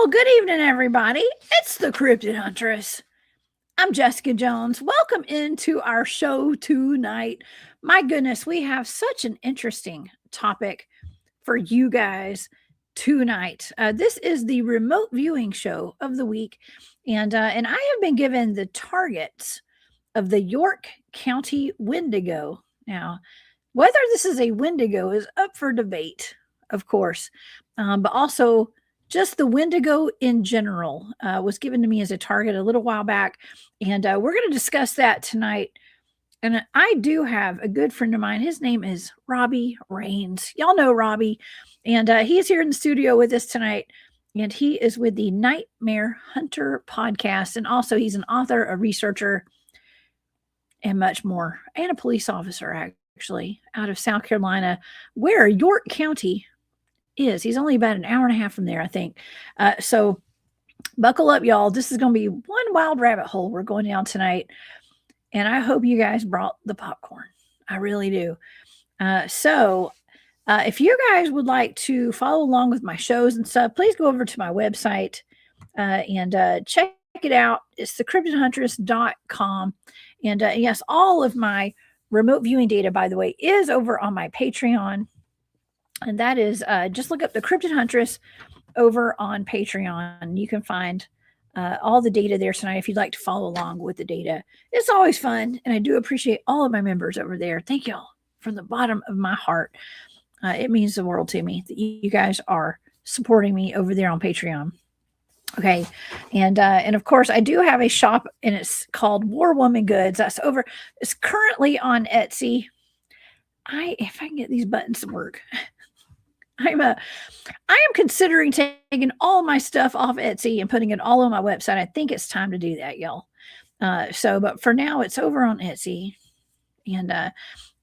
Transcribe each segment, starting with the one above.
Well, good evening, everybody. It's the Cryptid Huntress. I'm Jessica Jones. Welcome into our show tonight. My goodness, we have such an interesting topic for you guys tonight. This is the remote viewing show of the week, and I have been given the targets of the York County Wendigo. Now, whether this is a Wendigo is up for debate, of course, but also just the Wendigo in general was given to me as a target a little while back, and we're going to discuss that tonight. And I do have a good friend of mine. His name is Robby Raines. Y'all know Robby, and he's here in the studio with us tonight. And he is with the Nightmare Hunter podcast, and also he's an author, a researcher, and much more, and a police officer actually out of South Carolina, where York County is. He's only about an hour and a half from there, I think. So buckle up, y'all. This is going to be one wild rabbit hole we're going down tonight. And I hope you guys brought the popcorn. I really do. So if you guys would like to follow along with my shows and stuff, please go over to my website and check it out. It's thecryptidhuntress.com. And yes, all of my remote viewing data, by the way, is over on my Patreon. And that is just look up the Cryptid Huntress over on Patreon. You can find all the data there tonight if you'd like to follow along with the data. It's always fun, and I do appreciate all of my members over there. Thank y'all from the bottom of my heart. It means the world to me that you guys are supporting me over there on Patreon. Okay, and of course I do have a shop, and it's called War Woman Goods. It's currently on Etsy. If I can get these buttons to work. I am considering taking all my stuff off Etsy and putting it all on my website. I think it's time to do that, y'all. But for now, it's over on Etsy, and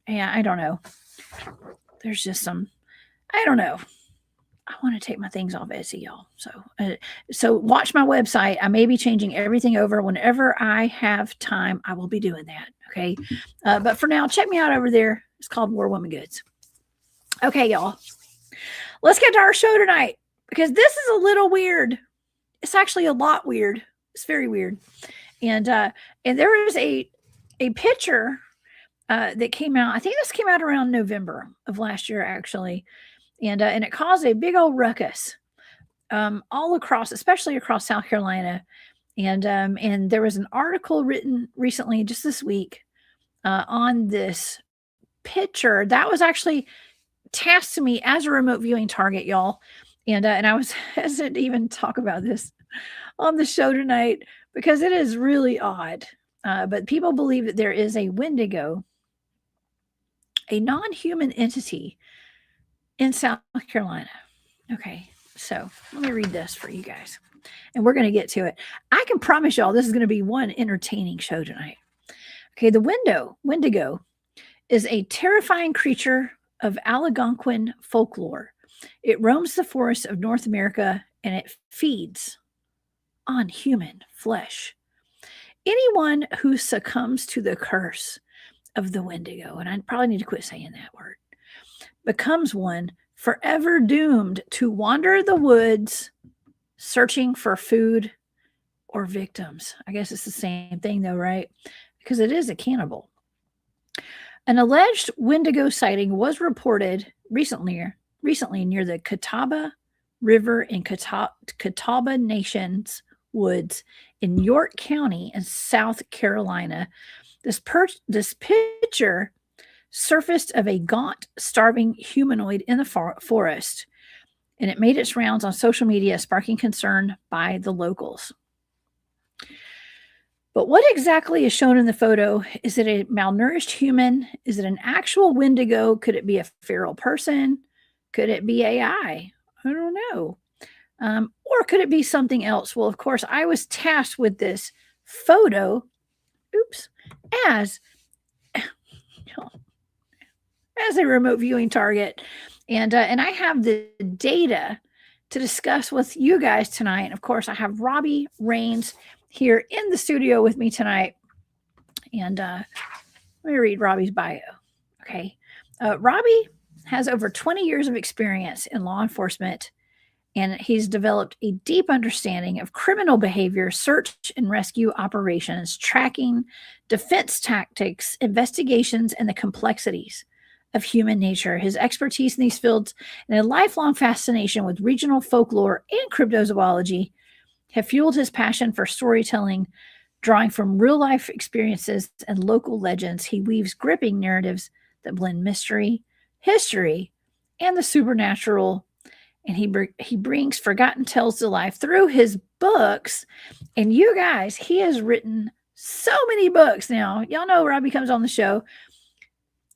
yeah, I don't know. There's just I don't know. I want to take my things off Etsy, y'all. So watch my website. I may be changing everything over whenever I have time. I will be doing that. Okay, but for now, check me out over there. It's called War Woman Goods. Okay, y'all. Let's get to our show tonight, because this is a little weird. It's actually a lot weird. It's very weird. And there is a picture that came out. I think this came out around November of last year, actually. And it caused a big old ruckus all across, especially across South Carolina. And there was an article written recently, just this week, on this picture that was actually tasked to me as a remote viewing target, y'all. And I was hesitant to even talk about this on the show tonight because it is really odd. But people believe that there is a Wendigo, a non-human entity in South Carolina. Okay, so let me read this for you guys, and we're going to get to it. I can promise y'all this is going to be one entertaining show tonight. Okay, the Wendigo is a terrifying creature of Algonquin folklore. It roams the forests of North America, and it feeds on human flesh. Anyone who succumbs to the curse of the Wendigo, and I probably need to quit saying that word, becomes one forever doomed to wander the woods searching for food or victims. I guess it's the same thing though, right? Because it is a cannibal. An alleged Wendigo sighting was reported recently near the Catawba River in Catawba Nation's woods in York County in South Carolina. This picture surfaced of a gaunt, starving humanoid in the forest, and it made its rounds on social media, sparking concern by the locals. But what exactly is shown in the photo? Is it a malnourished human? Is it an actual Wendigo? Could it be a feral person? Could it be AI? I don't know. Or could it be something else? Well, of course, I was tasked with this photo, as a remote viewing target. And I have the data to discuss with you guys tonight. And of course, I have Robby Raines here in the studio with me tonight. And let me read Robby's bio. Okay. Robby has over 20 years of experience in law enforcement and he's developed a deep understanding of criminal behavior, search and rescue operations, tracking, defense tactics, investigations, and the complexities of human nature. His expertise in these fields and a lifelong fascination with regional folklore and cryptozoology have fueled his passion for storytelling. Drawing from real life experiences and local legends, he weaves gripping narratives that blend mystery, history, and the supernatural. And he brings forgotten tales to life through his books. And you guys, he has written so many books now. Y'all know Robby comes on the show.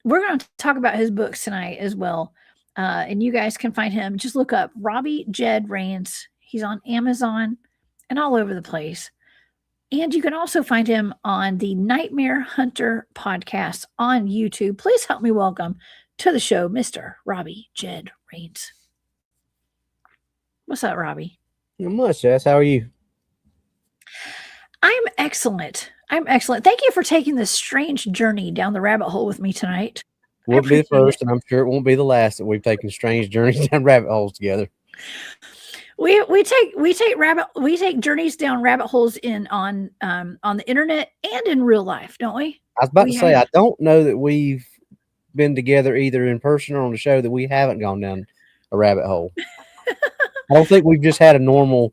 We're going to talk about his books tonight as well. And you guys can find him. Just look up Robby Jed Raines. He's on Amazon and all over the place. And you can also find him on the Nightmare Hunter podcast on YouTube. Please help me welcome to the show, Mr. Robby Jed Raines. What's up, Robby? Not much, Jess. How are you? I'm excellent. Thank you for taking this strange journey down the rabbit hole with me tonight. Won't be the first, and I'm sure it won't be the last that we've taken strange journeys down rabbit holes together. We take journeys down rabbit holes on the internet and in real life, don't we? I was about to say, I don't know that we've been together either in person or on the show that we haven't gone down a rabbit hole. I don't think we've just had a normal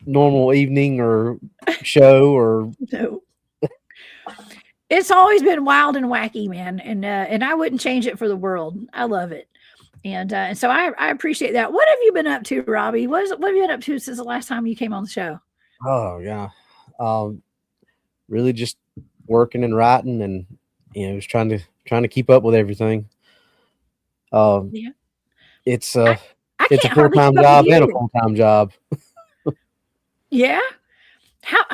evening or show or no. It's always been wild and wacky, man, and I wouldn't change it for the world. I love it. And so I appreciate that. What have you been up to, Robby? What have you been up to since the last time you came on the show? Oh, yeah. Really just working and writing and, just trying to keep up with everything. Yeah. It's a full-time job and a full-time job. Yeah.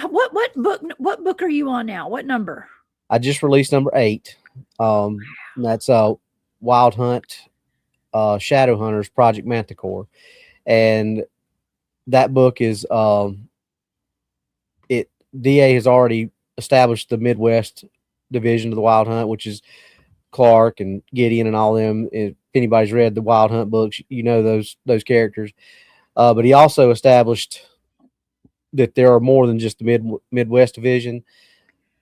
What book are you on now? What number? I just released number 8. That's Wild Hunt Shadow Hunters Project Manticore, and that book is DA has already established the Midwest division of the Wild Hunt, which is Clark and Gideon and all them. If anybody's read the Wild Hunt books, you know those characters. But he also established that there are more than just the Midwest division.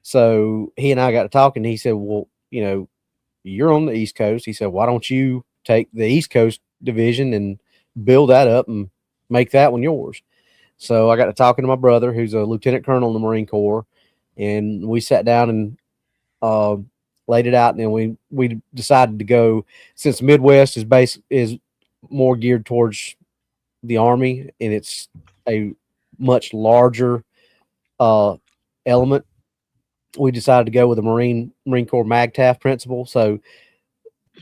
So he and I got to talking. He said, well, you're on the East Coast. He said, why don't you take the East Coast division and build that up and make that one yours? So I got to talking to my brother, who's a lieutenant colonel in the Marine Corps, and we sat down and laid it out. And then we decided to go, since Midwest is more geared towards the Army, and it's a much larger element. We decided to go with the Marine Corps MAGTF principle. So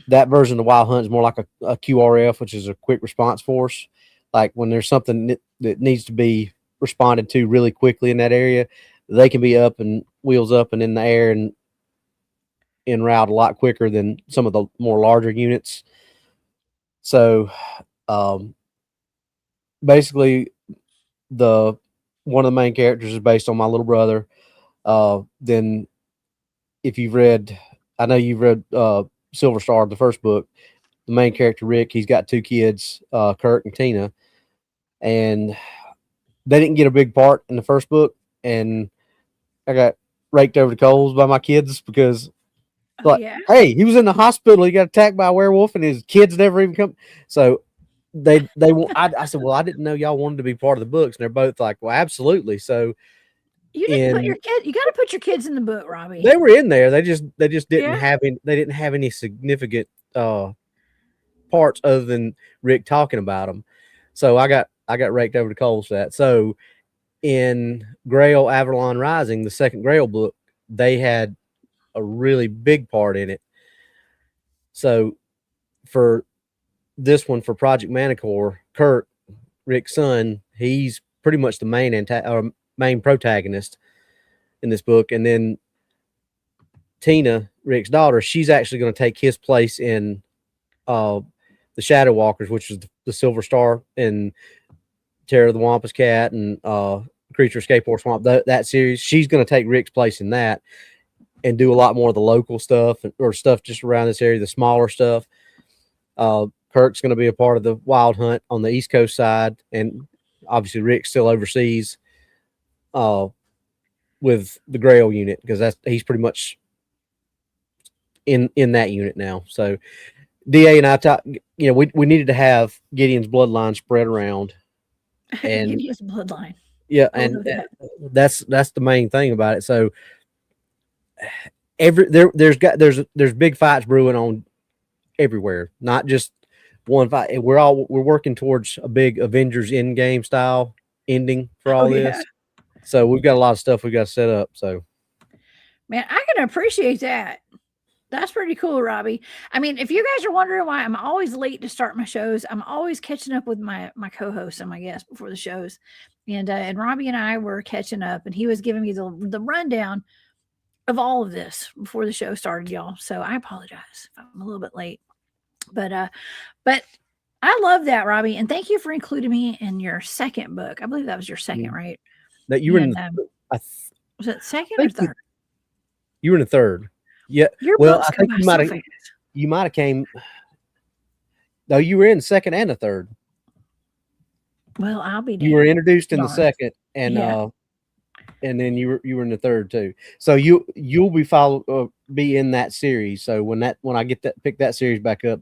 that version of Wild Hunt is more like a QRF, which is a quick response force. Like when there's something that needs to be responded to really quickly in that area, they can be up and wheels up and in the air and en route a lot quicker than some of the more larger units. So basically one of the main characters is based on my little brother. Then if you've read, I know you've read Silver Star, the first book, the main character, Rick, he's got 2 kids, Kurt and Tina, and they didn't get a big part in the first book. And I got raked over the coals by my kids because hey, he was in the hospital. He got attacked by a werewolf and his kids never even come. So I said, well, I didn't know y'all wanted to be part of the books. And they're both like, well, absolutely. So you didn't put your kid. You got to put your kids in the book, Robby. They were in there. They just didn't have any. They didn't have any significant parts other than Rick talking about them. So I got raked over the coals for that. So in Grail Avalon Rising, the second Grail book, they had a really big part in it. So for this one, for Project Manticore, Kurt, Rick's son, he's pretty much the main protagonist in this book. And then Tina, Rick's daughter, she's actually going to take his place in the Shadow Walkers, which is the Silver Star and Terror of the Wampus Cat and Creature Escape or Swamp, that series. She's going to take Rick's place in that and do a lot more of the local stuff or stuff just around this area, the smaller stuff. Kirk's going to be a part of the wild hunt on the East Coast side, and obviously Rick still oversees with the Grail unit, because he's pretty much in that unit now. So DA and I talked, we needed to have Gideon's bloodline spread around, and Gideon's bloodline. Yeah, and that's the main thing about it. So there's big fights brewing on everywhere, not just one fight. We're working towards a big Avengers Endgame style ending for all this. So we've got a lot of stuff we got to set up. So, man, I can appreciate that. That's pretty cool, Robby. I mean, if you guys are wondering why I'm always late to start my shows, I'm always catching up with my co-hosts and my guests before the shows. And Robby and I were catching up, and he was giving me the rundown of all of this before the show started, y'all. So I apologize if I'm a little bit late. But I love that, Robby, and thank you for including me in your second book. I believe that was your second, right? That you were in. Was it second or third? You were in the third. Yeah. I think you might have came. No, you were in the second and the third. Well, I'll be. You were introduced in the second, and then you were in the third too. So you'll be in that series. So when I pick that series back up,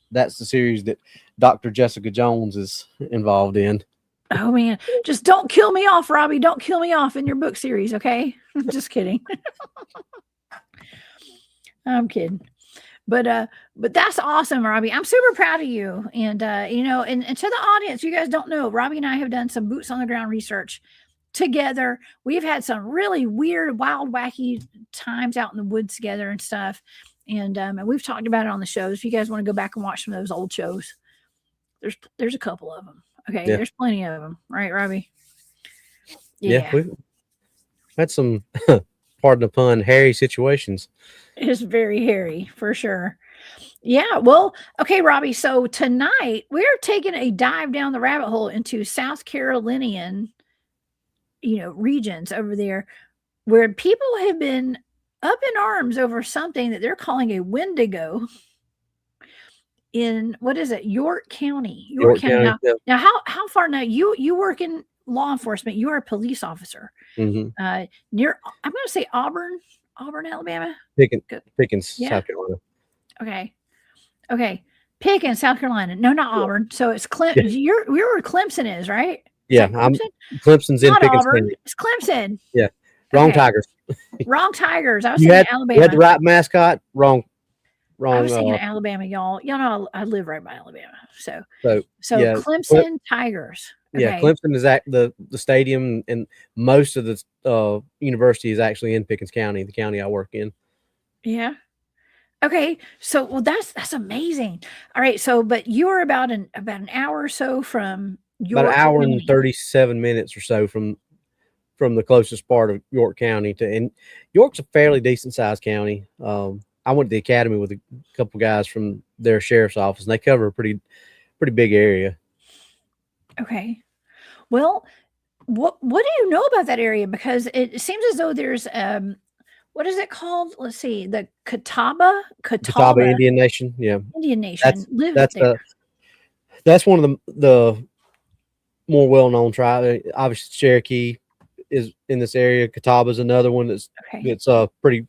that's the series that Dr. Jessica Jones is involved in. Oh man, just don't kill me off, Robby. Don't kill me off in your book series, okay? Just kidding. I'm kidding. But that's awesome, Robby. I'm super proud of you. And and to the audience, you guys don't know, Robby and I have done some boots on the ground research together. We've had some really weird, wild, wacky times out in the woods together and stuff. And we've talked about it on the shows. If you guys want to go back and watch some of those old shows, there's a couple of them. Okay, there's plenty of them, right, Robby? Yeah, we've had some, pardon the pun, hairy situations. It's very hairy, for sure. Yeah, well, okay, Robby. So tonight we're taking a dive down the rabbit hole into South Carolinian, regions over there, where people have been up in arms over something that they're calling a Wendigo. In what is it, York County? York County. Now, how far now? You work in law enforcement. You are a police officer. Mm-hmm. Near, I'm going to say Auburn, Alabama. Pickens, South Carolina. Okay. Pickens, South Carolina. No, not Auburn. So it's Clemson. You're where Clemson is, right? Yeah, Clemson's in Pickens. Auburn. It's Clemson. Yeah, wrong Tigers. Wrong Tigers. I was thinking Alabama. You had the right mascot. Wrong. I was thinking Alabama, y'all. Y'all know I live right by Alabama. So Clemson Tigers. Okay. Yeah, Clemson is at the stadium, and most of the university is actually in Pickens County, the county I work in. Yeah. Okay. So that's amazing. All right. So but you were about an hour or so from York. About an hour and 37 minutes or so from the closest part of York County and York's a fairly decent sized county. I went to the academy with a couple guys from their sheriff's office, and they cover a pretty big area. Okay. Well, what do you know about that area? Because it seems as though there's what is it called? Let's see, the Catawba Indian Nation. Yeah, Indian Nation. That's one of the more well-known tribes. Obviously, Cherokee is in this area. Catawba is another one that's pretty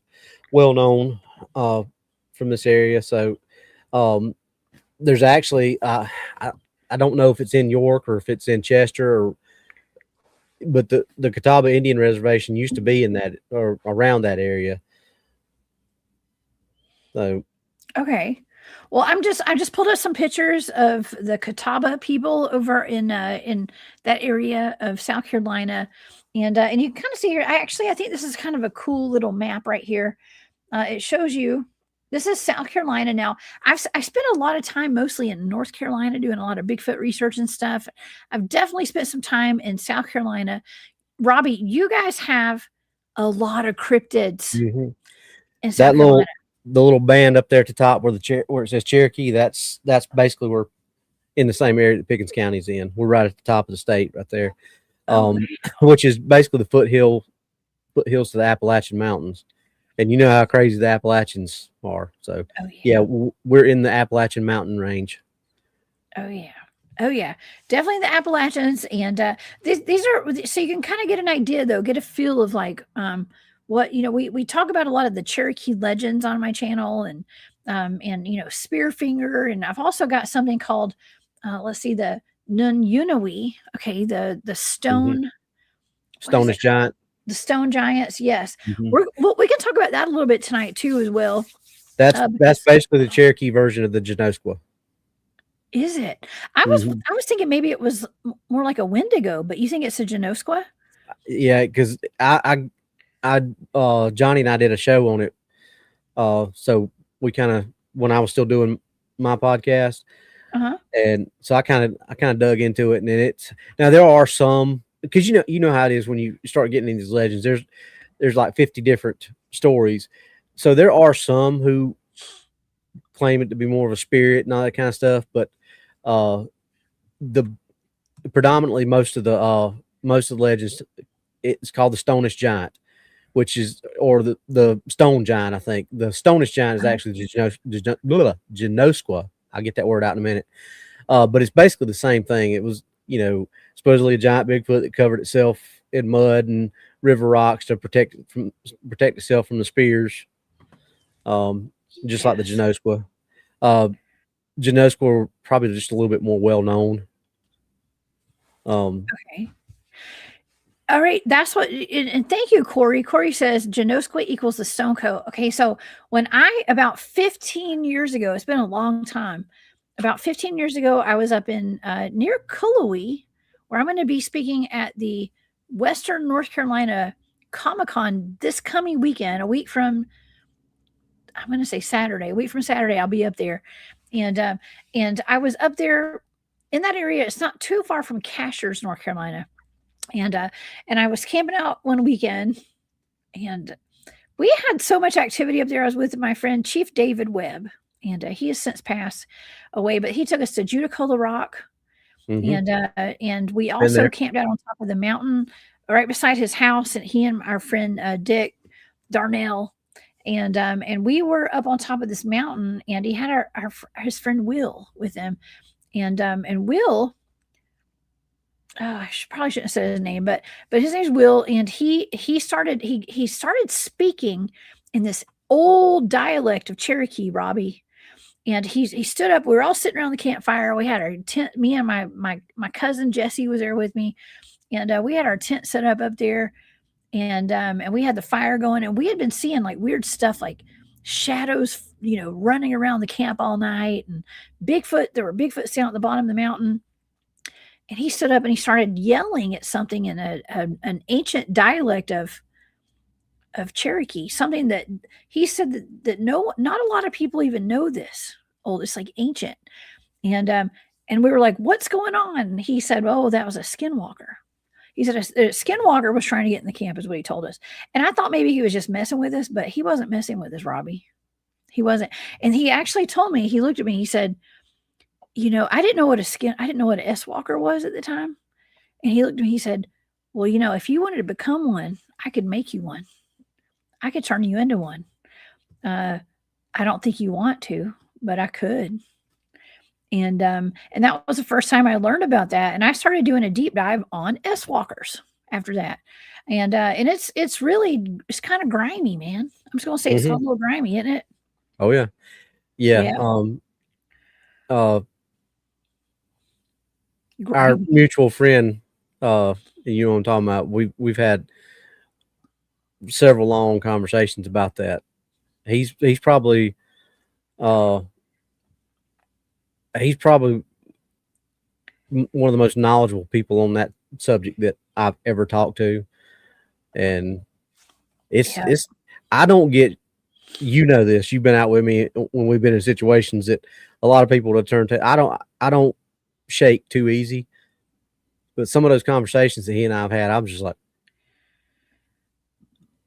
well-known from this area. So there's actually I don't know if it's in York or if it's in Chester, but the Catawba Indian Reservation used to be in that or around that area. So okay. Well, I just pulled up some pictures of the Catawba people over in that area of South Carolina, and you can kind of see here. I think this is kind of a cool little map right here. It shows you. This is South Carolina. Now, I spent a lot of time mostly in North Carolina doing a lot of Bigfoot research and stuff. I've definitely spent some time in South Carolina. Robby, you guys have a lot of cryptids in South Carolina. The little band up there at the top where it says Cherokee, that's basically we're in the same area that Pickens County's in. We're right at the top of the state right there, which is basically the foothills to the Appalachian Mountains. And you know how crazy the Appalachians are. So, we're in the Appalachian Mountain range. Oh yeah. Oh yeah. Definitely the Appalachians. And these are so you can kind of get an idea though, get a feel of like what we talk about a lot of the Cherokee legends on my channel and Spearfinger. And I've also got something called let's see, the Nunyunawi. Okay, the Hmm. stone, what is it Stonish called? giant. The stone giants. Yes. Hmm. We can talk about that a little bit tonight too as well. That's Because basically the Cherokee version of the Genosqua. is it? I was thinking maybe it was more like a Wendigo, but you think it's a Genosqua? Yeah, because Johnny and I did a show on it. So we kind of, when I was still doing my podcast, Uh-huh. and so I kind of dug into it, and then it's now there are some, because you know how it is when you start getting into these legends. There's like 50 different stories, so there are some who claim it to be more of a spirit and all that kind of stuff, but uh, the predominantly most of the legends, it's called the Stonish Giant, which is, or the Stone Giant. I think the Stonish Giant is Uh-huh. actually Genosqua. I'll get that word out in a minute. But it's basically the same thing. It was, supposedly a giant Bigfoot that covered itself in mud and river rocks to protect itself from the spears. Just like the Yes. Genosqua. Uh, Genosqua were probably just a little bit more well known. Um, Okay. All right. That's what, and thank you, Corey. Corey says Genosqua equals the Stone Coat. Okay. So when about 15 years ago, it's been a long time. About 15 years ago, I was up in near Cullowhee, where I'm going to be speaking at the Western North Carolina Comic Con this coming weekend, a week from, I'm going to say Saturday, a week from Saturday, I'll be up there. And I was up there in that area. It's not too far from Cashers, North Carolina. And I was camping out one weekend, and we had so much activity up there. I was with my friend Chief David Webb, and he has since passed away. But he took us to Judicola Rock, mhm. and we Been also there. camped out on top of the mountain right beside his house. And he and our friend Dick Darnell, and we were up on top of this mountain, and he had his friend Will with him, and Will, I probably shouldn't have said his name, but his name's Will, and he started speaking in this old dialect of Cherokee, Robbie. And he stood up. We were all sitting around the campfire. We had our tent. Me and my cousin Jesse was there with me, and we had our tent set up there, and we had the fire going, and we had been seeing like weird stuff, like shadows, running around the camp all night, and Bigfoot. There were Bigfoot standing at the bottom of the mountain, and he stood up and he started yelling at something in an ancient dialect of Cherokee, something that he said that no, not a lot of people even know this. Oh, it's like ancient. And and we were like, "What's going on?" And he said, "Oh, that was a skinwalker." He said a skinwalker was trying to get in the camp, is what he told us. And I thought maybe he was just messing with us, but he wasn't messing with us, Robbie. He wasn't. And he actually told me, he looked at me, he said, I didn't know what an S Walker was at the time. And he looked at me, he said, "Well, if you wanted to become one, I could make you one. I could turn you into one. Uh, I don't think you want to, but I could." And that was the first time I learned about that. And I started doing a deep dive on S Walkers after that. And it's kind of grimy, man. I'm just gonna say it's a Hmm. little grimy, isn't it? Oh yeah, yeah. Yeah, Uh, our grimy. mutual friend, you know what I'm talking about. We've had several long conversations about that. He's probably uh he's probably one of the most knowledgeable people on that subject that I've ever talked to, and it's Yeah. it's I don't get, this. You've been out with me when we've been in situations that a lot of people would turn to. I don't shake too easy, but some of those conversations that he and I've had, I'm just like,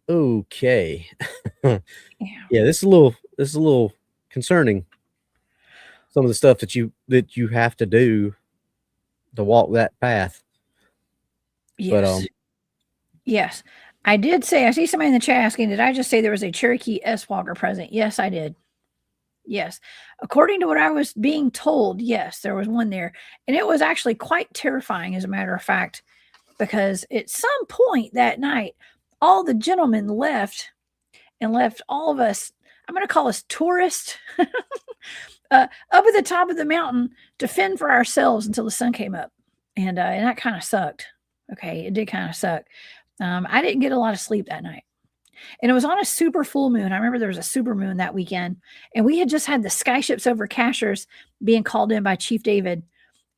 okay, yeah, Yeah. this is a little concerning. Some of the stuff that you have to do to walk that path, but Yes. Yes. I see somebody in the chat asking, did I just say there was a Cherokee S Walker present? Yes, I did. Yes. According to what I was being told, yes, there was one there. And it was actually quite terrifying, as a matter of fact, because at some point that night, all the gentlemen left and left all of us, I'm going to call us tourists, up at the top of the mountain to fend for ourselves until the sun came up. And that kind of sucked. Okay. It did kind of suck. I didn't get a lot of sleep that night. And it was on a super full moon. I remember there was a super moon that weekend, and we had just had the skyships over Cashers being called in by Chief David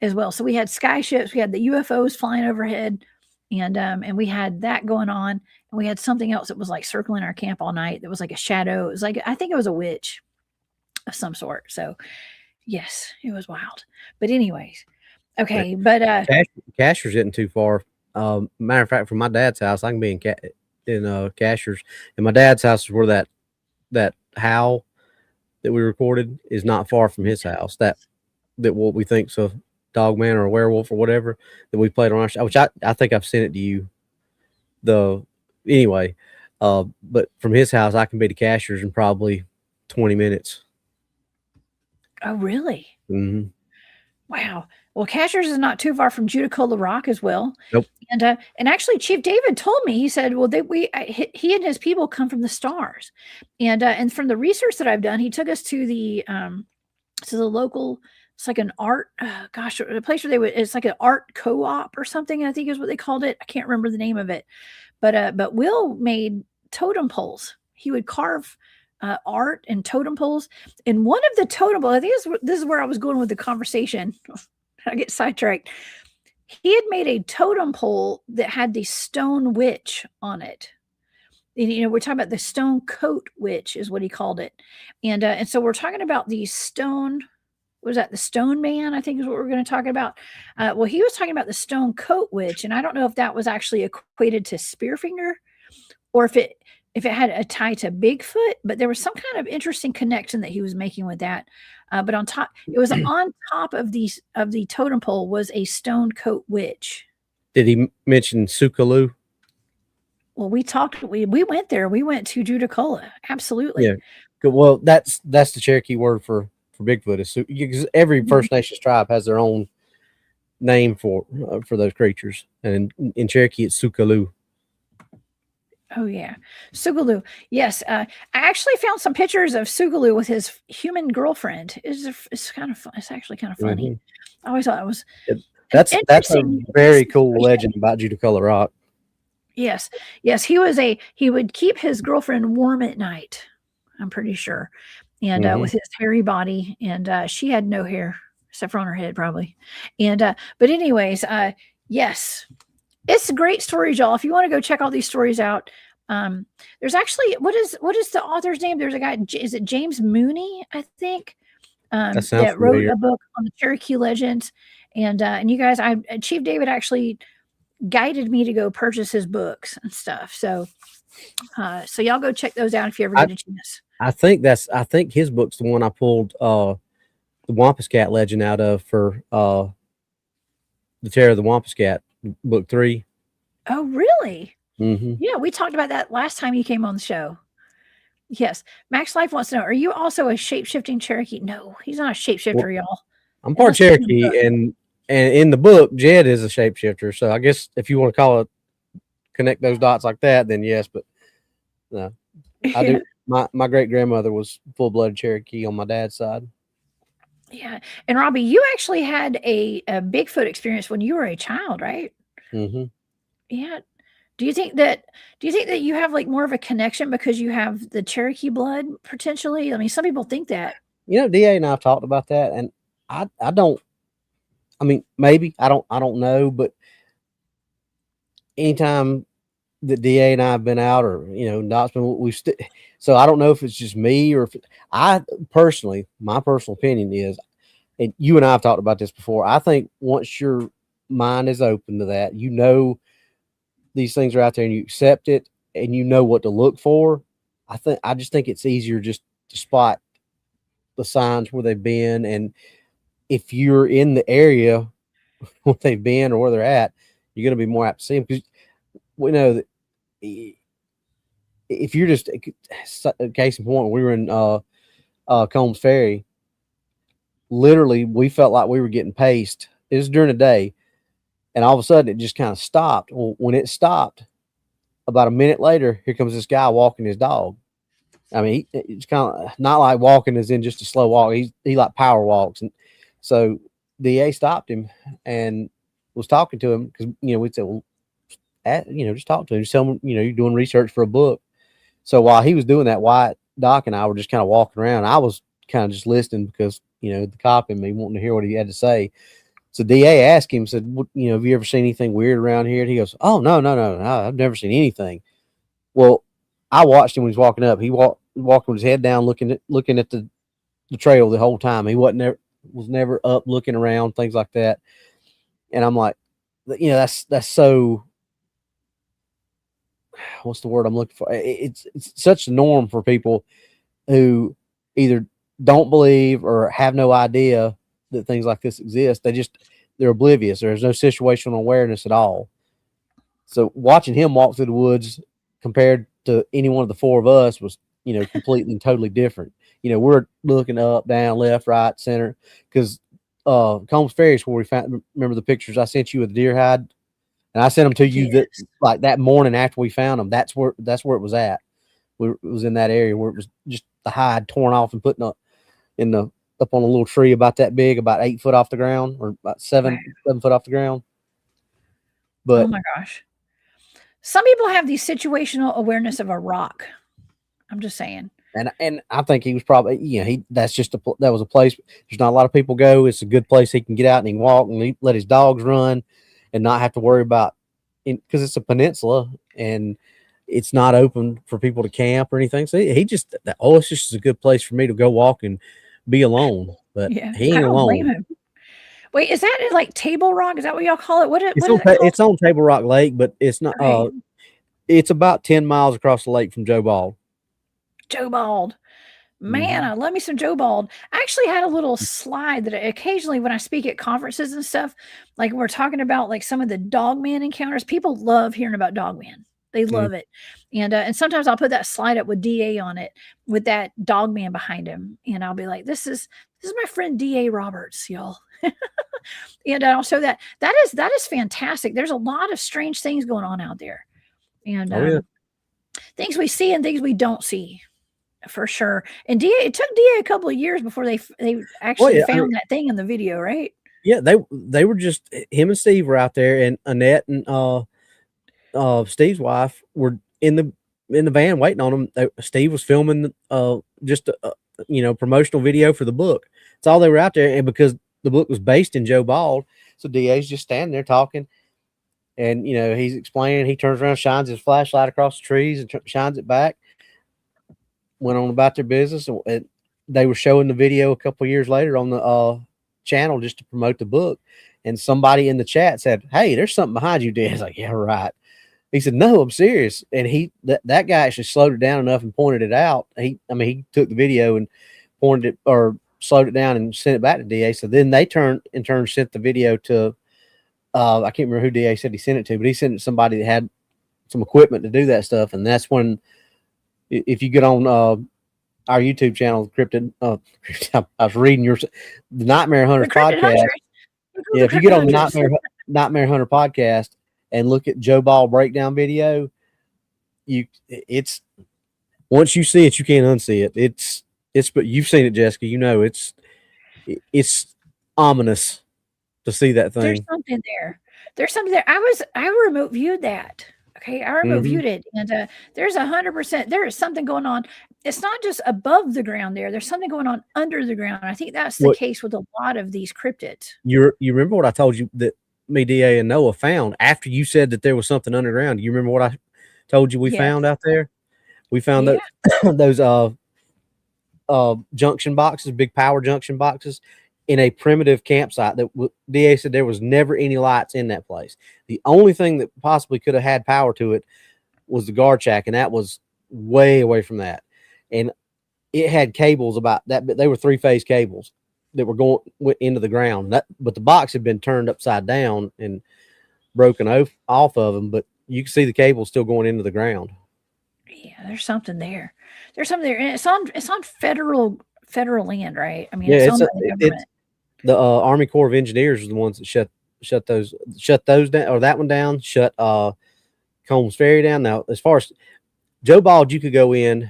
as well. So we had skyships, we had the UFOs flying overhead, and we had that going on, and we had something else that was like circling our camp all night. That was like a shadow. It was like, I think it was a witch of some sort. So yes, it was wild. But anyways, okay. But Cashers isn't too far. Matter of fact, from my dad's house, I can be in Cashers, and my dad's house is where that howl that we recorded is not far from his house. That what we think's a dog man or a werewolf or whatever that we played on our show, which I think I've sent it to you. Anyway, but from his house, I can be to Cashers in probably 20 minutes. oh really? Mm-hmm. Wow. Well, Cashers is not too far from Judicola Rock as well. Nope. And actually, Chief David told me, he said, well, he and his people come from the stars, and from the research that I've done, he took us to the local. It's like an art, a place where it's like an art co-op or something. I think is what they called it. I can't remember the name of it, but Will made totem poles. He would carve art and totem poles. And one of the totem poles, I think this is where I was going with the conversation. I get sidetracked. He had made a totem pole that had the stone witch on it. And we're talking about the stone coat witch is what he called it. And so we're talking about the stone, what was that? The stone man, I think is what we're going to talk about. Well, he was talking about the stone coat witch. And I don't know if that was actually equated to Spearfinger or if it had a tie to Bigfoot, but there was some kind of interesting connection that he was making with that. But on top, it was on top of the totem pole was a stone coat witch. Did he mention Sukalu? Well, we went there. We went to Judicola. Absolutely. Yeah. Well, that's the Cherokee word for Bigfoot. Is every First Nations tribe has their own name for those creatures, and in Cherokee it's Sukalu. Oh yeah, Sugalu. Yes, I actually found some pictures of Sugalu with his human girlfriend. It's kind of fun. It's actually kind of funny. Mm-hmm. I always thought it was. That's a very cool legend about Judicola Rock. Yes, he would keep his girlfriend warm at night. I'm pretty sure, and with his hairy body, and she had no hair except for on her head probably, and but anyways, yes. It's a great story, y'all. If you want to go check all these stories out, there's actually what is the author's name? There's a guy. Is it James Mooney? I think that wrote a book on the Cherokee legends, and you guys, Chief David actually guided me to go purchase his books and stuff. So y'all go check those out if you ever get a chance. I think his book's the one I pulled the Wampuscat legend out of for the Terror of the Wampuscat. Book 3. Oh, really? Mm-hmm. Yeah, we talked about that last time you came on the show. Yes. Max Life wants to know, are you also a shape-shifting Cherokee? No, he's not a shapeshifter, y'all. I'm part Cherokee, and in the book, Jed is a shapeshifter. So I guess if you want to connect those dots like that, then yes, but no. I do. My great-grandmother was full-blooded Cherokee on my dad's side. Yeah. And Robby, you actually had a Bigfoot experience when you were a child, right? Mm-hmm. Yeah. Do you think that you have like more of a connection because you have the Cherokee blood potentially? I mean, some people think that. DA and I have talked about that, and I don't. I mean, maybe I don't know, but anytime that DA and I have been out, or Doc's been, so I don't know if it's just me or if I personally, my personal opinion is, and you and I have talked about this before. I think once your mind is open to that, these things are out there and you accept it and you know what to look for. I just think it's easier just to spot the signs where they've been, and if you're in the area where they've been or where they're at, you're going to be more apt to see them, because we know that if you're just, case in point, we were in Combs Ferry. Literally, we felt like we were getting paced. It was during the day, and all of a sudden, it just kind of stopped. Well, when it stopped, about a minute later, here comes this guy walking his dog. I mean, it's kind of not like walking as in just a slow walk. He like power walks, and so DA stopped him and was talking to him because we said, well, just talk to him, just tell him you're doing research for a book. So while he was doing that, Wyatt, Doc, and I were just kind of walking around. I was kind of just listening because the cop in me wanting to hear what he had to say. So DA asked him, said, have you ever seen anything weird around here? And he goes, oh, no, I've never seen anything. Well, I watched him when he was walking up. He walking with his head down, looking at the trail the whole time. He was never up looking around, things like that. And I'm like, that's so, what's the word I'm looking for? It's such a norm for people who either don't believe or have no idea that things like this exist. They're oblivious. There's no situational awareness at all. So watching him walk through the woods compared to any one of the four of us was, completely and totally different. We're looking up, down, left, right, center, because Combs Ferry is where we found. Remember the pictures I sent you with the deer hide, and I sent them to you that morning after we found them. That's where it was at. It was in that area where it was just the hide torn off and put up on a little tree about that big, about 8 foot off the ground, or about 7 foot off the ground. But oh my gosh, some people have the situational awareness of a rock. I'm just saying. And I think he was probably, that was a place. There's not a lot of people go. It's a good place. He can get out and he can walk and let his dogs run and not have to worry about, because it's a peninsula and it's not open for people to camp or anything. So it's just a good place for me to go walk and be alone. But Yeah, he I ain't don't blame alone. him. Wait, is that like Table Rock? Is that what y'all call it? What is it called? It's on Table Rock Lake, but it's not. Okay. It's about 10 miles across the lake from Joe Bald. Joe Bald. Man, I love me some Joe Bald. I actually had a little slide that occasionally when I speak at conferences and stuff, like we're talking about like some of the dogman encounters, people love hearing about dogman. They love it. And sometimes I'll put that slide up with DA on it with that dogman behind him. And I'll be like, this is my friend DA Roberts, y'all. And I'll show that. That is fantastic. There's a lot of strange things going on out there. And things we see and things we don't see. For sure. And it took DA a couple of years before they actually found that thing in the video, right? Yeah, they were just him and Steve were out there, and Annette and Steve's wife were in the van waiting on him. Steve was filming just a promotional video for the book. That's all they were out there, and because the book was based in Joe Bald, so DA's just standing there talking, and he's explaining. He turns around, shines his flashlight across the trees, and shines it back. Went on about their business, and they were showing the video a couple of years later on the channel just to promote the book. And somebody in the chat said, "Hey, there's something behind you, Dad." I was like, "Yeah, right." He said, "No, I'm serious." And that guy actually slowed it down enough and pointed it out. He took the video and pointed it or slowed it down and sent it back to DA. So then they sent the video to I can't remember who DA said he sent it to, but he sent it to somebody that had some equipment to do that stuff. And that's when, if you get on our YouTube channel, Cryptid, I was reading the Nightmare Hunters podcast. Yeah, if you get on the Nightmare Hunter podcast and look at Joe Ball breakdown video, it's once you see it, you can't unsee it. But you've seen it, Jessica. It's ominous to see that thing. There's something there. I remote viewed that. Okay, I remote viewed it, and there's 100%. There is something going on. It's not just above the ground there. There's something going on under the ground. I think that's the case with a lot of these cryptids. You remember what I told you that me, DA, and Noah found after you said that there was something underground? You remember what I told you we found out there? We found those junction boxes, big power junction boxes, in a primitive campsite that DA said there was never any lights in that place. The only thing that possibly could have had power to it was the guard shack, and that was way away from that. And it had cables about that, but they were 3-phase cables that were going into the ground. But the box had been turned upside down and broken off of them, but you can see the cables still going into the ground. Yeah, there's something there. And it's on federal land, right? I mean, Yeah, it's owned by the it's government. the Army Corps of Engineers are the ones that shut those down, or that one down, shut Combs Ferry down. Now, as far as Joe Bald, you could go in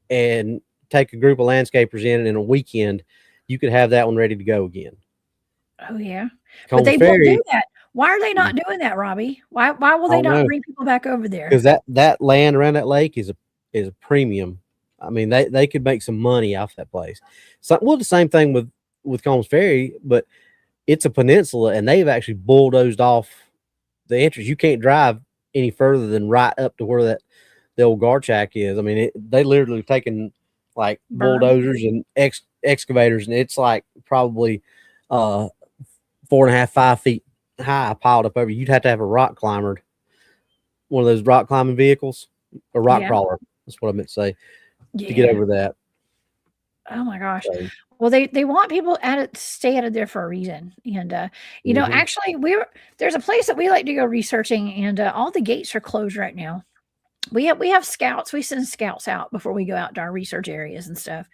and take a group of landscapers in a weekend, you could have that one ready to go again. Oh yeah, but Combs they won't do Ferry, that. Why are they not doing that, Robbie? Why will I they don't not know, bring people back over there? because that land around that lake is a premium. I mean, they could make some money off that place. So, well, the same thing with Combs Ferry, but it's a peninsula, and they've actually bulldozed off the entrance. You can't drive any further than right up to where the old guard shack is. I mean, they literally taken like Burn. bulldozers and excavators, and it's like probably 4.5, 5 feet high piled up over. You'd have to have a rock climber, one of those rock climbing vehicles, a rock Yeah, crawler. That's what I meant to say, to get yeah. over that. Oh my gosh. So, Well, they want people at it stay out of there for a reason. And mhm. actually there's a place that we like to go researching, and all the gates are closed right now. We have scouts. We send scouts out before we go out to our research areas and stuff.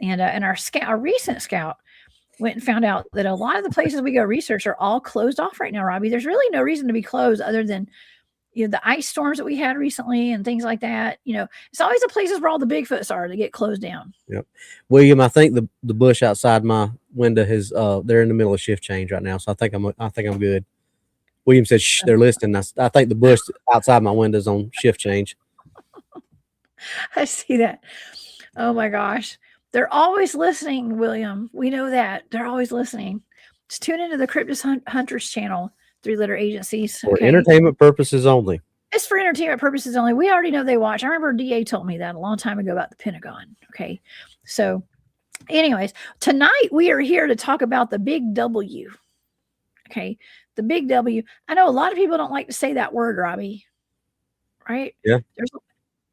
And our recent scout went and found out that a lot of the places we go research are all closed off right now, Robbie. There's really no reason to be closed other than the ice storms that we had recently and things like that. It's always the places where all the Bigfoots are that get closed down. Yep. William, I think the bush outside my window is they're in the middle of shift change right now, so I think I'm good. William said, "Shh, they're listening." I think the bush outside my window is on shift change. I see that. Oh my gosh. They're always listening, William. We know that. They're always listening. Just tune into the Hunters channel, Three Letter Agencies. For Okay. entertainment purposes only. It's for entertainment purposes only. We already know they watch. I remember DA told me that a long time ago about the Pentagon. Okay. So, anyways, tonight we are here to talk about the big W. Okay. The big W. I know a lot of people don't like to say that word, Robbie. Right? Yeah. There's a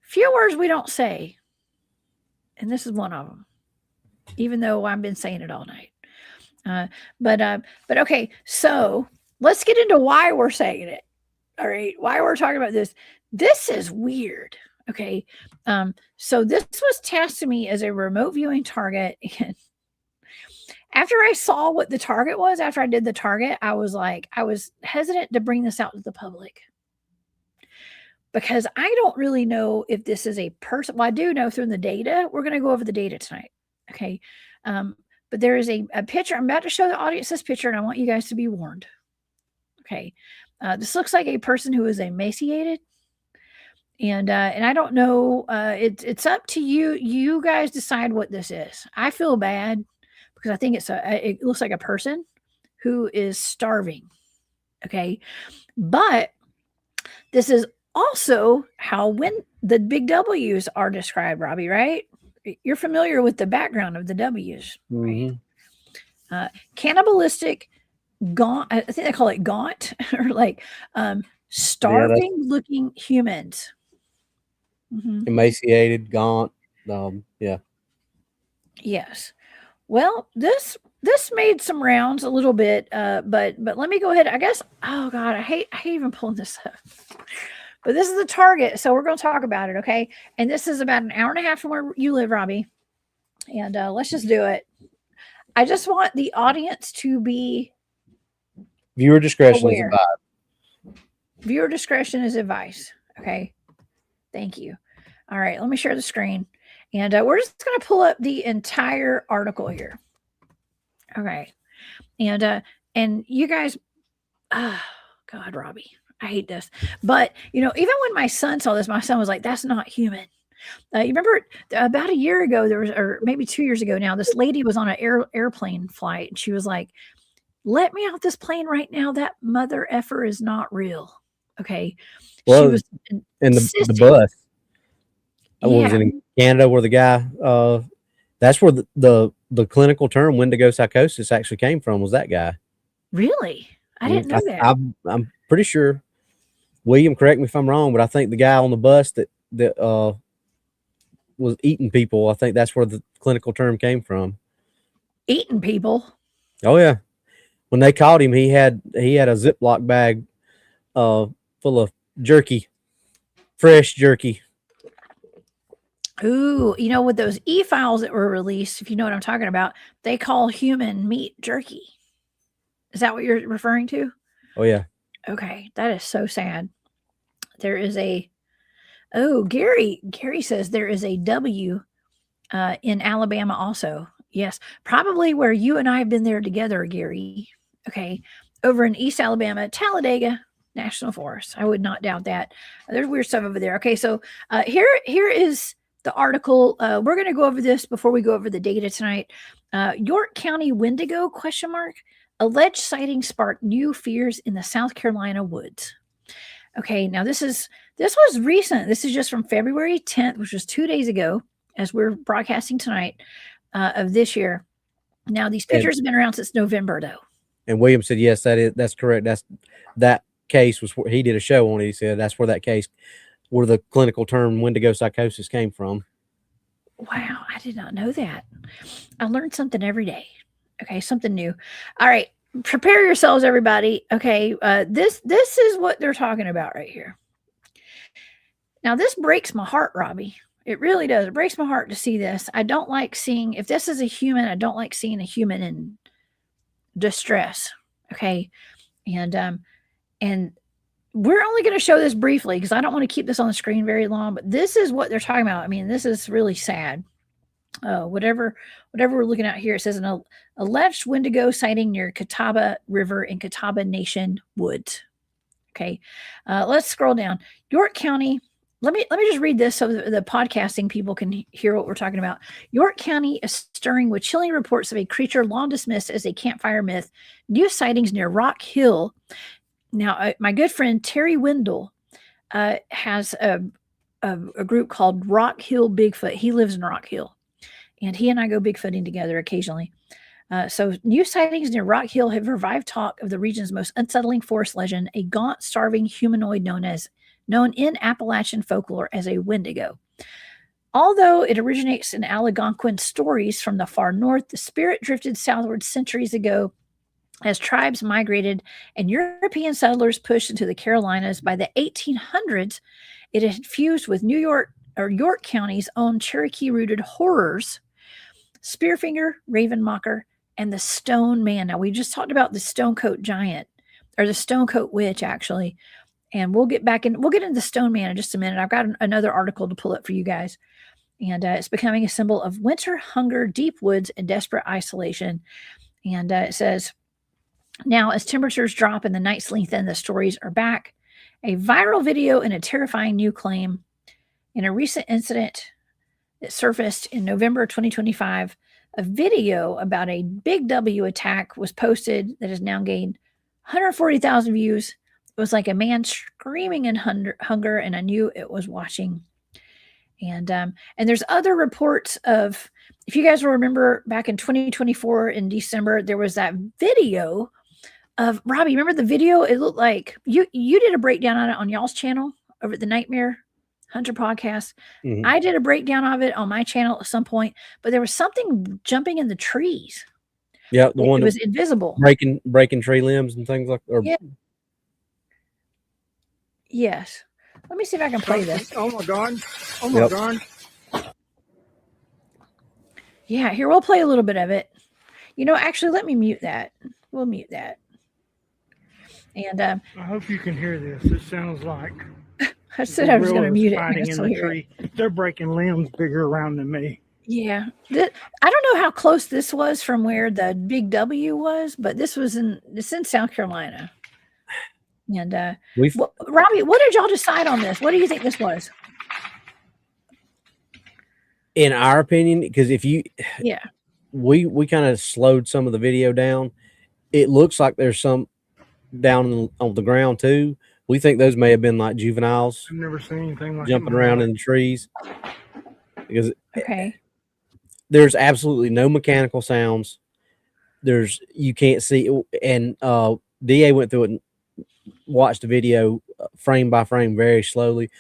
few words we don't say. And this is one of them, even though I've been saying it all night. But okay, so let's get into why we're saying it. All right, why we're talking about this. This is weird. Okay, so this was tasked to me as a remote viewing target, and after I saw what the target was, after I did the target, I was hesitant to bring this out to the public because I don't really know if this is a person. Well, I do know through the data. We're going to go over the data tonight. Okay. But there is a picture. I'm about to show the audience this picture, and I want you guys to be warned. Okay. This looks like a person who is emaciated. And I don't know. It's up to you. You guys decide what this is. I feel bad because I think it looks like a person who is starving. Okay. But this is also how when the big W's are described, Robbie, right? You're familiar with the background of the W's, right? Cannibalistic, gaunt. I think they call it gaunt, or like starving looking humans. Emaciated, gaunt. Yeah. Yes. Well, this made some rounds a little bit, but let me go ahead. I guess. Oh God, I hate even pulling this up. But this is the target, so we're going to talk about it, okay? And this is about an hour and a half from where you live, Robbie. And let's just do it. I just want the audience to be Viewer discretion aware. is advised. Viewer discretion is advice. Okay. Thank you. All right, let me share the screen. And we're just going to pull up the entire article here. Okay. And you guys, God, Robbie, I hate this. But, even when my son saw this, my son was like, that's not human. You remember about a year ago, or maybe 2 years ago now, this lady was on an airplane flight. And she was like, let me off this plane right now. That mother effer is not real. Okay. Well, she was in the bus. I was Yeah. in Canada where the guy, that's where the clinical term Wendigo psychosis actually came from, was that guy. Really? I didn't know that. I'm pretty sure, William, correct me if I'm wrong, but I think the guy on the bus that was eating people, I think that's where the clinical term came from. Eating people? Oh yeah. When they caught him, he had a Ziploc bag full of jerky, fresh jerky. Ooh, with those e-files that were released, if you know what I'm talking about, they call human meat jerky. Is that what you're referring to? Oh yeah. Okay, that is so sad. There is a oh, Gary says there is a W in Alabama also. Yes, probably where you and I have been there together, Gary. Okay, over in East Alabama, Talladega National Forest. I would not doubt that. There's weird stuff over there. Okay, so here is the article. We're going to go over this before we go over the data tonight. York County Wendigo question mark alleged sighting sparked new fears in the South Carolina woods. Okay, now this was recent. This is just from February 10th, which was 2 days ago, as we're broadcasting tonight of this year. Now these pictures have been around since November, though. And William said, yes, that's correct. That case was where he did a show on it. He said that's where where the clinical term Wendigo psychosis came from. Wow, I did not know that. I learned something every day. Okay, something new. All right, prepare yourselves, everybody. Okay, this is what they're talking about right here. Now, this breaks my heart, Robby. It really does. It breaks my heart to see this. I don't like seeing, if this is a human, I don't like seeing a human in distress. Okay. And we're only going to show this briefly because I don't want to keep this on the screen very long, but this is what they're talking about. I mean, this is really sad. Whatever we're looking at here, it says an alleged Wendigo sighting near Catawba River in Catawba Nation Woods. Okay. Let's scroll down. York County. Let me just read this so the podcasting people can hear what we're talking about. York County is stirring with chilling reports of a creature long dismissed as a campfire myth. New sightings near Rock Hill. Now, my good friend Terry Wendell has a group called Rock Hill Bigfoot. He lives in Rock Hill, and he and I go Bigfooting together occasionally. So new sightings near Rock Hill have revived talk of the region's most unsettling forest legend, a gaunt, starving humanoid known in Appalachian folklore as a Wendigo. Although it originates in Algonquin stories from the far north, the spirit drifted southward centuries ago as tribes migrated and European settlers pushed into the Carolinas. By the 1800s, it had fused with York County's own Cherokee-rooted horrors, Spearfinger, Ravenmocker, and the Stone Man. Now, we just talked about the Stonecoat Giant, or the Stonecoat Witch, actually. And we'll get into the Stone Man in just a minute. I've got another article to pull up for you guys. And it's becoming a symbol of winter, hunger, deep woods, and desperate isolation. And it says, now as temperatures drop and the nights lengthen, the stories are back. A viral video and a terrifying new claim. In a recent incident that surfaced in November 2025, a video about a Big W attack was posted that has now gained 140,000 views. It was like a man screaming in hunger, and I knew it was watching. And there's other reports of, if you guys will remember, back in 2024 in December, there was that video of Robby. Remember the video? It looked like you did a breakdown on it on y'all's channel over at the Nightmare Hunter podcast. Mm-hmm. I did a breakdown of it on my channel at some point, but there was something jumping in the trees. Yeah, the one that was invisible, breaking tree limbs and things like that. Yeah. Yes. Let me see if I can play this. Oh my God. Oh my God. Yeah, here, we'll play a little bit of it. Actually, let me mute that. We'll mute that. And I hope you can hear this. It sounds like I said I was going to mute it. Fighting in the tree. They're breaking limbs bigger around than me. Yeah. I don't know how close this was from where the Big W was, but it's in South Carolina. And Robby, what did y'all decide on this? What do you think this was? In our opinion, because we kind of slowed some of the video down. It looks like there's some down on the ground too. We think those may have been like juveniles. I've never seen anything like jumping around in the trees. Because there's absolutely no mechanical sounds. You can't see, and DA went through it and watched the video frame by frame very slowly.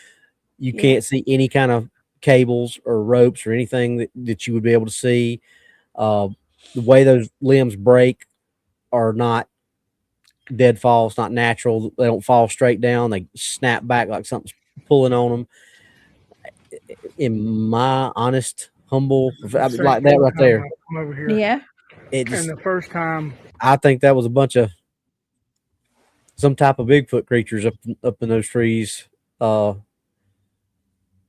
You can't see any kind of cables or ropes or anything that you would be able to see. The way those limbs break are not deadfall. It's not natural. They don't fall straight down. They snap back like something's pulling on them. in my honest, humble, Say like that right time there. I come over here. Yeah. It just, And the first time, I think that was a bunch of some type of Bigfoot creatures up in those trees,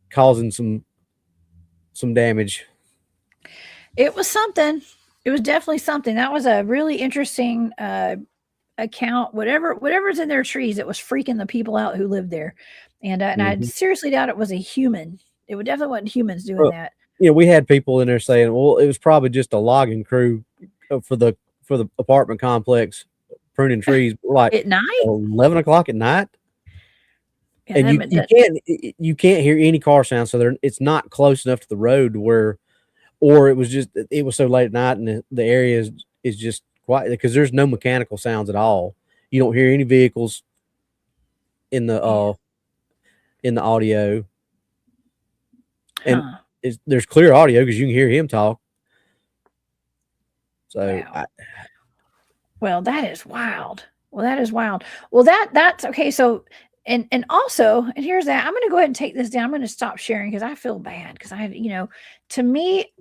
causing some damage. It was something. It was definitely something. That was a really interesting account. Whatever's in their trees, it was freaking the people out who lived there. And I Mhm. seriously doubt it was a human. It would definitely wasn't humans doing Well, that. we had people in there saying, "Well, it was probably just a logging crew for the apartment complex pruning trees, like At night? 11 o'clock at night." Yeah, And that, you can't hear any car sound, so it's not close enough to the road to where, or it was so late at night, and the area is just quiet because there's no mechanical sounds at all. You don't hear any vehicles in the audio, and huh. there's clear audio because you can hear him talk. So Wow. Well, that is wild. Well, that is wild. Well, that's okay. So, and also, and here's that. I'm going to go ahead and take this down. I'm going to stop sharing because I feel bad because to me,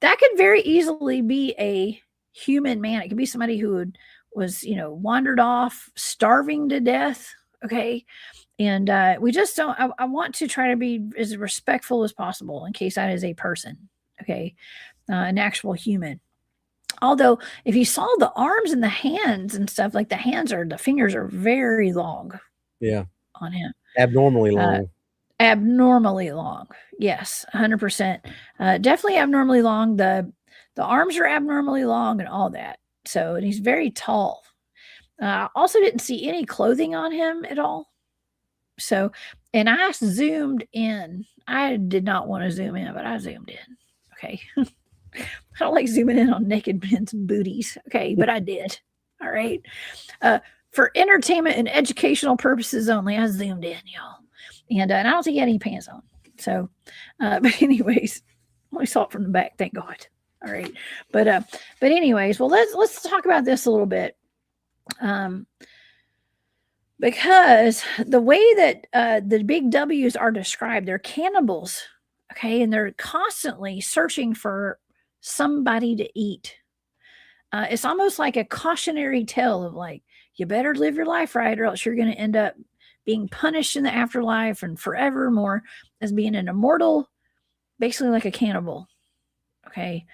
that could very easily be a human man. It could be somebody who was wandered off, starving to death. Okay, and we just don't. I want to try to be as respectful as possible in case that is a person. Okay, an actual human. Although, if you saw the arms and the hands and stuff, like the fingers are very long yeah, on him. abnormally Uh, long. Abnormally long. Yes, 100%. Definitely abnormally long. The arms are abnormally long and all that. So, and he's very tall. Also didn't see any clothing on him at all. So, and I zoomed in. I did not want to zoom in, but I zoomed in. Okay. I don't like zooming in on naked men's booties. Okay, but I did. All right. For entertainment and educational purposes only, I zoomed in, y'all. And I don't think he had any pants on. So, but anyways, I saw it from the back. Thank God. All right. But anyways, well, let's talk about this a little bit. Because the way that the big W's are described, they're cannibals. Okay, and they're constantly searching for somebody to eat. It's almost like a cautionary tale of like, you better live your life right, or else you're going to end up being punished in the afterlife and forevermore as being an immortal, basically like a cannibal. Okay,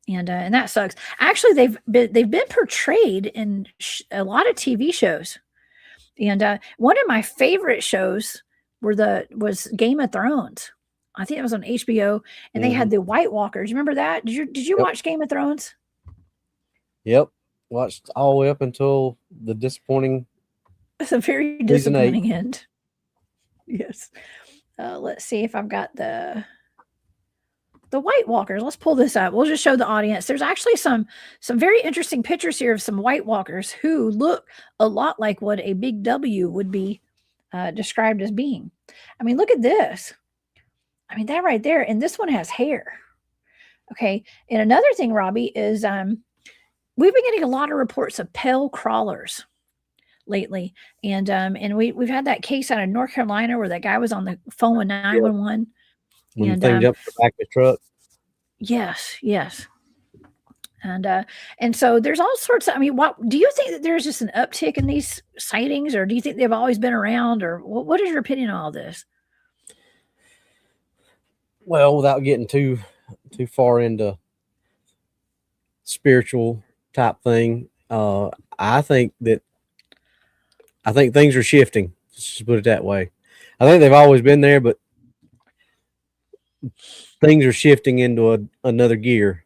and that sucks. Actually, they've been portrayed in a lot of TV shows, and one of my favorite shows was Game of Thrones. I think it was on HBO, and they had the White Walkers. You remember that? Did you Yep. watch Game of Thrones? Yep. Watched all the way up until the disappointing. It's a very Season 8. disappointing end. Yes. Let's see if I've got the White Walkers. Let's pull this up. We'll just show the audience. There's actually some very interesting pictures here of some White Walkers who look a lot like what a big W would be described as being. I mean, look at this. I mean, that right there. And this one has hair. Okay. And another thing, Robby, is we've been getting a lot of reports of pale crawlers lately. And we've had that case out of North Carolina where that guy was on the phone with 911. When And the thing jumped in the back of the truck. yes. And so there's all sorts of, I mean, what do you think that there's just an uptick in these sightings, or do you think they've always been around, or what is your opinion on all this? Well, without getting too far into spiritual type thing, I think things are shifting. Let's just put it that way. I think they've always been there, but things are shifting into another gear.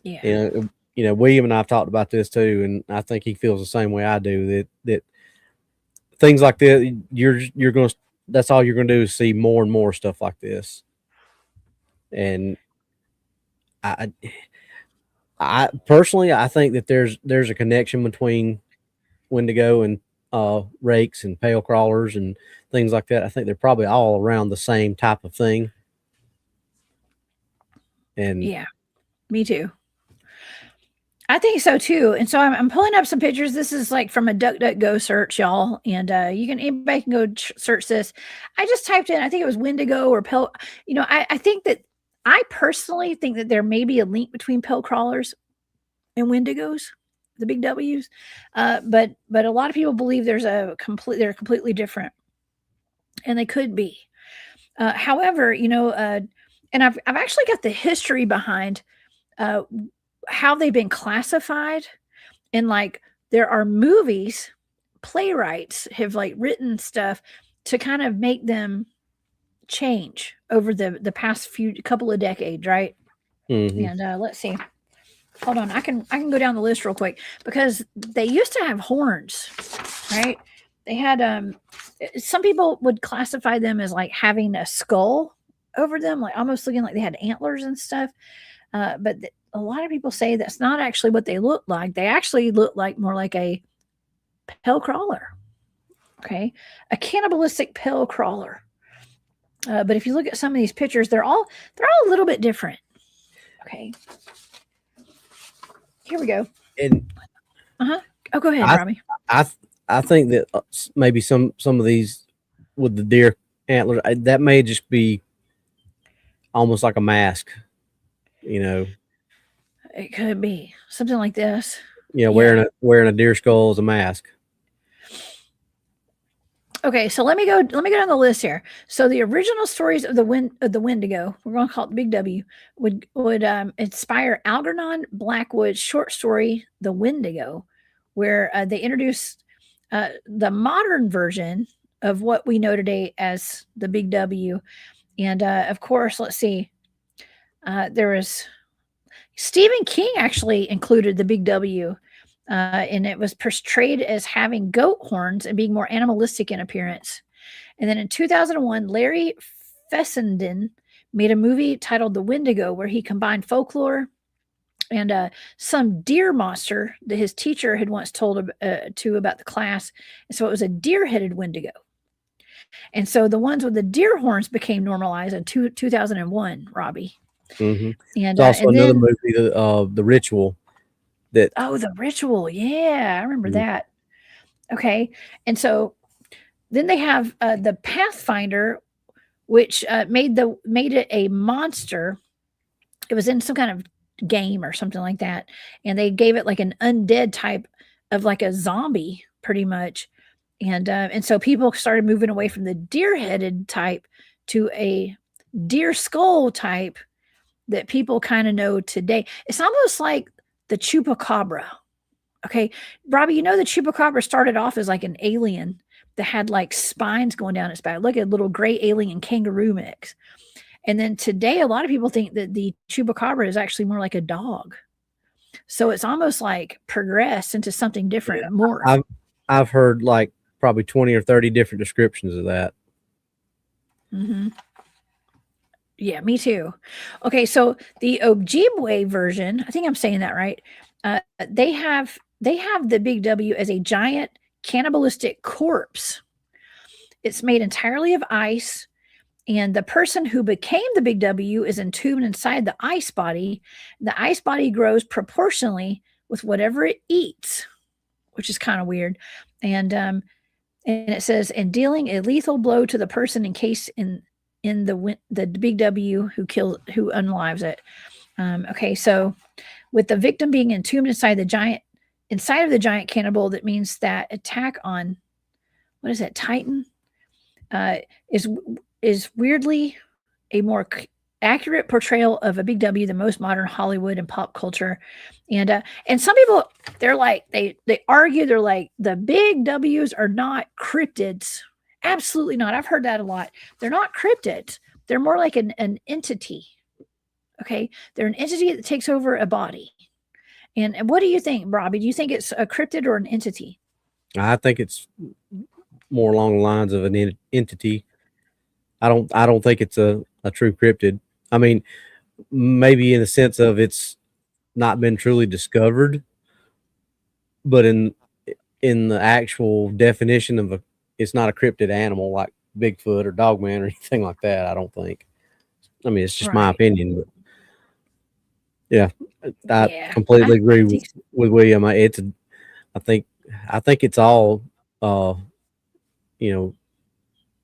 Yeah. William and I've talked about this too, and I think he feels the same way I do. That things like that, you're going to. That's all you're going to do is see more and more stuff like this. And I personally, I think that there's a connection between Wendigo and rakes and pale crawlers and things like that. I think they're probably all around the same type of thing. And yeah, me too. I think so too. And so I'm pulling up some pictures. This is like from a DuckDuckGo search, y'all. And anybody can go search this. I just typed in, I think it was Wendigo or pill. I think that I personally think that there may be a link between pill crawlers and Wendigos, the big W's. But a lot of people believe they're completely different, and they could be. However, and I've actually got the history behind how they've been classified, and like there are movies, playwrights have like written stuff to kind of make them change over the past couple of decades, right? Mhm. And let's see. Hold on, I can go down the list real quick, because they used to have horns, right? They had some people would classify them as like having a skull over them, like almost looking like they had antlers and stuff. But a lot of people say that's not actually what they look like. They actually look like more like a pill crawler. Okay, a cannibalistic pill crawler. But if you look at some of these pictures, they're all a little bit different. Okay, here we go. And Oh, go ahead, I Robby. I think that maybe some of these with the deer antlers, that may just be almost like a mask, you know. It could be something like this. Yeah, wearing a deer skull as a mask. Okay, so let me go down the list here. So the original stories of the Wendigo, we're going to call it the Big W, would inspire Algernon Blackwood's short story, The Wendigo, where they introduced the modern version of what we know today as the Big W. And of course, let's see, there was Stephen King actually included the Big W, and it was portrayed as having goat horns and being more animalistic in appearance. And then in 2001, Larry Fessenden made a movie titled The Wendigo, where he combined folklore and some deer monster that his teacher had once told to about the class. And so it was a deer-headed Wendigo. And so the ones with the deer horns became normalized in 2001, Robby. Mm-hmm. And There's also and another then, movie, The Ritual. That oh, The Ritual. Yeah, I remember that. Okay. And so then they have the Pathfinder, which made it a monster. It was in some kind of game or something like that, and they gave it like an undead type of like a zombie, pretty much. And so people started moving away from the deer-headed type to a deer skull type that people kind of know today. It's almost like the chupacabra. Okay, Robbie, the chupacabra started off as like an alien that had like spines going down its back, like a little gray alien kangaroo mix. And then today, a lot of people think that the chupacabra is actually more like a dog. So it's almost like progressed into something different, more. I've heard like probably 20 or 30 different descriptions of that. Mm-hmm. Yeah, me too. Okay, so the Ojibwe version, I think I'm saying that right. They have the Big W as a giant cannibalistic corpse. It's made entirely of ice, and the person who became the Big W is entombed inside the ice body. The ice body grows proportionally with whatever it eats, which is kind of weird. And it says, and dealing a lethal blow to the person encased in the Big W who unlives it. Okay, so with the victim being entombed inside of the giant cannibal, that means that attack on, what is that, Titan, is weirdly a more accurate portrayal of a Big W than most modern Hollywood and pop culture. And some people, they're like, they argue, they're like, the Big W's are not cryptids. Absolutely not. I've heard that a lot. They're not cryptids. They're more like an entity. Okay, they're an entity that takes over a body. And what do you think, Robbie? Do you think it's a cryptid or an entity? I think it's more along the lines of an entity. I don't think it's a true cryptid. I mean, maybe in the sense of it's not been truly discovered, but in the actual definition of it's not a cryptid animal like Bigfoot or Dogman or anything like that. I don't think. I mean, it's just my opinion. But I Yeah, completely agree think with William. I think it's all you know,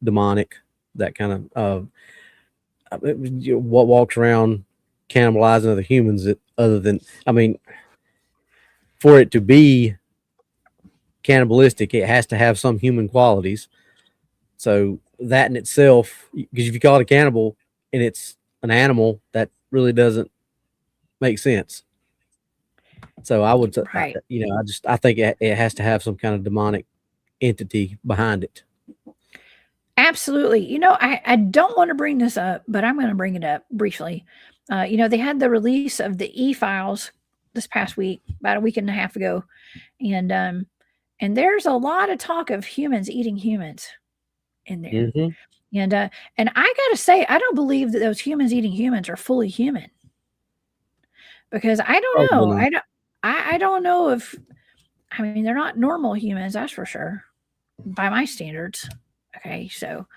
demonic, that kind of what walks around cannibalizing other humans, that other than, I mean, for it to be cannibalistic, it has to have some human qualities. So that in itself, because if you call it a cannibal and it's an animal, that really doesn't make sense. So I would, right. I think it has to have some kind of demonic entity behind it. Absolutely. I don't want to bring this up, but I'm going to bring it up briefly. They had the release of the e-files this past week, about a week and a half ago, and there's a lot of talk of humans eating humans in there. Mm-hmm. And I got to say, I don't believe that those humans eating humans are fully human, because I don't know. Probably. I don't know if, I mean, they're not normal humans, that's for sure, by my standards. Okay, so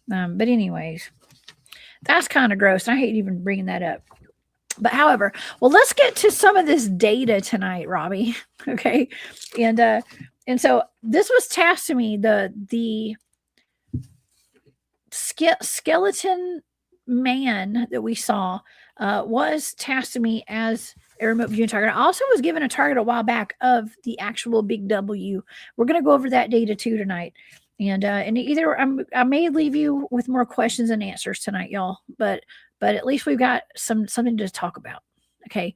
but anyways, that's kind of gross. I hate even bringing that up. But however, well, let's get to some of this data tonight, Robby. Okay, and so this was tasked to me. The skeleton man that we saw was tasked to me as a remote viewing target. I also was given a target a while back of the actual big W. We're going to go over that data too tonight. And either I may leave you with more questions and answers tonight, y'all. But at least we've got something to talk about. Okay.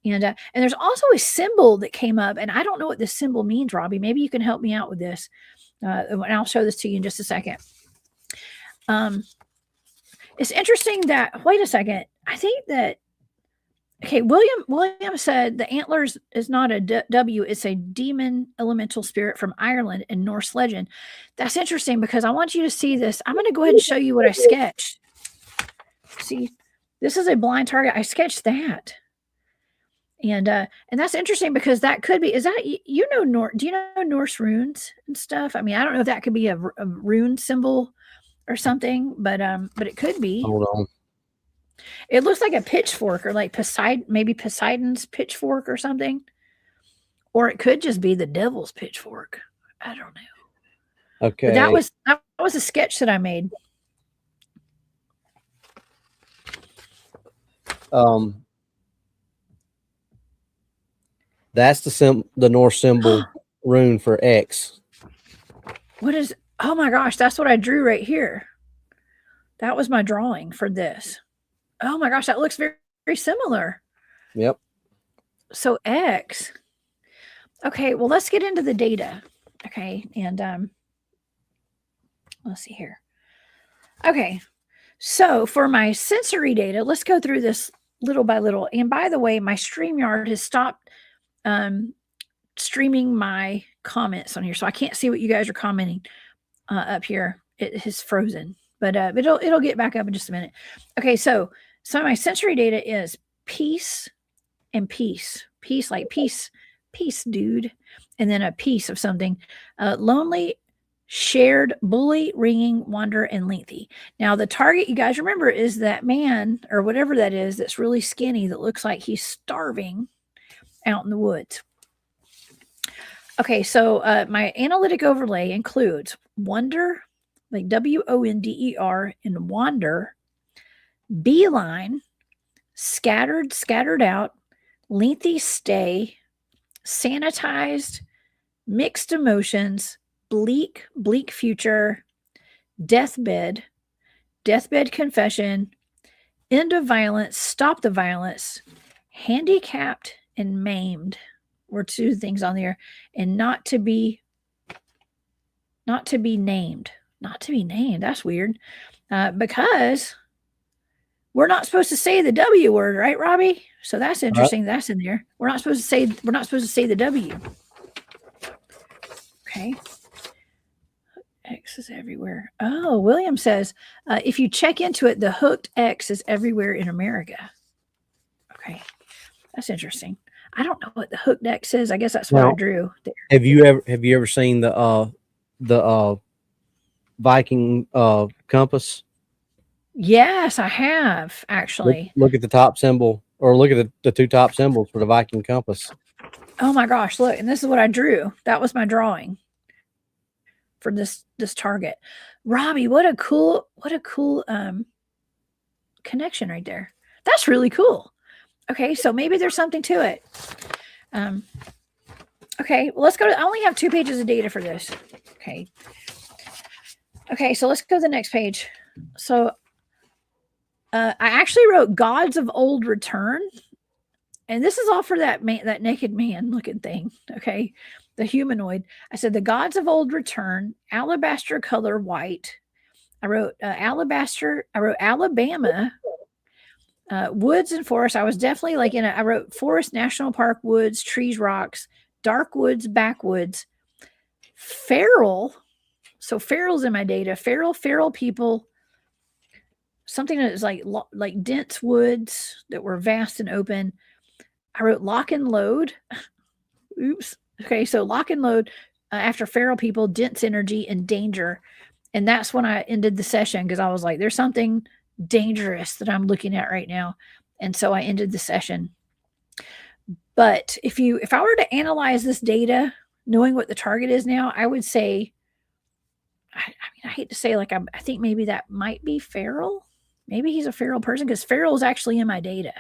And there's also a symbol that came up, and I don't know what this symbol means, Robby. Maybe you can help me out with this. And I'll show this to you in just a second. It's interesting that, wait a second, I think that, okay, William said the antlers is not a W, it's a demon elemental spirit from Ireland in Norse legend. That's interesting, because I want you to see this. I'm going to go ahead and show you what I sketched. See, this is a blind target. I sketched that. And that's interesting, because that could be, is that, do you know Norse runes and stuff? I mean, I don't know if that could be a rune symbol or something, but it could be. Hold on. It looks like a pitchfork, or like maybe Poseidon's pitchfork or something. Or it could just be the devil's pitchfork. I don't know. Okay. But that was a sketch that I made. That's the Norse symbol rune for X. What is, oh my gosh, that's what I drew right here. That was my drawing for this. Oh my gosh, that looks very, very similar. Yep. So X. Okay, well, let's get into the data. Okay, and let's see here. Okay, so for my sensory data, let's go through this little by little. And by the way, my StreamYard has stopped streaming my comments on here, so I can't see what you guys are commenting up here. It has frozen, but it'll get back up in just a minute. Okay, so my sensory data is peace and peace, like peace, dude, and then a piece of something. Lonely, shared, bully, ringing, wander, and lengthy. Now the target, you guys remember, is that man or whatever that is that's really skinny, that looks like he's starving out in the woods. Okay, so my analytic overlay includes wonder, like WONDER, and wander, beeline, scattered out, lengthy stay, sanitized, mixed emotions, bleak future, deathbed confession, end of violence, stop the violence, handicapped, and maimed were two things on there. And not to be named. That's weird. Because we're not supposed to say the W word, right, Robby? So that's interesting. That's in there. We're not supposed to say the W. Okay. X is everywhere. Oh, William says, if you check into it, the hooked X is everywhere in America. Okay. That's interesting. I don't know what the hooked X is. I guess that's what I drew there. Have you ever seen the Viking compass? Yes, I have, actually. Look at the top symbol Or look at the two top symbols for the Viking compass. Oh my gosh, look, and this is what I drew. That was my drawing for this target. Robby, what a cool connection right there. That's really cool. Okay, so maybe there's something to it. Okay, well, let's go to, I only have 2 pages of data for this. Okay, so let's go to the next page. So I actually wrote Gods of Old Return. And this is all for that naked man looking thing. Okay, the humanoid. I said the Gods of Old Return, alabaster color white. I wrote alabaster. I wrote Alabama, woods and forest. I was definitely like I wrote forest, national park, woods, trees, rocks, dark woods, backwoods, feral. So feral's in my data. Feral people. Something that is like dense woods that were vast and open. I wrote lock and load. Oops. Okay, so lock and load after feral people, dense energy, and danger. And that's when I ended the session because I was like, there's something dangerous that I'm looking at right now. And so I ended the session. But if I were to analyze this data, knowing what the target is now, I would say, I mean, I hate to say I think maybe that might be feral. Maybe he's a feral person because feral is actually in my data.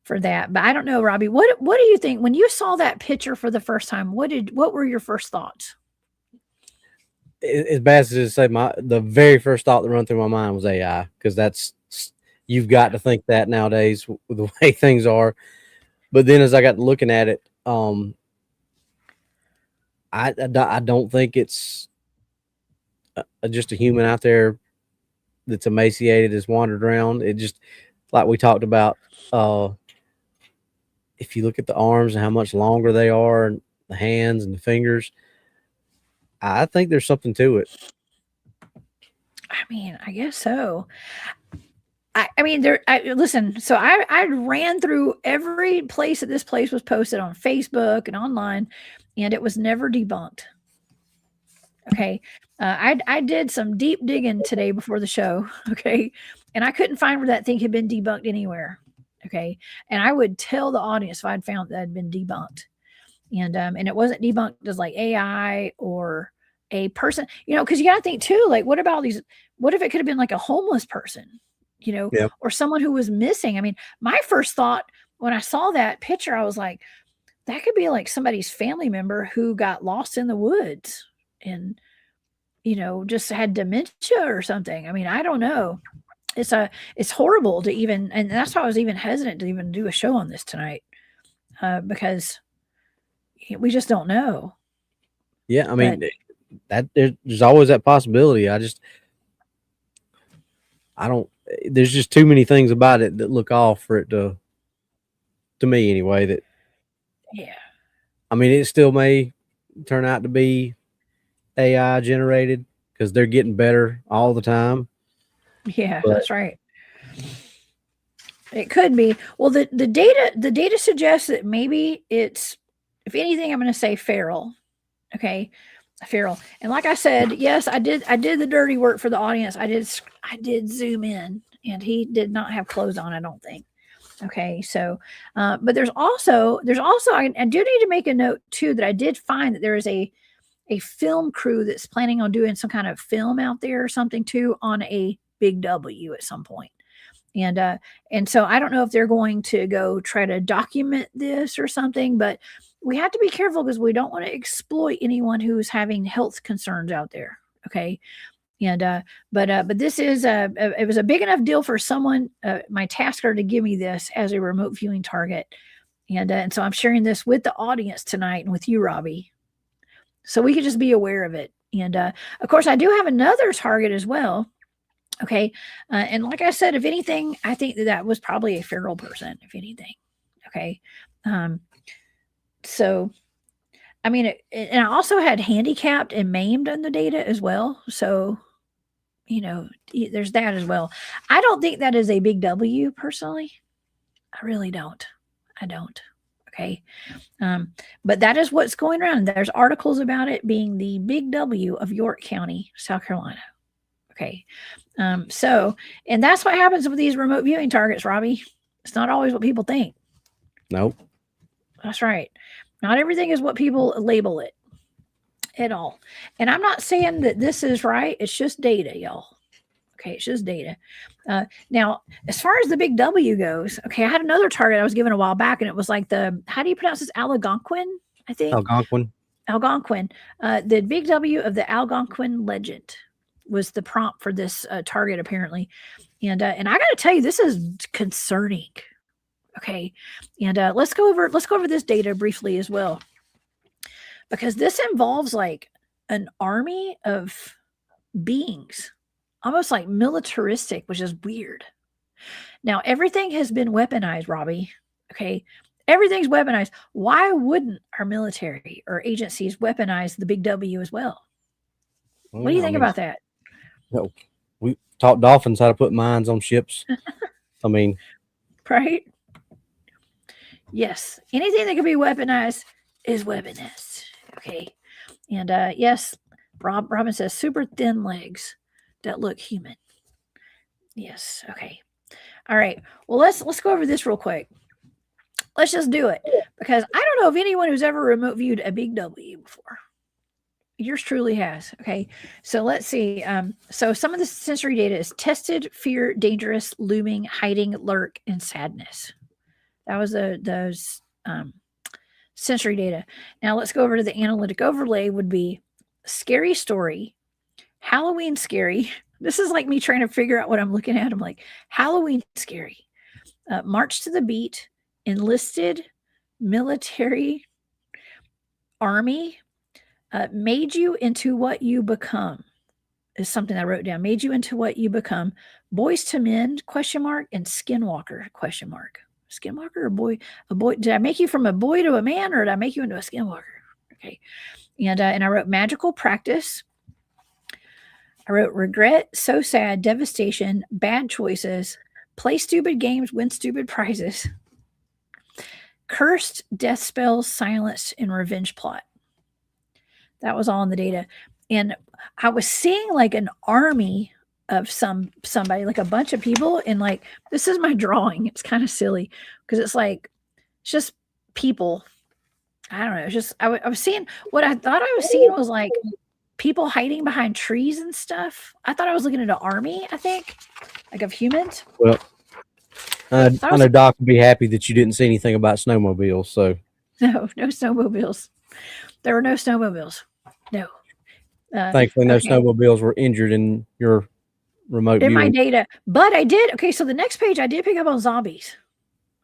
For that, but I don't know, Robby. What do you think when you saw that picture for the first time? What were your first thoughts? As bad as to say, the very first thought that run through my mind was AI, because you've got to think that nowadays with the way things are. But then as I got looking at it, I don't think it's just a human out there that's emaciated, that's wandered around. It just, like we talked about, if you look at the arms and how much longer they are, and the hands and the fingers, I think there's something to it. I mean, I guess so. I mean, listen, so I ran through every place that this place was posted on Facebook and online, and it was never debunked. Okay. I did some deep digging today before the show. Okay. And I couldn't find where that thing had been debunked anywhere. Okay. And I would tell the audience if I'd found that had been debunked. And it wasn't debunked as like AI or a person, because you got to think too, like, what if it could have been like a homeless person, Yeah. or someone who was missing? I mean, my first thought when I saw that picture, I was like, that could be like somebody's family member who got lost in the woods and, just had dementia or something. I mean, I don't know. It's horrible to even, and that's why I was even hesitant to even do a show on this tonight, because we just don't know. Yeah, I mean, there's always that possibility. There's just too many things about it that look off for it to me anyway. That, yeah, I mean, it still may turn out to be AI generated because they're getting better all the time. Yeah, that's right. It could be. Well, the data suggests that maybe it's, if anything, I'm going to say feral. Okay, feral. And like I said, yes, I did the dirty work for the audience. I did zoom in, and he did not have clothes on, I don't think. Okay, so, but there's also I do need to make a note too that I did find that there is a film crew that's planning on doing some kind of film out there or something too on a Big W at some point. And so I don't know if they're going to go try to document this or something, but we have to be careful because we don't want to exploit anyone who's having health concerns out there. Okay. And, but this is, it was a big enough deal for someone, my tasker, to give me this as a remote viewing target. And so I'm sharing this with the audience tonight and with you, Robby, so we could just be aware of it. And, of course I do have another target as well. Okay. And like I said, if anything, I think that was probably a feral person, if anything. Okay. So, I mean, and I also had handicapped and maimed in the data as well. So, there's that as well. I don't think that is a big W personally. I really don't. I don't. Okay. But that is what's going around. There's articles about it being the big W of York County, South Carolina. Okay. So, and that's what happens with these remote viewing targets, Robby. It's not always what people think. Nope. That's right. Not everything is what people label it at all. And I'm not saying that this is right. It's just data, y'all. Okay, it's just data. Now, as far as the big W goes, okay, I had another target I was given a while back, and it was like how do you pronounce this? Algonquin, I think. Algonquin. Algonquin. The big W of the Algonquin legend was the prompt for this target, apparently. And I got to tell you, this is concerning. Okay, and let's go over this data briefly as well, because this involves like an army of beings, almost like militaristic, which is weird. Now, everything has been weaponized, Robby. Okay, everything's weaponized. Why wouldn't our military or agencies weaponize the big W as well? What do you think about that? No, we taught dolphins how to put mines on ships. I mean, right? Yes, anything that can be weaponized is weaponized. Okay, and yes, Robin says super thin legs that look human. Yes. Okay. All right. Well, let's go over this real quick. Let's just do it, because I don't know if anyone who's ever remote viewed a big W before. Yours truly has. Okay. So let's see. So some of the sensory data is tested, fear, dangerous, looming, hiding, lurk, and sadness. That was those sensory data. Now let's go over to the analytic overlay. Would be scary story, Halloween scary. This is like me trying to figure out what I'm looking at. I'm like, Halloween scary, march to the beat, enlisted, military, army, made you into what you become is something I wrote down. Made you into what you become. Boys to men, ? And skinwalker, ? Skinwalker or boy? A boy? Did I make you from a boy to a man, or did I make you into a skinwalker? Okay. And I wrote magical practice. I wrote regret, so sad, devastation, bad choices, play stupid games, win stupid prizes, cursed, death spells, silence, and revenge plot. That was all in the data. And I was seeing like an army of somebody, like a bunch of people, and like, this is my drawing. It's kind of silly because it's just people. I don't know. It's just, I was seeing, what I thought I was seeing was like people hiding behind trees and stuff. I thought I was looking at an army, I think, like of humans. Well, I know Doc would be happy that you didn't see anything about snowmobiles. So no snowmobiles. There were no snowmobiles. No. Thankfully, no snowmobiles were injured in your remote in viewing. my data. But I did. Okay, so the next page I did pick up on zombies.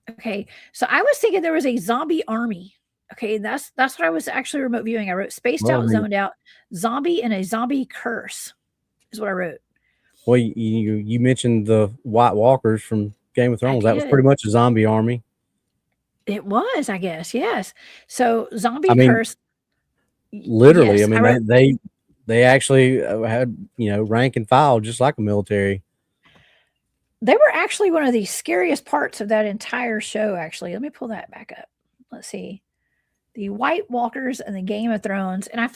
Okay, so I was thinking there was a zombie army. Okay, that's what I was actually remote viewing. I wrote spaced out, zoned out, zombie, and a zombie curse is what I wrote. Well, you mentioned the White Walkers from Game of Thrones. That was pretty much a zombie army. It was, I guess, yes. So zombie curse. Literally, yes, I mean, they actually had, rank and file just like a military. They were actually one of the scariest parts of that entire show, actually. Let me pull that back up. Let's see. The White Walkers and the Game of Thrones. And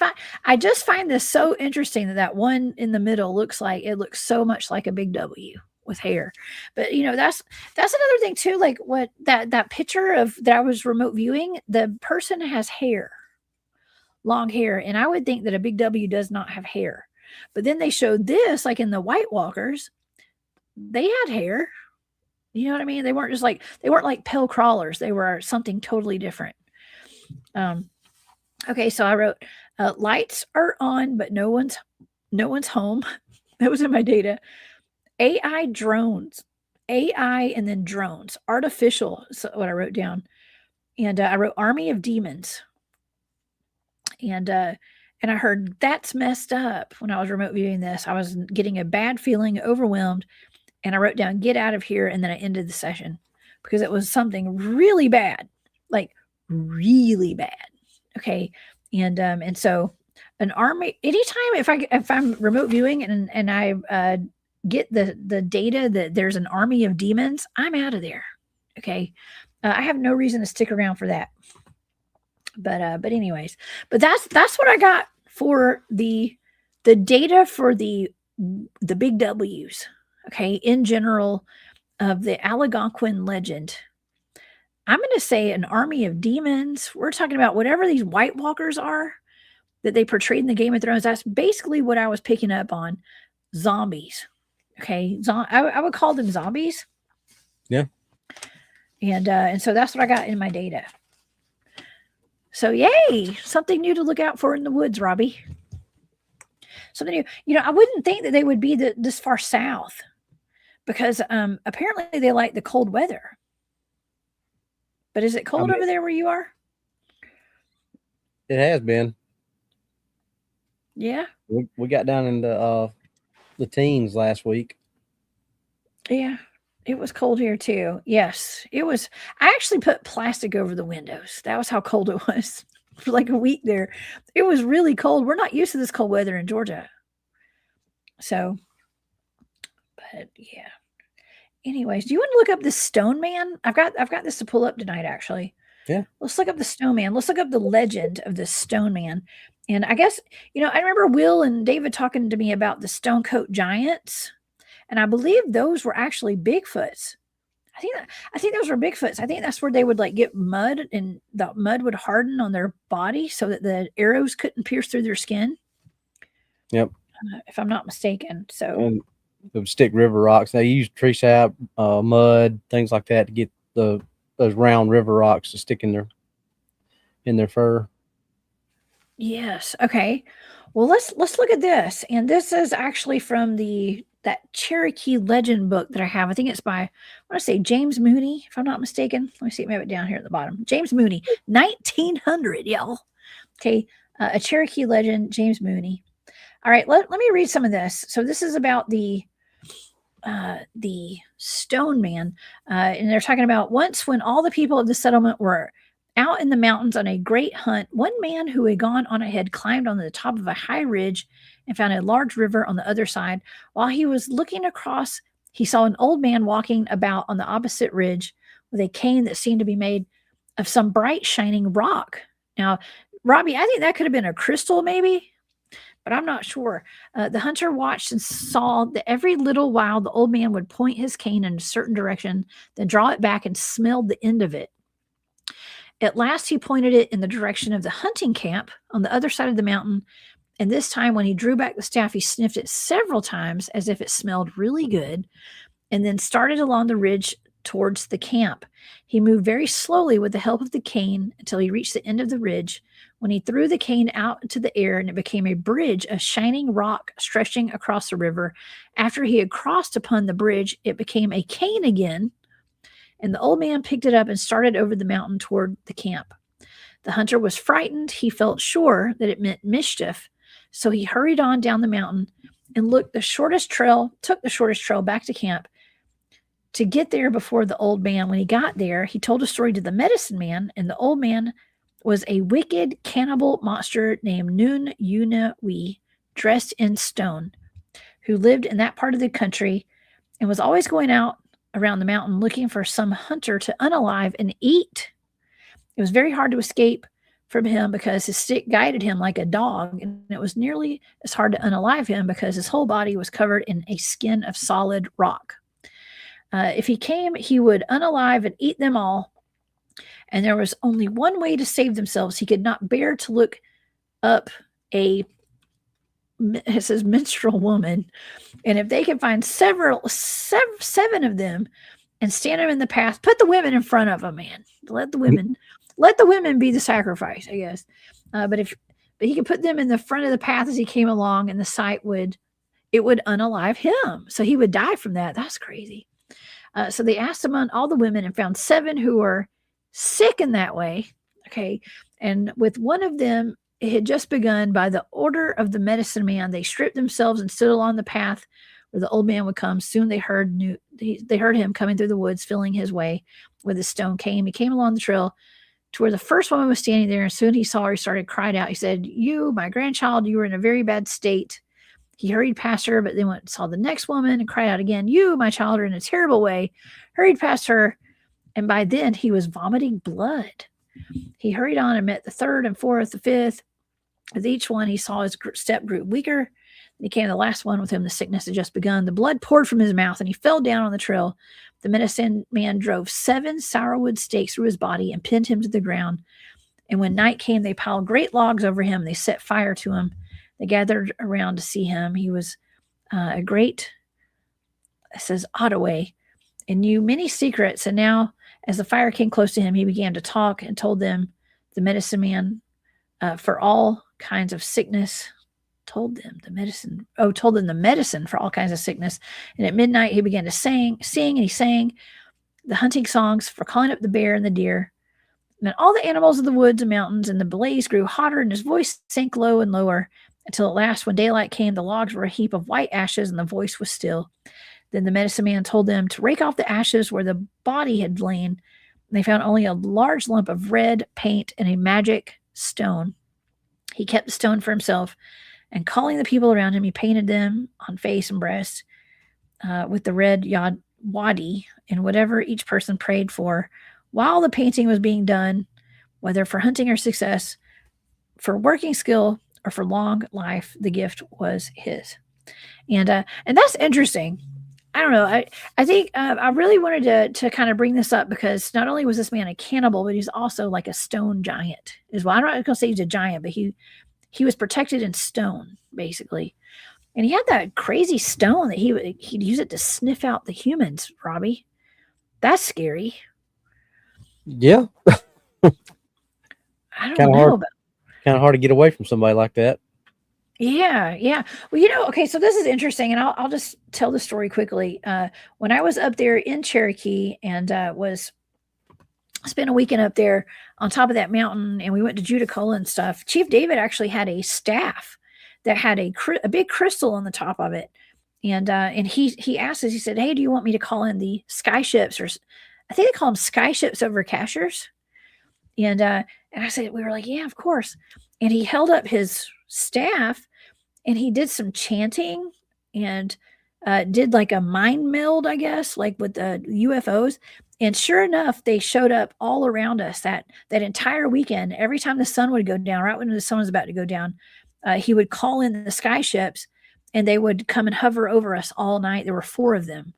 I just find this so interesting that one in the middle looks so much like a big W with hair. But that's another thing too. Like what that picture of that I was remote viewing, the person has hair, long hair. And I would think that a big W does not have hair. But then they showed this, like in the White Walkers, they had hair. You know what I mean? They weren't like pale crawlers. They were something totally different. Okay, so I wrote lights are on, but no one's home. That was in my data. AI drones, AI and then drones, artificial. So what I wrote down, and I wrote army of demons. And I heard that's messed up when I was remote viewing this. I was getting a bad feeling, overwhelmed, and I wrote down get out of here, and then I ended the session because it was something really bad, like really bad. Okay. And so an army, anytime if I'm remote viewing and I get the data that there's an army of demons, I'm out of there. Okay. I have no reason to stick around for that. But anyways, but that's what I got for the data for the big W's. Okay. In general, of the Algonquin legend. I'm going to say an army of demons. We're talking about whatever these White Walkers are that they portrayed in the Game of Thrones. That's basically what I was picking up on. Zombies. Okay. I would call them zombies. Yeah. And so that's what I got in my data. So yay, something new to look out for in the woods, Robby. Something new. I wouldn't think that they would be this far south because apparently they like the cold weather. But is it cold over there where you are? It has been. Yeah. We got down into the teens last week. Yeah. It was cold here too. Yes, it was. I actually put plastic over the windows. That was how cold it was for like a week there. It was really cold. We're not used to this cold weather in Georgia. So, but yeah. Anyways, do you want to look up the Stone Man? I've got this to pull up tonight, actually. Yeah. Let's look up the Stone Man. Let's look up the legend of the Stone Man. And I guess, I remember Will and David talking to me about the Stone Coat Giants. And I believe those were actually Bigfoots. I think those were Bigfoots. I think that's where they would like get mud and the mud would harden on their body so that the arrows couldn't pierce through their skin. Yep. If I'm not mistaken. So and they would stick river rocks. They used tree sap, mud, things like that to get those round river rocks to stick in their fur. Yes. Okay. Well, let's look at this. And this is actually from that Cherokee legend book that I have. I think it's by, I want to say James Mooney, if I'm not mistaken. Let me see, maybe down here at the bottom. James Mooney, 1900, y'all. Okay. A Cherokee legend, James Mooney. All right. Let me read some of this. So this is about the Stone Man. And they're talking about once when all the people of the settlement were out in the mountains on a great hunt, one man who had gone on ahead climbed on the top of a high ridge and found a large river on the other side. While he was looking across, he saw an old man walking about on the opposite ridge with a cane that seemed to be made of some bright shining rock. Now, Robby, I think that could have been a crystal maybe, but I'm not sure. The hunter watched and saw that every little while the old man would point his cane in a certain direction, then draw it back and smelled the end of it. At last, he pointed it in the direction of the hunting camp on the other side of the mountain. And this time, when he drew back the staff, he sniffed it several times as if it smelled really good, and then started along the ridge towards the camp. He moved very slowly with the help of the cane until he reached the end of the ridge, when he threw the cane out into the air, and it became a bridge, a shining rock stretching across the river. After he had crossed upon the bridge, it became a cane again, and the old man picked it up and started over the mountain toward the camp. The hunter was frightened. He felt sure that it meant mischief, so he hurried on down the mountain and took the shortest trail back to camp to get there before the old man. When he got there, he told a story to the medicine man, and the old man was a wicked cannibal monster named Noon Unawi, dressed in stone, who lived in that part of the country and was always going out around the mountain looking for some hunter to unalive and eat. It was very hard to escape from him because his stick guided him like a dog, and it was nearly as hard to unalive him because his whole body was covered in a skin of solid rock. If he came, he would unalive and eat them all, and there was only one way to save themselves. He could not bear to look up it says minstrel woman, and if they could find seven of them and stand them in the path, put the women in front of them, man. Let the women be the sacrifice, I guess. But he could put them in the front of the path as he came along, and the sight would unalive him, so he would die from that. That's crazy. So they asked among all the women and found 7 who were sick in that way. Okay, and with one of them, it had just begun. By the order of the medicine man, they stripped themselves and stood along the path where the old man would come. Soon they heard him coming through the woods, filling his way with his stone cane. He came along the trail to where the first woman was standing there, and soon he saw her. He started crying out. He said, "You, my grandchild, you were in a very bad state." He hurried past her, but then went and saw the next woman and cried out again, "You, my child, are in a terrible way." Hurried past her, and by then he was vomiting blood. He hurried on and met the third and fourth, the fifth. With each one, he saw his step grew weaker. He came the last one with whom the sickness had just begun. The blood poured from his mouth, and he fell down on the trail. The medicine man drove 7 sourwood stakes through his body and pinned him to the ground. And when night came, they piled great logs over him. They set fire to him. They gathered around to see him. He was a great, it says, Ottaway, and knew many secrets. And now, as the fire came close to him, he began to talk and told them, the medicine man, for all kinds of sickness, told them the medicine for all kinds of sickness. And at midnight, he began to sing, and he sang the hunting songs for calling up the bear and the deer. And then all the animals of the woods and mountains, and the blaze grew hotter, and his voice sank low and lower, until at last, when daylight came, the logs were a heap of white ashes, and the voice was still. Then the medicine man told them to rake off the ashes where the body had lain. And they found only a large lump of red paint and a magic stone. He kept the stone for himself, and calling the people around him, he painted them on face and breast with the red wadi, and whatever each person prayed for. While the painting was being done, whether for hunting or success, for working skill or for long life, the gift was his. And that's interesting. I don't know. I think I really wanted to kind of bring this up because not only was this man a cannibal, but he's also like a stone giant. I'm not going to say he's a giant, but he was protected in stone, basically. And he had that crazy stone that he'd use it to sniff out the humans, Robby. That's scary. Yeah. I don't know. Kind of hard to get away from somebody like that. Yeah. Well, okay, so this is interesting, and I'll just tell the story quickly. When I was up there in Cherokee and spent a weekend up there on top of that mountain, and we went to Judicola and stuff, Chief David actually had a staff that had a big crystal on the top of it. And he asked us, he said, hey, do you want me to call in the sky ships, or I think they call them sky ships over cachers? And I said, we were like, yeah, of course. And he held up his staff and he did some chanting and did like a mind meld, I guess, like with the UFOs. And sure enough, they showed up all around us that entire weekend. Every time the sun would go down, right when the sun was about to go down, he would call in the sky ships and they would come and hover over us all night. There were 4 of them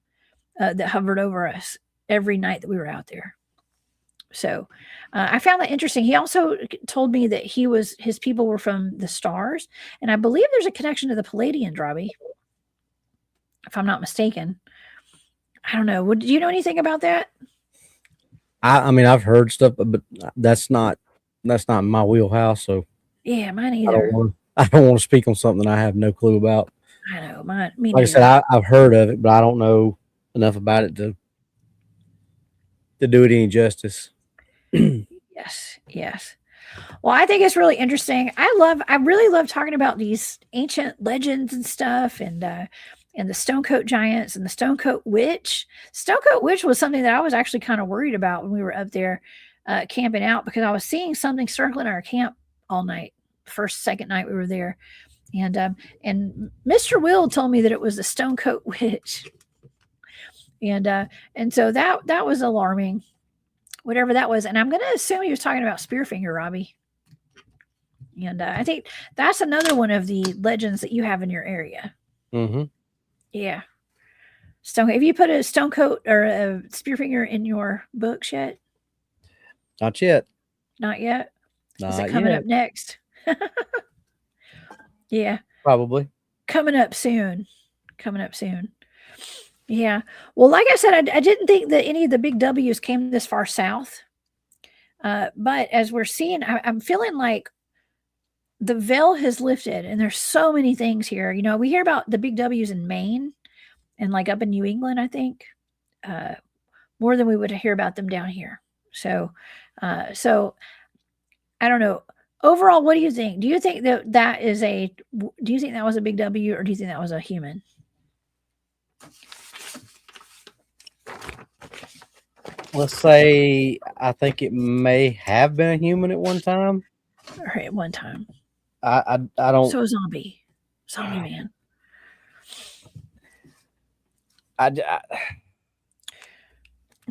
that hovered over us every night that we were out there. So I found that interesting. He also told me that his people were from the stars, and I believe there's a connection to the Palladians, Robby, if I'm not mistaken. I don't know. Do you know anything about that? I mean, I've heard stuff, but that's not my wheelhouse. So yeah, mine either. I don't want to speak on something I have no clue about. I know, me like neither. I said, I've heard of it, but I don't know enough about it to do it any justice. Yes. Well, I think it's really interesting. I really love talking about these ancient legends and stuff, and the Stonecoat Giants and the Stonecoat Witch. Stonecoat Witch was something that I was actually kind of worried about when we were up there camping out, because I was seeing something circling our camp all night. Second night we were there, and Mr. Will told me that it was the Stonecoat Witch, and so that was alarming. Whatever that was. And I'm going to assume he was talking about Spearfinger, Robby. And I think that's another one of the legends that you have in your area. Mm-hmm. Yeah. Have you put a Stonecoat or a Spearfinger in your books yet? Not yet. Not yet? Not Is it coming yet. up next? Yeah. Probably. Coming up soon. Yeah. Well, like I said, I didn't think that any of the big W's came this far south. But as we're seeing, I'm feeling like the veil has lifted, and there's so many things here. You know, we hear about the big W's in Maine and like up in New England, I think, more than we would hear about them down here. So I don't know. Overall, what do you think? Do you think that do you think that was a big W, or do you think that was a human? Let's say I think it may have been a human at one time. All right, at one time. I don't. So a zombie man. I don't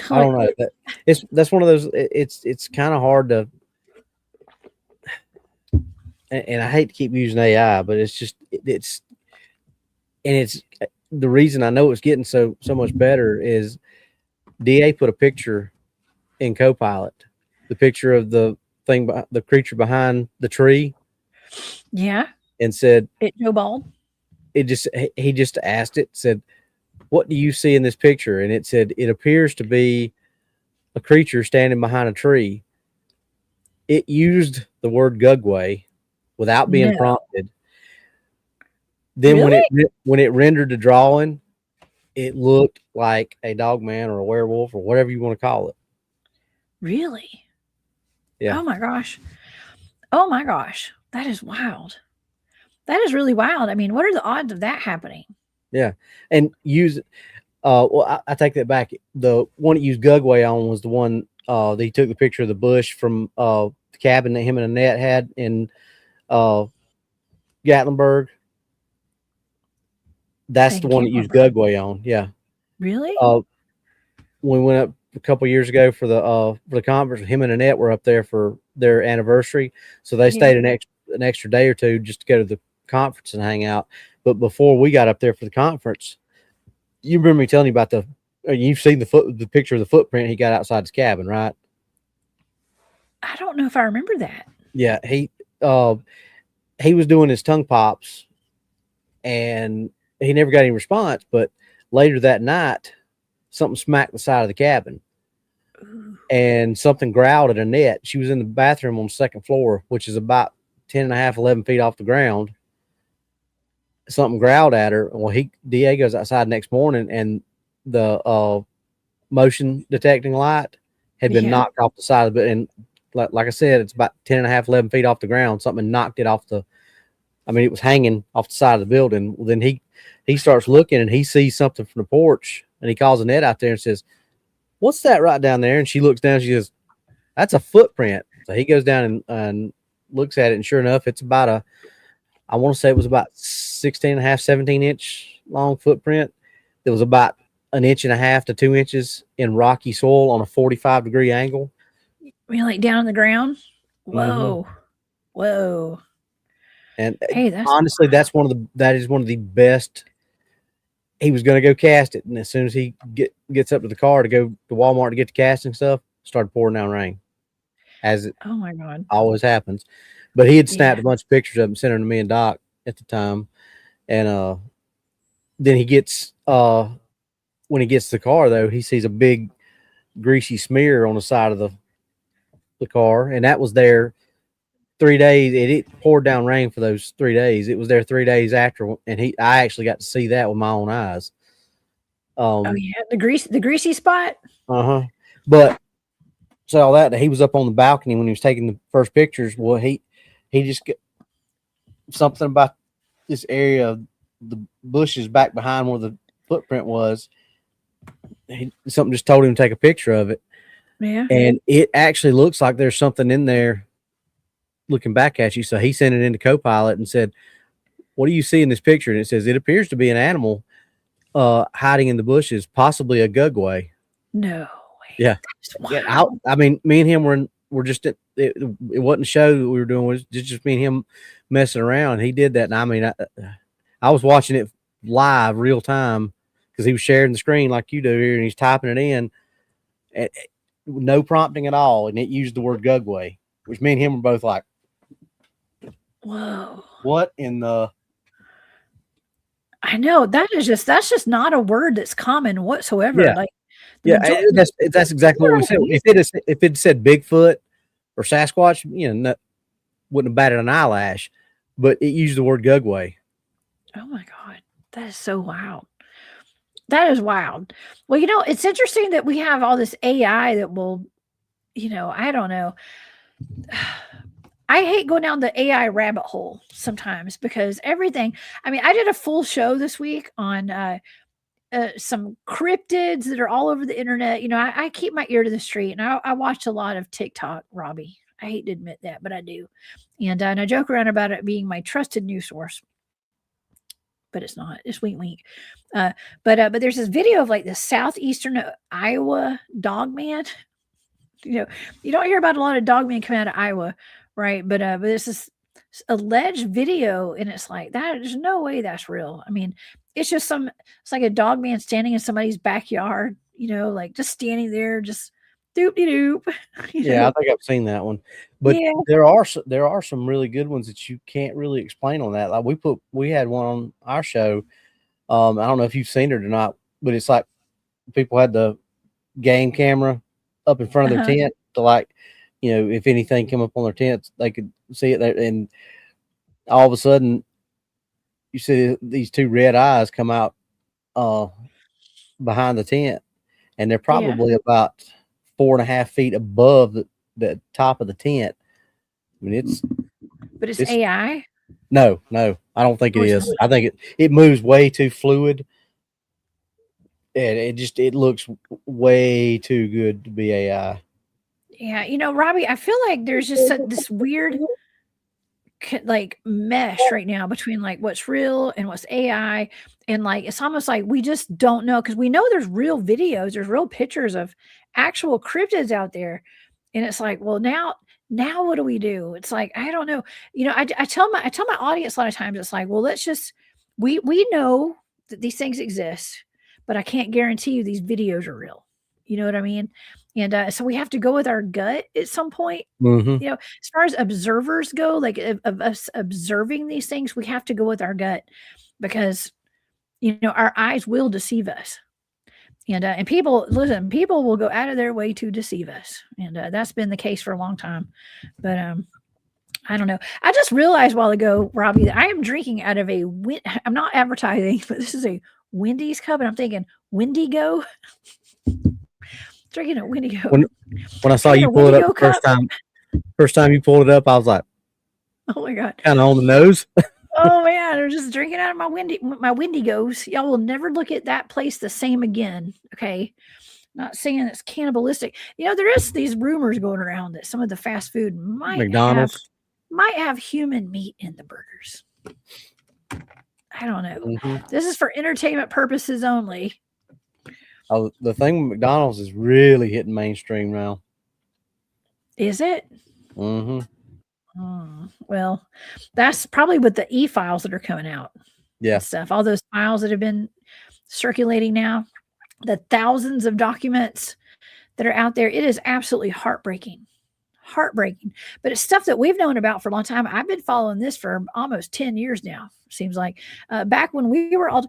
know. That's one of those. It's kind of hard to. And I hate to keep using AI, but it's and it's the reason I know it's getting so much better is DA put a picture in Copilot, the picture of the the creature behind the tree, Yeah. and said It Joe Bald. He just asked it, said, "What do you see in this picture?" And it said it appears to be a creature standing behind a tree. It used the word Gugway without being No. prompted. Then Really? when it rendered the drawing, it looked like a dog man or a werewolf or whatever you want to call it. Really? Yeah. Oh my gosh. Oh my gosh. That is wild. That is really wild. I mean, what are the odds of that happening? Yeah. And use well, I take that back. The one that used Gugway on was the one that he took the picture of the bush from the cabin that him and Annette had in Gatlinburg. That's In the one that used Cannibal. Gugway on. Yeah. Really? We went up a couple years ago for the conference. Him and Annette were up there for their anniversary, so they stayed an extra day or two just to go to the conference and hang out. But before we got up there for the conference, you remember me telling you about you've seen the picture of the footprint he got outside his cabin, right? I don't know if I remember that. Yeah, he was doing his tongue pops, and he never got any response. But later that night, something smacked the side of the cabin. Ooh. And something growled at Annette. She was in the bathroom on the second floor, which is about 10 and a half, 11 feet off the ground. Something growled at her. Well, DA goes outside next morning, and the motion detecting light had been knocked off the side of it. And like I said, it's about 10 and a half, 11 feet off the ground. Something knocked it off it was hanging off the side of the building. Well, then he starts looking, and he sees something from the porch, and he calls Annette out there and says, "What's that right down there?" And she looks down. She goes, "That's a footprint." So he goes down and looks at it, and sure enough, it's about I want to say it was about 16 and a half, 17-inch long footprint. It was about 1.5 to 2 inches in rocky soil on a 45-degree angle. I mean, like down on the ground? Whoa. Mm-hmm. Whoa. And hey, honestly, that is one of the best. He was going to go cast it, and as soon as he gets up to the car to go to Walmart to get the casting stuff, started pouring down rain, as it oh my God, always happens. But he had snapped a bunch of pictures of him, sent them to me and Doc at the time, and then he gets when he gets to the car though, he sees a big greasy smear on the side of the car, and that was there 3 days. It poured down rain for those 3 days. It was there 3 days after, and I actually got to see that with my own eyes. Oh yeah, the greasy spot. But so all that he was up on the balcony when he was taking the first pictures. Well, he just got something about this area of the bushes back behind where the footprint was. Something just told him to take a picture of it. Yeah, and it actually looks like there's something in there looking back at you. So he sent it into Copilot and said, "What do you see in this picture?" And it says it appears to be an animal hiding in the bushes, possibly a Gugway. No way. Yeah. I mean, me and him were just it wasn't a show that we were doing. It was just me and him messing around. He did that, and I mean, I was watching it live, real time, because he was sharing the screen like you do here, and he's typing it in, and no prompting at all, and it used the word Gugway, which me and him were both like, "Whoa, what in the?" I know that's just not a word that's common whatsoever. Yeah. Like, that's exactly what we said. If it said Bigfoot or Sasquatch, wouldn't have batted an eyelash, but it used the word Gugway. Oh my God, that is so wild. That is wild. Well, it's interesting that we have all this AI that will, I don't know. I hate going down the AI rabbit hole sometimes because everything. I mean, I did a full show this week on some cryptids that are all over the internet. I keep my ear to the street, and I watch a lot of TikTok, Robby. I hate to admit that, but I do. And I joke around about it being my trusted news source. But it's not. It's wink, wink. But there's this video of like the southeastern Iowa dog man. You don't hear about a lot of dog men coming out of Iowa, right? But this is alleged video, and it's like that. There's no way that's real. I mean, it's just it's like a dog man standing in somebody's backyard, like just standing there, just doop de doop. Yeah, I think I've seen that one, but Yeah. there are some really good ones that you can't really explain on that. Like we had one on our show. I don't know if you've seen it or not, but it's like people had the game camera up in front of their tent to, like, if anything come up on their tents, they could see it there, and all of a sudden you see these two red eyes come out behind the tent, and they're probably about 4.5 feet above the top of the tent. I mean, but it's AI. No, I don't think it is. I think it moves way too fluid, and it looks way too good to be AI. Yeah, Robbie, I feel like there's just this weird like mesh right now between like what's real and what's AI, and like it's almost like we just don't know, because we know there's real videos, there's real pictures of actual cryptids out there, and it's like, well, now what do we do? It's like, I don't know. I tell my audience a lot of times, it's like, well, let's just we know that these things exist, but I can't guarantee you these videos are real. You know what I mean? And so we have to go with our gut at some point. Mm-hmm. As far as observers go, like of us observing these things, we have to go with our gut, because our eyes will deceive us. And people will go out of their way to deceive us, and that's been the case for a long time. But I don't know. I just realized a while ago, Robbie, that I am drinking out of I'm not advertising, but this is a Wendy's cup, and I'm thinking Wendigo. Drinking a Wendigo. When I saw you pull it up the first time you pulled it up, I was like, oh my God, kind of on the nose. Oh man, I'm just drinking out of my Wendigos. Y'all will never look at that place the same again. Okay. Not saying it's cannibalistic. There is these rumors going around that some of the fast food might have human meat in the burgers. I don't know. Mm-hmm. This is for entertainment purposes only. Oh, the thing with McDonald's is really hitting mainstream now. Is it? Mm-hmm. Well, that's probably with the e-files that are coming out. Yeah. Stuff. All those files that have been circulating now, the thousands of documents that are out there. It is absolutely heartbreaking. But it's stuff that we've known about for a long time. I've been following this for almost 10 years now. Seems like back when we were all,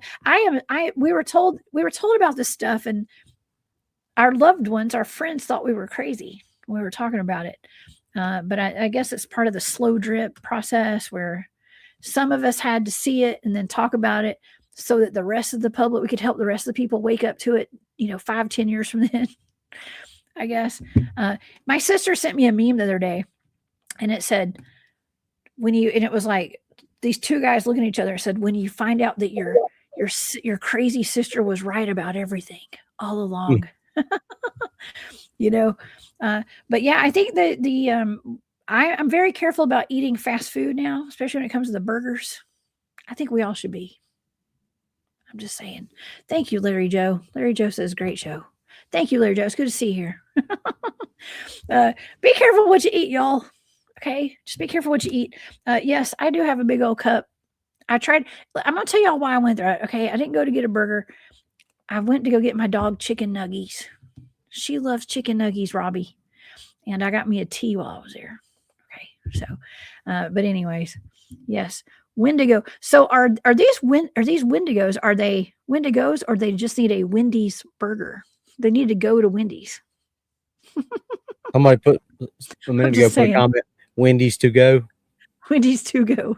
we were told about this stuff, and our loved ones, our friends, thought we were crazy when we were talking about it. But I guess it's part of the slow drip process, where some of us had to see it and then talk about it, so that the rest of the public, we could help the rest of the people wake up to it, 5-10 years from then. I guess. My sister sent me a meme the other day, and it said, and it was like these two guys looking at each other and said, when you find out that your crazy sister was right about everything all along. But yeah, I think that I'm very careful about eating fast food now, especially when it comes to the burgers. I think we all should be. I'm just saying. Thank you, Larry Joe. Larry Joe says, great show. Thank you, Larry Joe. It's good to see you here. Be careful what you eat, y'all. Okay? Just be careful what you eat. Yes, I do have a big old cup. I'm going to tell y'all why I went there. Okay? I didn't go to get a burger. I went to go get my dog chicken nuggies. She loves chicken nuggies, Robbie. And I got me a tea while I was there. Okay? So, but anyways, yes. Wendigo. So are these Wendigos? Are they Wendigos, or they just need a Wendy's burger? They need to go to Wendy's. Somebody put a minute ago, put a comment, Wendy's to go. Wendy's to go.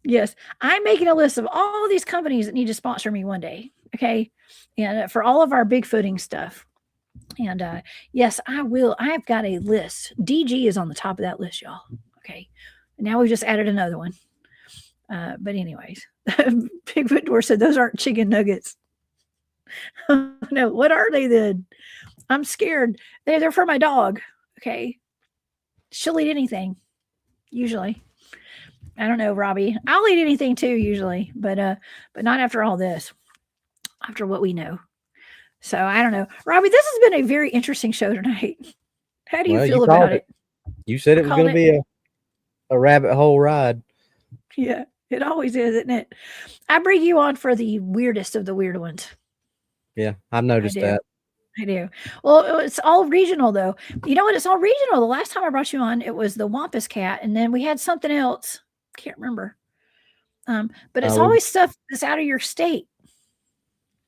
Yes. I'm making a list of all these companies that need to sponsor me one day. Okay. And for all of our Bigfooting stuff. And yes, I will. I've got a list. DG is on the top of that list, y'all. Okay. And now we've just added another one. But anyways, Bigfoot Door said those aren't chicken nuggets. No, what are they then? I'm scared. They're for my dog. Okay. She'll eat anything. Usually. I don't know, Robbie. I'll eat anything too, usually, but not after all this. After what we know. So I don't know. Robbie, this has been a very interesting show tonight. How do you feel about it? You said it was going to be a rabbit hole ride. Yeah, it always is, isn't it? I bring you on for the weirdest of the weird ones. Yeah, I've I noticed do. that. I do. Well, it's all regional though. You know what? It's all regional. The last time I brought you on, it was the Wampus cat, and then we had something else. Can't remember. But it's We always stuff that's out of your state.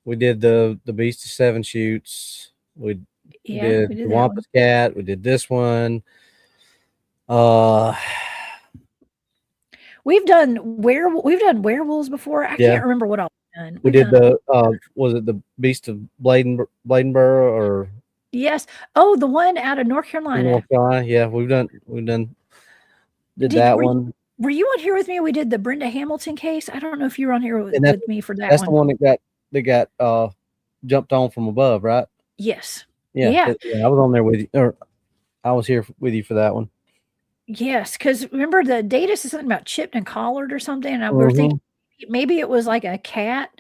we did the Beast of Seven Shoots. We Yeah, did we the did that Wampus one. cat. We did this one. We've done werewolves before. I Yeah. can't remember what all we've done. We We've did done was it the Beast of Bladenboro or yes. Oh, the one out of North Carolina. North Carolina? Yeah, we've done did that one. Were you on here with me? We did the Brenda Hamilton case. I don't know if you were on here with me for that That's one. the one that got jumped on from above, right? Yes. Yeah. I was on there with you, or I was here with you for that one. Yes, because remember the data said something about chipped and collared or something, and we were thinking maybe it was like a cat.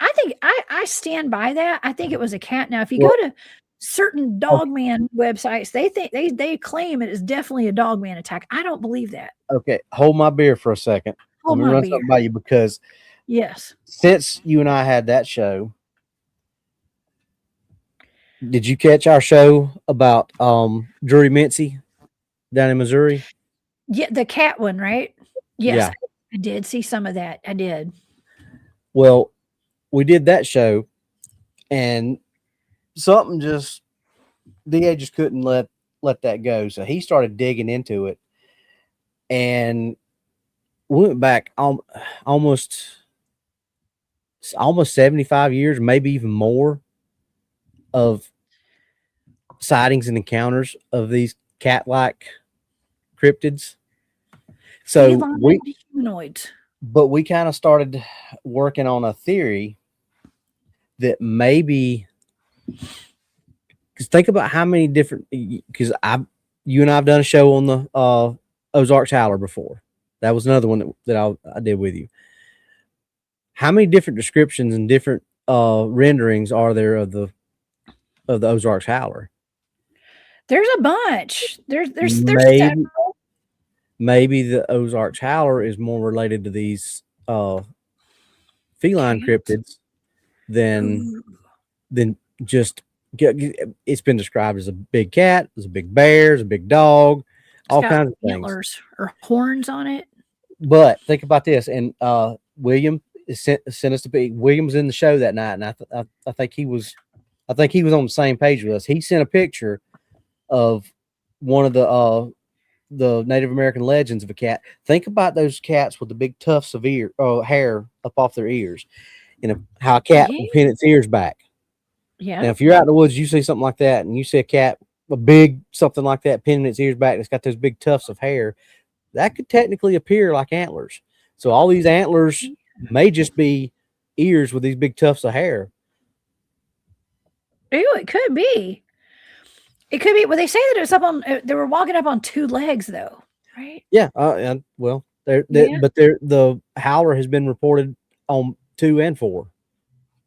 I think I stand by that. I think it was a cat. Now, if you go to certain dogman websites, they think they claim it is definitely a dogman attack. I don't believe that. Okay, hold my beer for a second. Hold Let me my run beer. something by you because Yes. since you and I had that show, did you catch our show about Drury Mincy down in Missouri? Yeah, the cat one, right? Yes, Yeah. I did see some of that. I did. Well, we did that show, and something just DA just couldn't let that go. So he started digging into it, and we went back almost 75 years, maybe even more, of sightings and encounters of these cat-like cryptids. So humanoids. But we kind of started working on a theory that maybe, because think about how many different, because you and I have done a show on the Ozarks Howler before. That was another one that I did with you. How many different descriptions and different renderings are there of the Ozarks Howler? There's a bunch. There's maybe the Ozarks Howler is more related to these feline cryptids than just. It's been described as a big cat, as a big bear, as a big dog, all kinds of things. Antlers or horns on it. But think about this, and William sent us to be. William was in the show that night, and I think he was on the same page with us. He sent a picture of one of the Native American legends of a cat. Think about those cats with the big tufts of hair up off their ears, and how a cat will pin its ears back. Yeah. Now, if you're out in the woods, you see something like that, and you see a cat, a big something like that, pinning its ears back, and it's got those big tufts of hair, that could technically appear like antlers. So all these antlers may just be ears with these big tufts of hair. Ew, it could be. It could be. Well, they say that it's up on. They were walking up on two legs, though, right? Yeah. Well, but the howler has been reported on 2 and 4,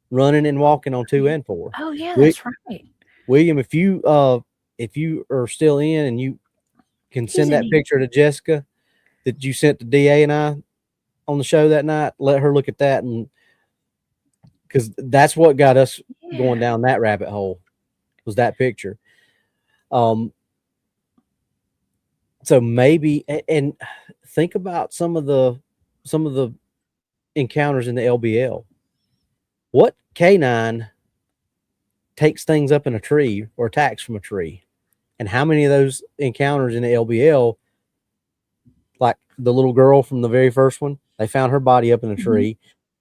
running and walking on 2 and 4. Oh yeah, that's right. William, if you are still in and you can send that picture to Jessica that you sent to DA and I on the show that night, let her look at that, and because that's what got us going down that rabbit hole, was that picture. So maybe, and think about some of the encounters in the LBL. What canine takes things up in a tree or attacks from a tree? And how many of those encounters in the LBL, like the little girl from the very first one, they found her body up in a tree.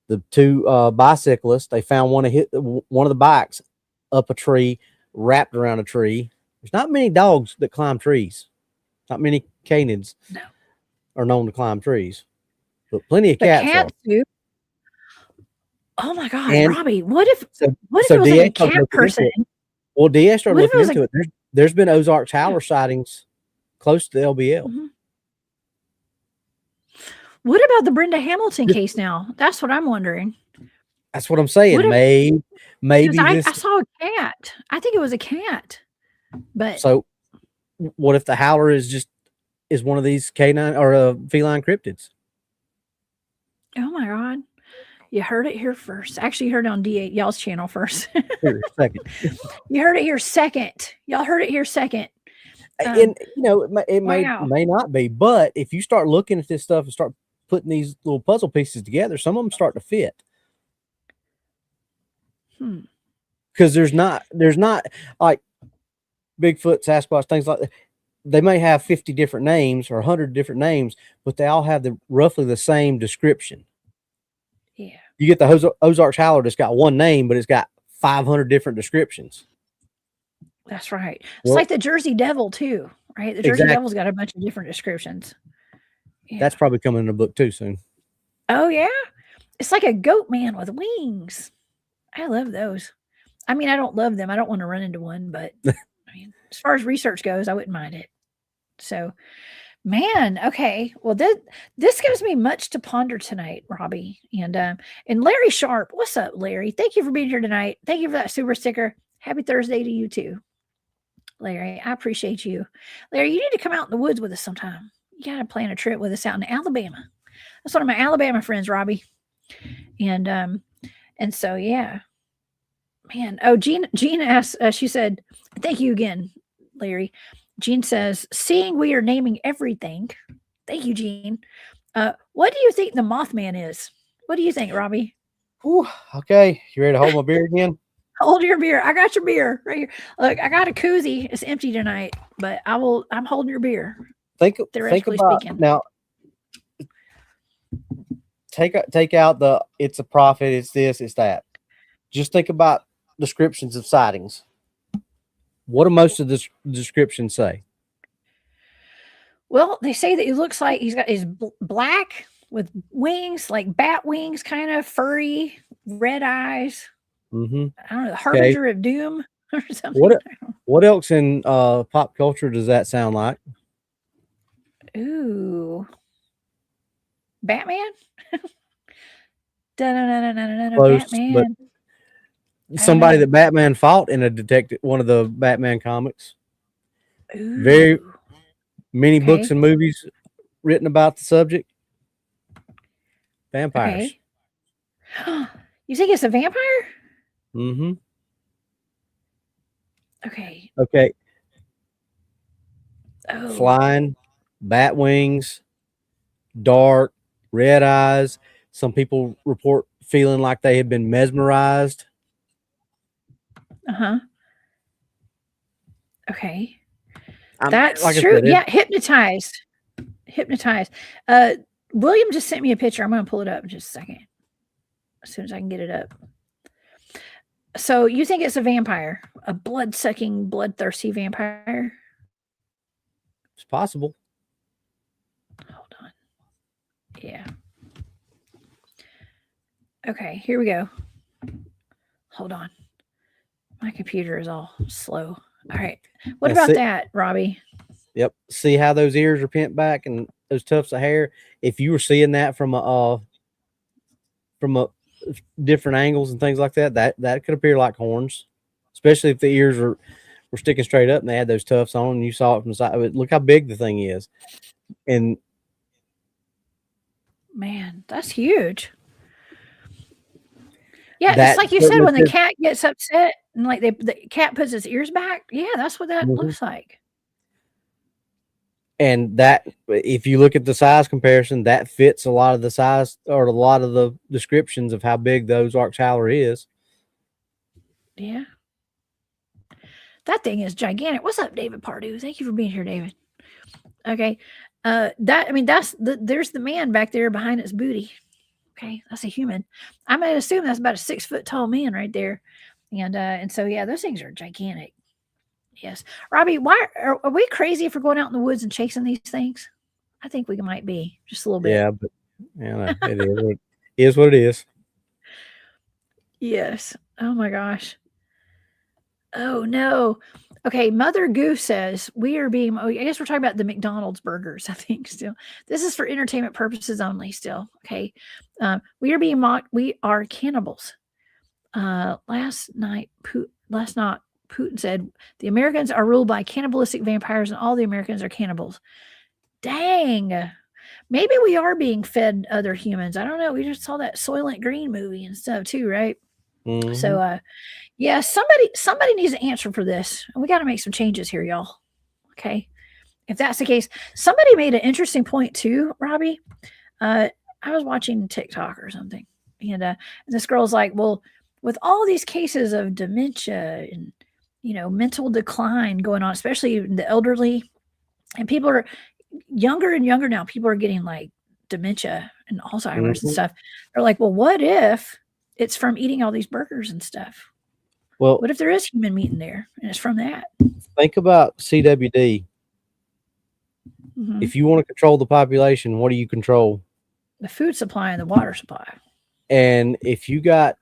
The 2 bicyclists, they found one of the bikes up a tree, wrapped around a tree. There's not many dogs that climb trees. Not many canids are known to climb trees, but plenty of cats do. Oh my God, Robby! What if it was like a cat person? Well, DA started looking into it. There's been Ozarks Howler sightings close to the LBL. What about the Brenda Hamilton case now? That's what I'm wondering. That's what I'm saying. Maybe I saw a cat. I think it was a cat. But so what if the howler is just is one of these canine or feline cryptids. Oh my God. You heard it here first. Actually, you heard it on D8 y'all's channel first. Here, second. You heard it here second. Y'all heard it here second. And you know, it Wow. may not be, but if you start looking at this stuff and start putting these little puzzle pieces together, some of them start to fit. Because there's not like Bigfoot, Sasquatch, things like that. They may have 50 different names or 100 different names, but they all have roughly the same description. Yeah. You get the Ozarks howler that's got one name, but it's got 500 different descriptions. That's right. It's like the Jersey Devil too, right? The Jersey Devil's got a bunch of different descriptions. Yeah. That's probably coming in a book too soon. Oh yeah, it's like a goat man with wings. I love those. I mean, I don't love them. I don't want to run into one, but I mean, as far as research goes, I wouldn't mind it. So, man, okay. Well, this gives me much to ponder tonight, Robby, and Larry Sharp. What's up, Larry? Thank you for being here tonight. Thank you for that super sticker. Happy Thursday to you too, Larry. I appreciate you, Larry. You need to come out in the woods with us sometime. You got to plan a trip with us out in Alabama. That's one of my Alabama friends, Robby, and so yeah. Man, oh, Jean asked, she said, thank you again, Larry. Jean says, seeing we are naming everything. Thank you, Jean. What do you think the Mothman is? What do you think, Robby? Whew, okay. You ready to hold my beer again? Hold your beer. I got your beer right here. Look, I got a koozie. It's empty tonight, but I'm holding your beer. Think about speaking. Now. Take out the it's a prophet, it's this, it's that. Just think about descriptions of sightings. What do most of the descriptions say? Well, they say that he looks like he's got his black with wings, like bat wings, kind of furry, red eyes. Mm-hmm. I don't know, the harbinger of doom or something. What else in pop culture does that sound like? Ooh, Batman. Close, Batman. but somebody that Batman fought in one of the Batman comics. Ooh. Very many books and movies written about the subject. Vampires. Okay. You think it's a vampire? Mm-hmm. Okay. Okay. Oh. Flying, bat wings, dark, red eyes. Some people report feeling like they have been mesmerized. Uh-huh. Okay. That's like true. Yeah, hypnotized. William just sent me a picture. I'm going to pull it up in just a second. As soon as I can get it up. So you think it's a vampire? A blood-sucking, bloodthirsty vampire? It's possible. Hold on. Yeah. Okay, here we go. Hold on. My computer is all slow. All right. What about that, Robby? Yep. See how those ears are pent back and those tufts of hair? If you were seeing that from a different angles and things like that, that could appear like horns, especially if the ears were sticking straight up and they had those tufts on and you saw it from the side. Look how big the thing is. And man, that's huge. Yeah, it's like you said, when the cat gets upset and like the cat puts its ears back. Yeah, that's what that looks like. And that, if you look at the size comparison, that fits a lot of the size or a lot of the descriptions of how big the Ozarks howler is. Yeah. That thing is gigantic. What's up, David Pardue? Thank you for being here, David. Okay. There's the man back there behind its booty. Okay, that's a human. I'm going to assume that's about a 6 foot tall man right there. And so, yeah, those things are gigantic. Yes. Robby, why are we crazy if we're going out in the woods and chasing these things? I think we might be just a little bit. Yeah, but it is what it is. Yes. Oh my gosh. Oh no. Okay, Mother Goose says we are being. I guess we're talking about the McDonald's burgers. I think still. This is for entertainment purposes only. Still, okay. We are being mocked. We are cannibals. Last night, Putin said the Americans are ruled by cannibalistic vampires, and all the Americans are cannibals. Dang. Maybe we are being fed other humans. I don't know. We just saw that Soylent Green movie and stuff too, right? Mhm. So yeah, somebody needs an answer for this. And we got to make some changes here, y'all. Okay. If that's the case, somebody made an interesting point too, Robbie. I was watching TikTok or something, and this girl's like, well, with all these cases of dementia and mental decline going on, especially the elderly, and people are younger and younger now, people are getting like dementia and Alzheimer's and Mhm. stuff. They're like, well, what if it's from eating all these burgers and stuff? Well, What if there is human meat in there and it's from that? think about CWD. Mhm. If you want to control the population, what do you control? The food supply and the water supply. And if you got,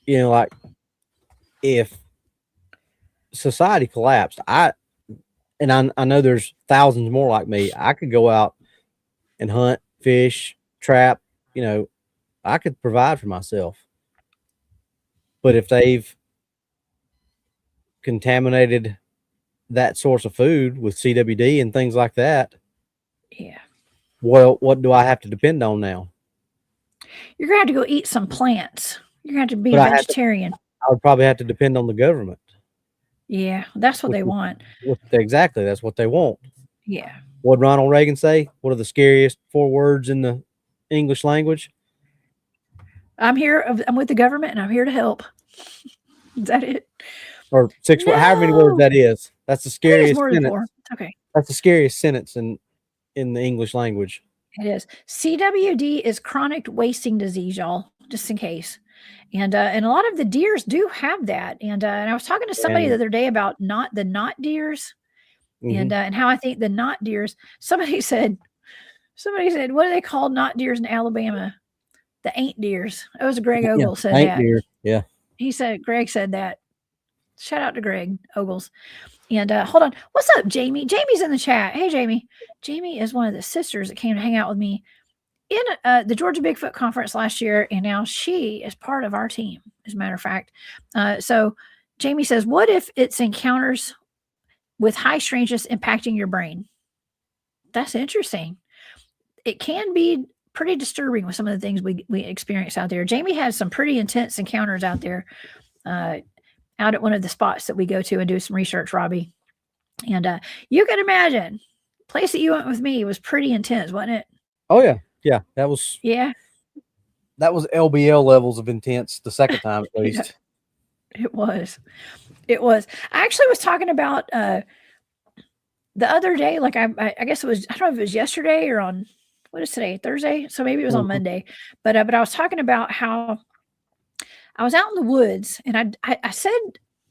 like if society collapsed, I know there's thousands more like me. I could go out and hunt, fish, trap, I could provide for myself. But if they've contaminated that source of food with CWD and things like that, Yeah. well, what do I have to depend on now? You're gonna have to go eat some plants. You're gonna have to be But vegetarian. I would probably have to depend on the government. Yeah, that's what Which they is want. exactly, that's what they want. Yeah. What did Ronald Reagan say? What are the scariest 4 words in the English language? I'm here. I'm with the government, and I'm here to help. Is that it? Or 6 however many words No. that is. That's the I think it's scariest more than sentence. 4. Okay. That's the scariest sentence in the English language. It is. CWD is chronic wasting disease, y'all, just in case. And a lot of the deers do have that. And I was talking to somebody the And other day about the not deers mhm. and how I think the not deers. Somebody said, what do they call not deers in Alabama? The ain't deers. It was Greg Yeah, Ogle said ain't that. deer. Yeah. Greg said that. Shout out to Greg Ogles. And hold on. What's up, Jamie? Jamie's in the chat. Hey, Jamie. Jamie is one of the sisters that came to hang out with me in the Georgia Bigfoot Conference last year. And now she is part of our team, as a matter of fact. So Jamie says, what if it's encounters with high strangeness impacting your brain? That's interesting. It can be pretty disturbing with some of the things we experience out there. Jamie has some pretty intense encounters out there. Out at one of the spots that we go to and do some research, Robbie. And you can imagine, place that you went with me was pretty intense, wasn't it? Oh yeah. Yeah. That was LBL levels of intense the second time at least. Yeah, it was. I actually was talking about the other day, like I guess it was, I don't know if it was yesterday or on, what is today? Thursday? So maybe it was on Monday. But I was talking about how I was out in the woods, and I said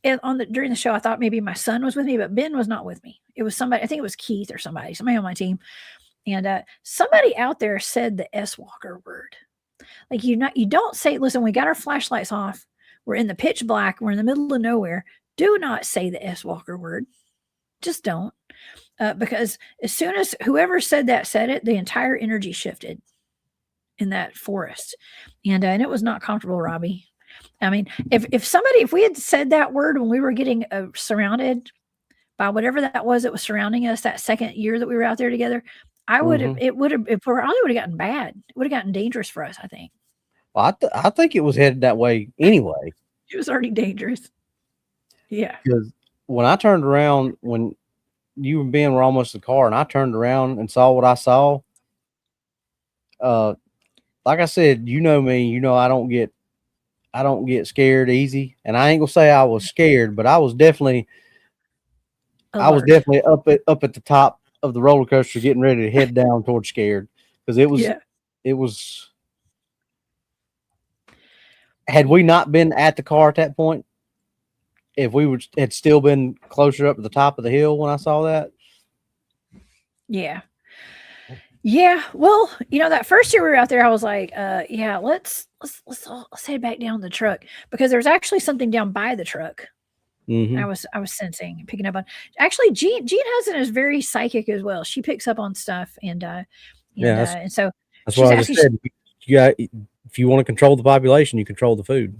during the show, I thought maybe my son was with me, but Ben was not with me. It was somebody, I think it was Keith or somebody on my team. And somebody out there said the S Walker word. Like you don't say, listen, we got our flashlights off. We're in the pitch black. We're in the middle of nowhere. Do not say the S Walker word. Just don't. Because as soon as whoever said it, the entire energy shifted in that forest. And it was not comfortable, Robbie. I mean, if we had said that word when we were getting surrounded by whatever that was that was surrounding us that second year that we were out there together, it would have gotten bad. It would have gotten dangerous for us, I think. Well, I think it was headed that way anyway. It was already dangerous. Yeah. Because when I turned around, when you and Ben were almost in the car, and I turned around and saw what I saw, like I said, you know me, I don't get scared easy. And I ain't gonna say I was scared, but I was definitely up at the top of the roller coaster, getting ready to head down towards scared, because it was. Had we not been at the car at that point, if we had still been closer up to the top of the hill when I saw that. Yeah. Yeah. Well, that first year we were out there, I was like, yeah, let's head back down the truck, because there's actually something down by the truck. Mm-hmm. I was sensing, picking up on. Actually, Jean Hudson is very psychic as well. She picks up on stuff, and so that's what I just said. If you want to control the population, you control the food.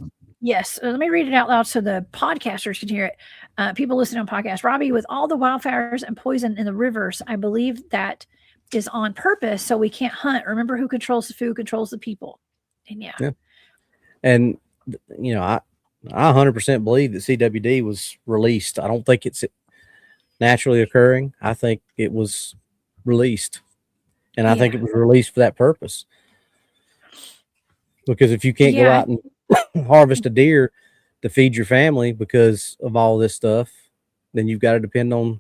Yes, let me read it out loud so the podcasters can hear it. People listening on podcasts. Robby, with all the wildfires and poison in the rivers, I believe that is on purpose so we can't hunt. Remember, who controls the food controls the people. And Yeah. And you know, I 100% believe that CWD was released. I don't think it's naturally occurring. I think it was released, and I think it was released for that purpose. Because if you can't go out and harvest a deer to feed your family because of all this stuff, then you've got to depend on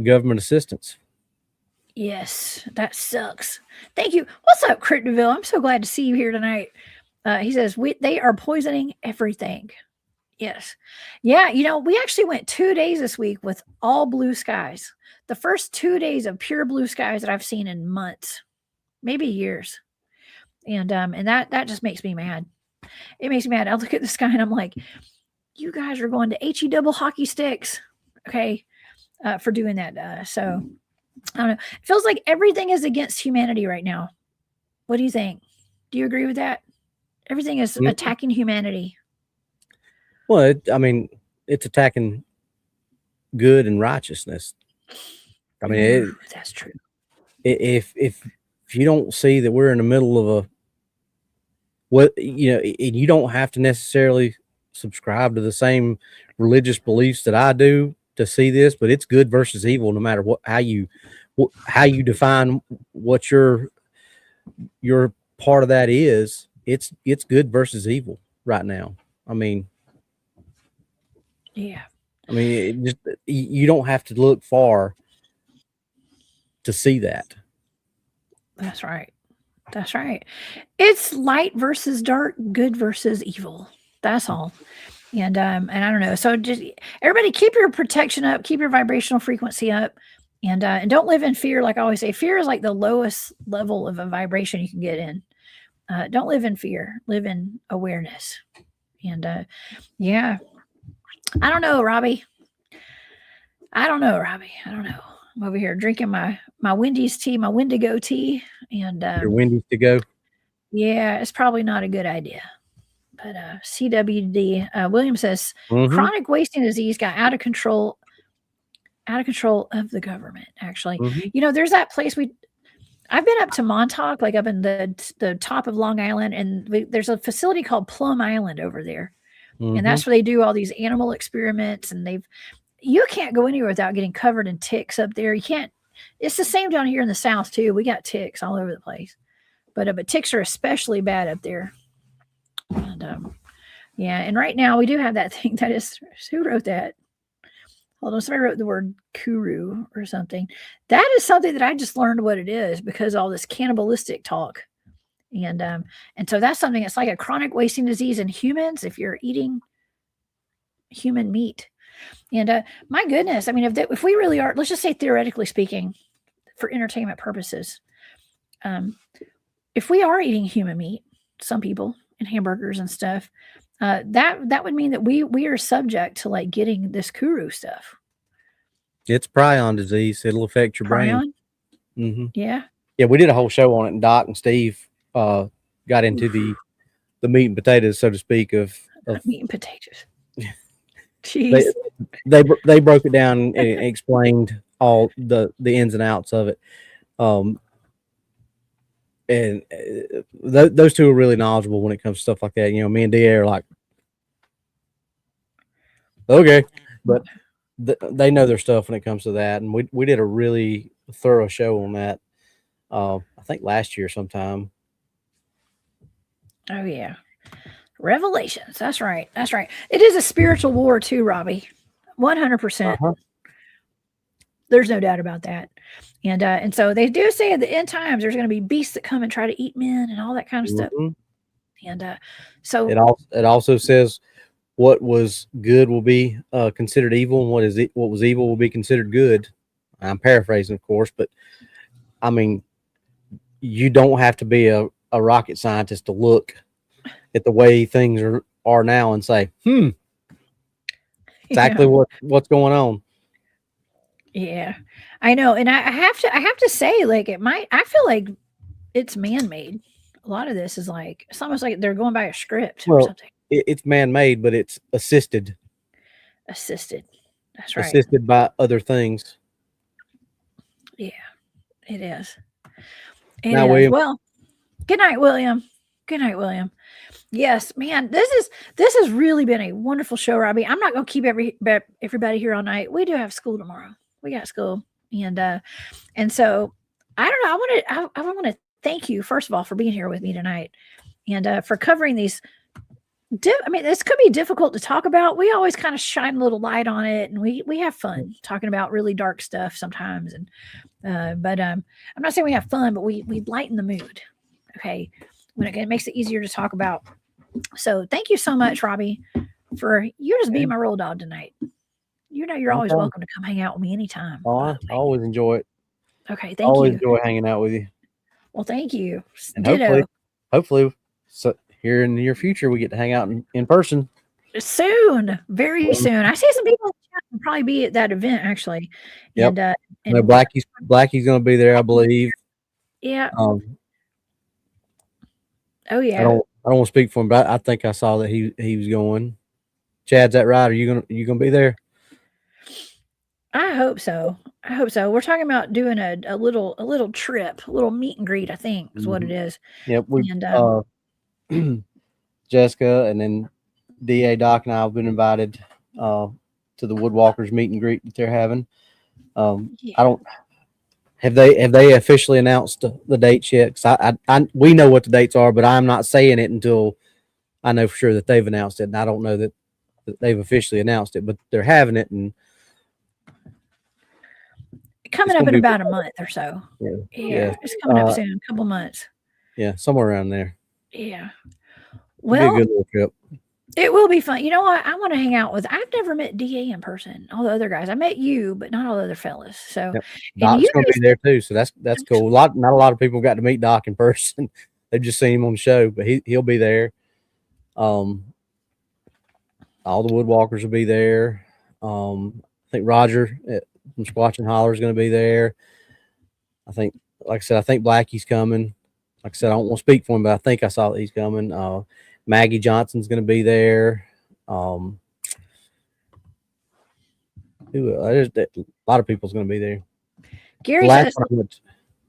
government assistance. Yes, that sucks. Thank you. What's up, Cryptidville? I'm so glad to see you here tonight. He says they are poisoning everything. Yes. Yeah, you know, we actually went 2 days this week with all blue skies. The first 2 days of pure blue skies that I've seen in months, maybe years. And that just makes me mad. It makes me mad. I look at the sky and I'm like, you guys are going to HE double hockey sticks, okay, for doing that. So I don't know. It feels like everything is against humanity right now. What do you think? Do you agree with that? Everything is attacking humanity. Well, I mean, it's attacking good and righteousness. I mean, that's true. If you don't see that we're in the middle of and you don't have to necessarily subscribe to the same religious beliefs that I do to see this, but it's good versus evil, no matter how you define what your part of that is. It's good versus evil right now. I mean, yeah. I mean, you don't have to look far to see that. That's right. That's right. It's light versus dark, good versus evil. That's all. And I don't know. So just everybody keep your protection up, keep your vibrational frequency up, and don't live in fear. Like I always say, fear is like the lowest level of a vibration you can get in. Don't live in fear. Live in awareness. And yeah. I don't know, Robby. I don't know. I'm over here drinking my Wendy's tea, my Wendigo tea, and your Wendy's to go. Yeah, it's probably not a good idea. But CWD, William says chronic wasting disease got out of control of the government. Actually, you know, there's that place I've been up to Montauk, like up in the top of Long Island, and there's a facility called Plum Island over there, and that's where they do all these animal experiments, and you can't go anywhere without getting covered in ticks up there. You can't. It's the same down here in the South too. We got ticks all over the place, but ticks are especially bad up there. And yeah, and right now we do have that thing that is, who wrote that? Hold on, somebody wrote the word kuru or something. That is something that I just learned what it is because of all this cannibalistic talk. And so that's something that's like a chronic wasting disease in humans if you're eating human meat. And my goodness, I mean, if we really are, let's just say theoretically speaking, for entertainment purposes, if we are eating human meat, some people, and hamburgers and stuff, that would mean that we are subject to like getting this kuru stuff. It's prion disease. It'll affect your brain. Yeah. We did a whole show on it, and Doc and Steve got into the meat and potatoes, so to speak, of meat and potatoes. Jeez. They broke it down and explained all the ins and outs of it. And those two are really knowledgeable when it comes to stuff like that. You know, me and DA are like, okay, but they know their stuff when it comes to that. And we did a really thorough show on that. I think last year sometime. Oh yeah. Revelations. That's right. It is a spiritual war too, Robby. 100%. There's no doubt about that. And so they do say at the end times there's going to be beasts that come and try to eat men and all that kind of stuff. And so it also says what was good will be considered evil, and what was evil will be considered good. I'm paraphrasing, of course, but I mean, you don't have to be a rocket scientist to look at the way things are now and say, exactly what's going on. Yeah, I know. And I have to say, like, I feel like it's man-made. a lot of this is like it's almost like they're going by a script or Well, something. it's man-made, but it's assisted Assisted. That's right. assisted by other things. Yeah, it is. It Now, is. William, Well, good night, William. Good night, William. Yes, man, this has really been a wonderful show, Robbie. I'm not going to keep everybody here all night. We do have school tomorrow. We got school, and so I don't know. I want to thank you first of all for being here with me tonight, and for covering these. I mean, this could be difficult to talk about. We always kind of shine a little light on it, and we have fun talking about really dark stuff sometimes. And but I'm not saying we have fun, but we lighten the mood. Okay, when it makes it easier to talk about. So thank you so much, Robbie, for you just being my roll dog tonight. You know you're always welcome to come hang out with me anytime. oh, I always enjoy it. Okay, thank Always you. enjoy hanging out with you. Well, thank you. And Ditto. hopefully, so here in the near future, we get to hang out in person. Soon, very soon. I see some people in the chat will probably be at that event actually. Yep. And No, Blackie's going to be there, I believe. Yeah. Oh yeah. I don't want to speak for him, but I think I saw that he was going. Chad's that right? Are you gonna be there? I hope so. We're talking about doing a little trip, a little meet and greet, I think is what it is. Yep. Jessica and then DA Doc and I have been invited to the Woodwalkers meet and greet that they're having. I don't have they officially announced the dates yet? 'Cause we know what the dates are, but I'm not saying it until I know for sure that they've announced it, and I don't know that they've officially announced it, but they're having it, and coming up in about a month or so. Yeah. It's coming up soon, a couple months. Yeah, somewhere around there. Yeah. Well, it'll be a good little trip. It will be fun. You know what? I want to hang out with. I've never met DA in person. All the other guys. I met you, but not all the other fellas. So Doc's going to be there too. So that's cool. Not a lot of people got to meet Doc in person. They've just seen him on the show, but he'll be there. All the Woodwalkers will be there. I think Roger from Squatch and Holler is going to be there. I think, like I said, I think Blackie's coming. Like I said, I don't want to speak for him, but I think I saw that he's coming. Maggie Johnson's going to be there. There's a lot of people's going to be there. Gary says,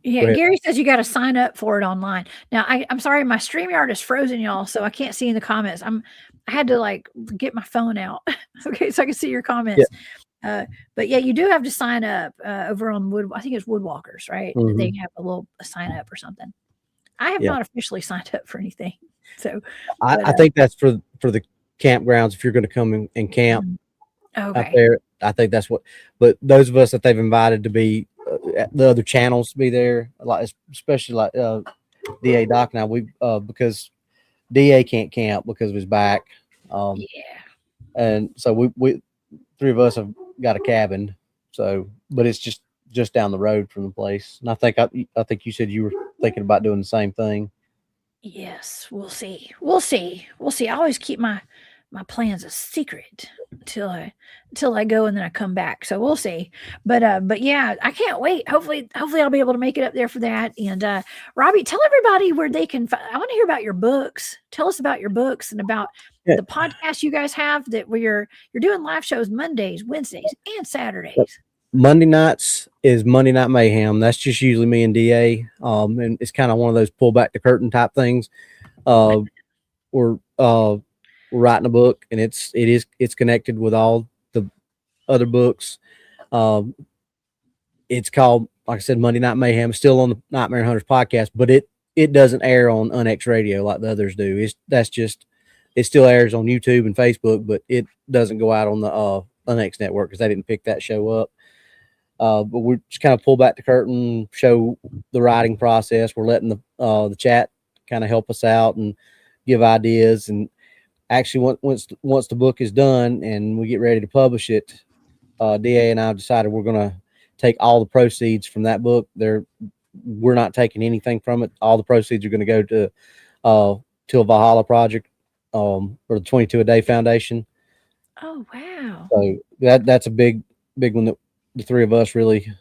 Gary says you got to sign up for it online. Now, I'm sorry, my StreamYard is frozen, y'all, so I can't see in the comments. I had to like get my phone out, okay, so I can see your comments. Yeah. But yeah, you do have to sign up over on I think it's Woodwalkers, right? Mm-hmm. They have a sign up or something. I have not officially signed up for anything. So I think that's for the campgrounds if you're going to come and camp out there. I think that's what. But those of us that they've invited to be the other channels to be there, like especially like DA Doc now because DA can't camp because of his back. And so we three of us have got a cabin. So, but it's just down the road from the place. And I think you said you were thinking about doing the same thing. Yes, we'll see. I always keep my plans a secret until I go and then I come back. So we'll see. But yeah, I can't wait. Hopefully I'll be able to make it up there for that. And Robbie, tell everybody where they can. I want to hear about your books. Tell us about your books and about the podcast you guys have where you're doing live shows Mondays, Wednesdays, and Saturdays. Monday nights is Monday Night Mayhem. That's just usually me and DA. And it's kind of one of those pull back the curtain type things. We're writing a book, and it's connected with all the other books. It's called, like I said, Monday Night Mayhem. It's still on the Nightmare Hunters podcast, but it doesn't air on UnX Radio like the others do. It still airs on YouTube and Facebook, but it doesn't go out on the UnX network because they didn't pick that show up. But we just kind of pull back the curtain, show the writing process. We're letting the chat kind of help us out and give ideas. And actually, once the book is done and we get ready to publish it, DA and I have decided we're going to take all the proceeds from that book. We're not taking anything from it. All the proceeds are going to go to a Valhalla project or the 22 a Day Foundation. Oh wow! So that's a big one that the three of us really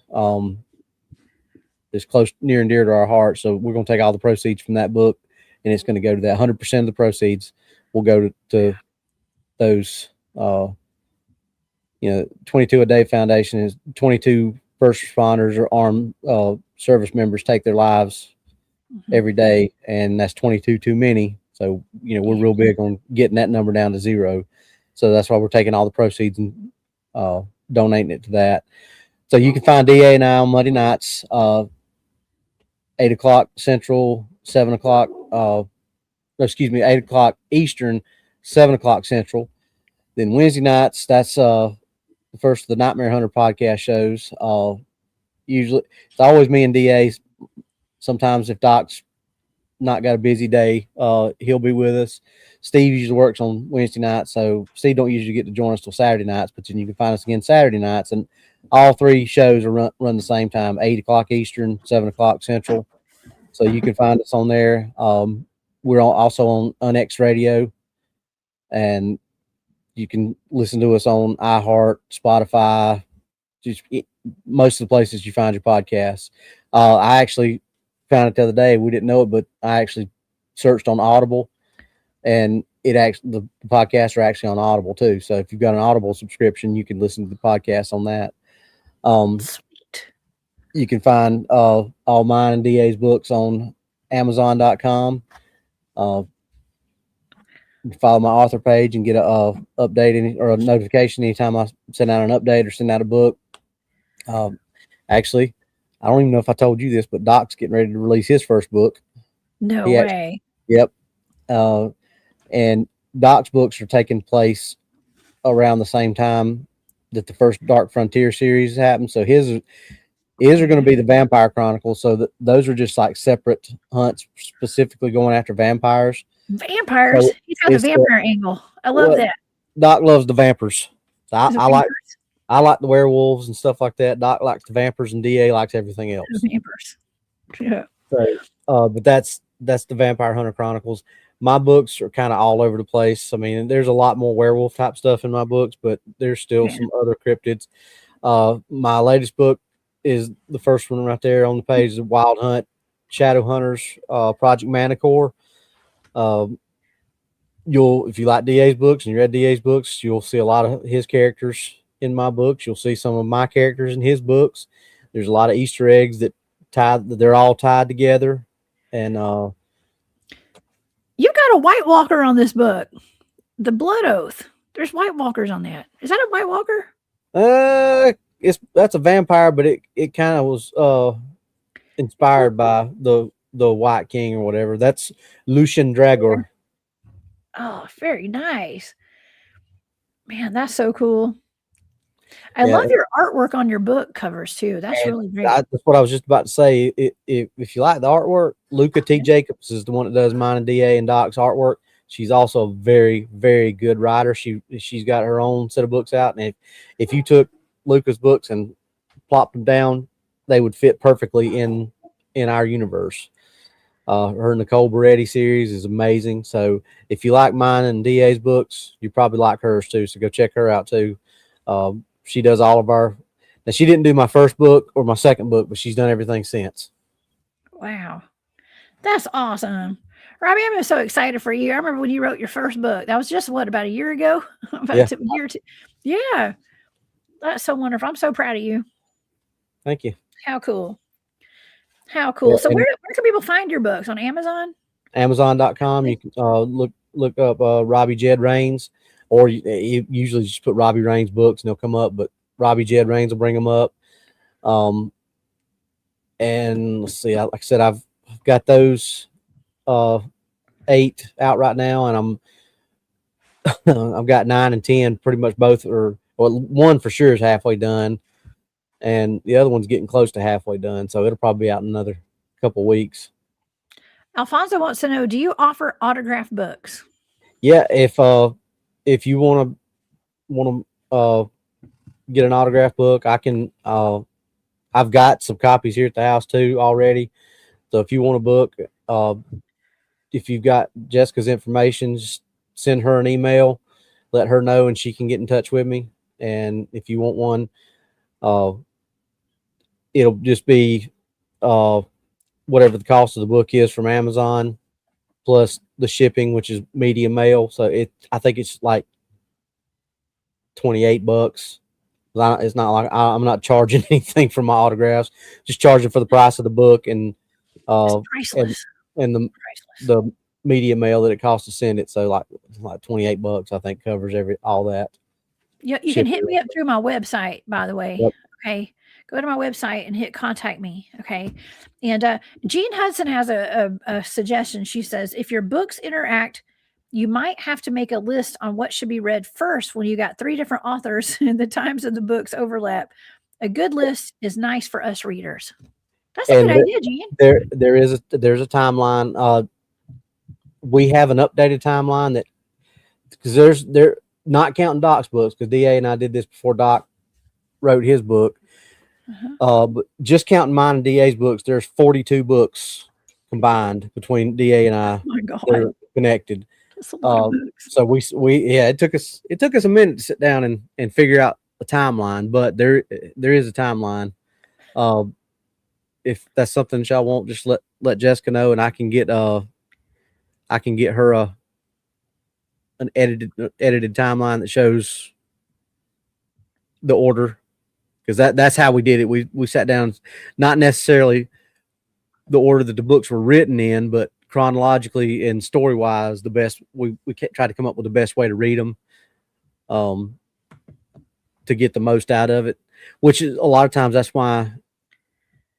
is close, near and dear to our heart. So we're going to take all the proceeds from that book and it's going to go to that. 100% of the proceeds will go to those. 22 a Day Foundation is 22 first responders or armed service members take their lives every day, and that's 22 too many. So we're real big on getting that number down to 0. So that's why we're taking all the proceeds and donating it to that. So you can find DA and I on Monday nights, 8 o'clock Central, 7 o'clock. 8 o'clock Eastern, 7 o'clock Central. Then Wednesday nights, that's the first of the Nightmare Hunter podcast shows. Usually, it's always me and DA. Sometimes if Doc's not got a busy day, he'll be with us. Steve usually works on Wednesday nights, so Steve don't usually get to join us till Saturday nights, but then you can find us again Saturday nights, and all 3 shows are run the same time, 8 o'clock Eastern, 7 o'clock Central. So you can find us on there. We're also on UNX Radio, and you can listen to us on iHeart, Spotify, just most of the places you find your podcasts. I actually found it the other day. We didn't know it, but I actually searched on Audible, and the podcasts are actually on Audible too. So if you've got an Audible subscription, you can listen to the podcast on that. Sweet. You can find all mine and DA's books on Amazon.com. Follow my author page and get a update or a notification anytime I send out an update or send out a book. Actually, I don't even know if I told you this, but Doc's getting ready to release his first book. No way. Yep. And Doc's books are taking place around the same time that the first Dark Frontier series happened. So his are going to be the Vampire Chronicles. So those are just like separate hunts, specifically going after vampires. Vampires. So He's got the vampire angle. I love that. Doc loves the vampires. So I like the werewolves and stuff like that. Doc likes the vampires, and DA likes everything else. The vampires. Yeah. So, but that's the Vampire Hunter Chronicles. My books are kind of all over the place. I mean, there's a lot more werewolf type stuff in my books, but there's still some other cryptids. My latest book is the first one right there on the page, the Wild Hunt Shadow Hunters Project Manicore. If you like DA's books and you read DA's books, you'll see a lot of his characters in my books. You'll see some of my characters in his books. There's a lot of Easter eggs they're all tied together. And you got a White Walker on this book, The Blood Oath. There's White Walkers on that. Is that a White Walker? That's a vampire, but it kind of was inspired by the White King or whatever. That's Lucian Dragor. Oh, very nice. Man, that's so cool. I love your artwork on your book covers too. That's really great. That's what I was just about to say. If you like the artwork, Luca T. Jacobs is the one that does mine and DA and Doc's artwork. She's also a very, very good writer. She's got her own set of books out, and if you took Luca's books and plopped them down, they would fit perfectly in our universe. Her Nicole Beretti series is amazing. So if you like mine and DA's books, you probably like hers too. So go check her out too. She does all of our. Now she didn't do my first book or my second book, but she's done everything since. Wow, that's awesome, Robby. I'm so excited for you. I remember when you wrote your first book. That was just about a year ago. A year or two. Yeah, that's so wonderful. I'm so proud of you. Thank you. How cool. How cool. So where can people find your books? On Amazon? Amazon.com. You can look up Robby Jed Raines, or you usually just put Robby Raines books and they'll come up, but Robby Jed Raines will bring them up. And let's see, like I said, I've got those 8 out right now, and I've got 9 and 10, pretty much both well, one for sure is halfway done, and the other one's getting close to halfway done, so it'll probably be out in another couple weeks. Alfonso wants to know, do you offer autographed books? Yeah, if you want to get an autographed book, I can. I've got some copies here at the house too already. So if you want a book, if you've got Jessica's information, just send her an email, let her know, and she can get in touch with me. And if you want one, it'll just be whatever the cost of the book is from Amazon, plus the shipping, which is medium mail. So I think it's like $28. It's not like I'm not charging anything for my autographs, just charging for the price of the book and It's uh and priceless. and Priceless. the media mail that it costs to send it. So like $28, I think, covers all that. You can hit me up through my website, by the way. Yep. Okay. Go to my website and hit contact me. Okay. And Jean Hudson has a suggestion. She says, if your books interact, you might have to make a list on what should be read first when you got 3 different authors and the times of the books overlap. A good list is nice for us readers. That's a good idea, Jean. There's a timeline. We have an updated timeline that, because they're not counting Doc's books, because DA and I did this before Doc wrote his book. But just counting mine and DA's books, there's 42 books combined between DA and I. Oh my God. They're connected. That's a lot of books. So it took us a minute to sit down and figure out a timeline, but there is a timeline. If that's something y'all want, just let Jessica know, and I can get her an edited timeline that shows the order, because that's how we did it. We sat down, not necessarily the order that the books were written in, but chronologically and story wise, the best we tried to come up with the best way to read them, to get the most out of it. Which is a lot of times that's why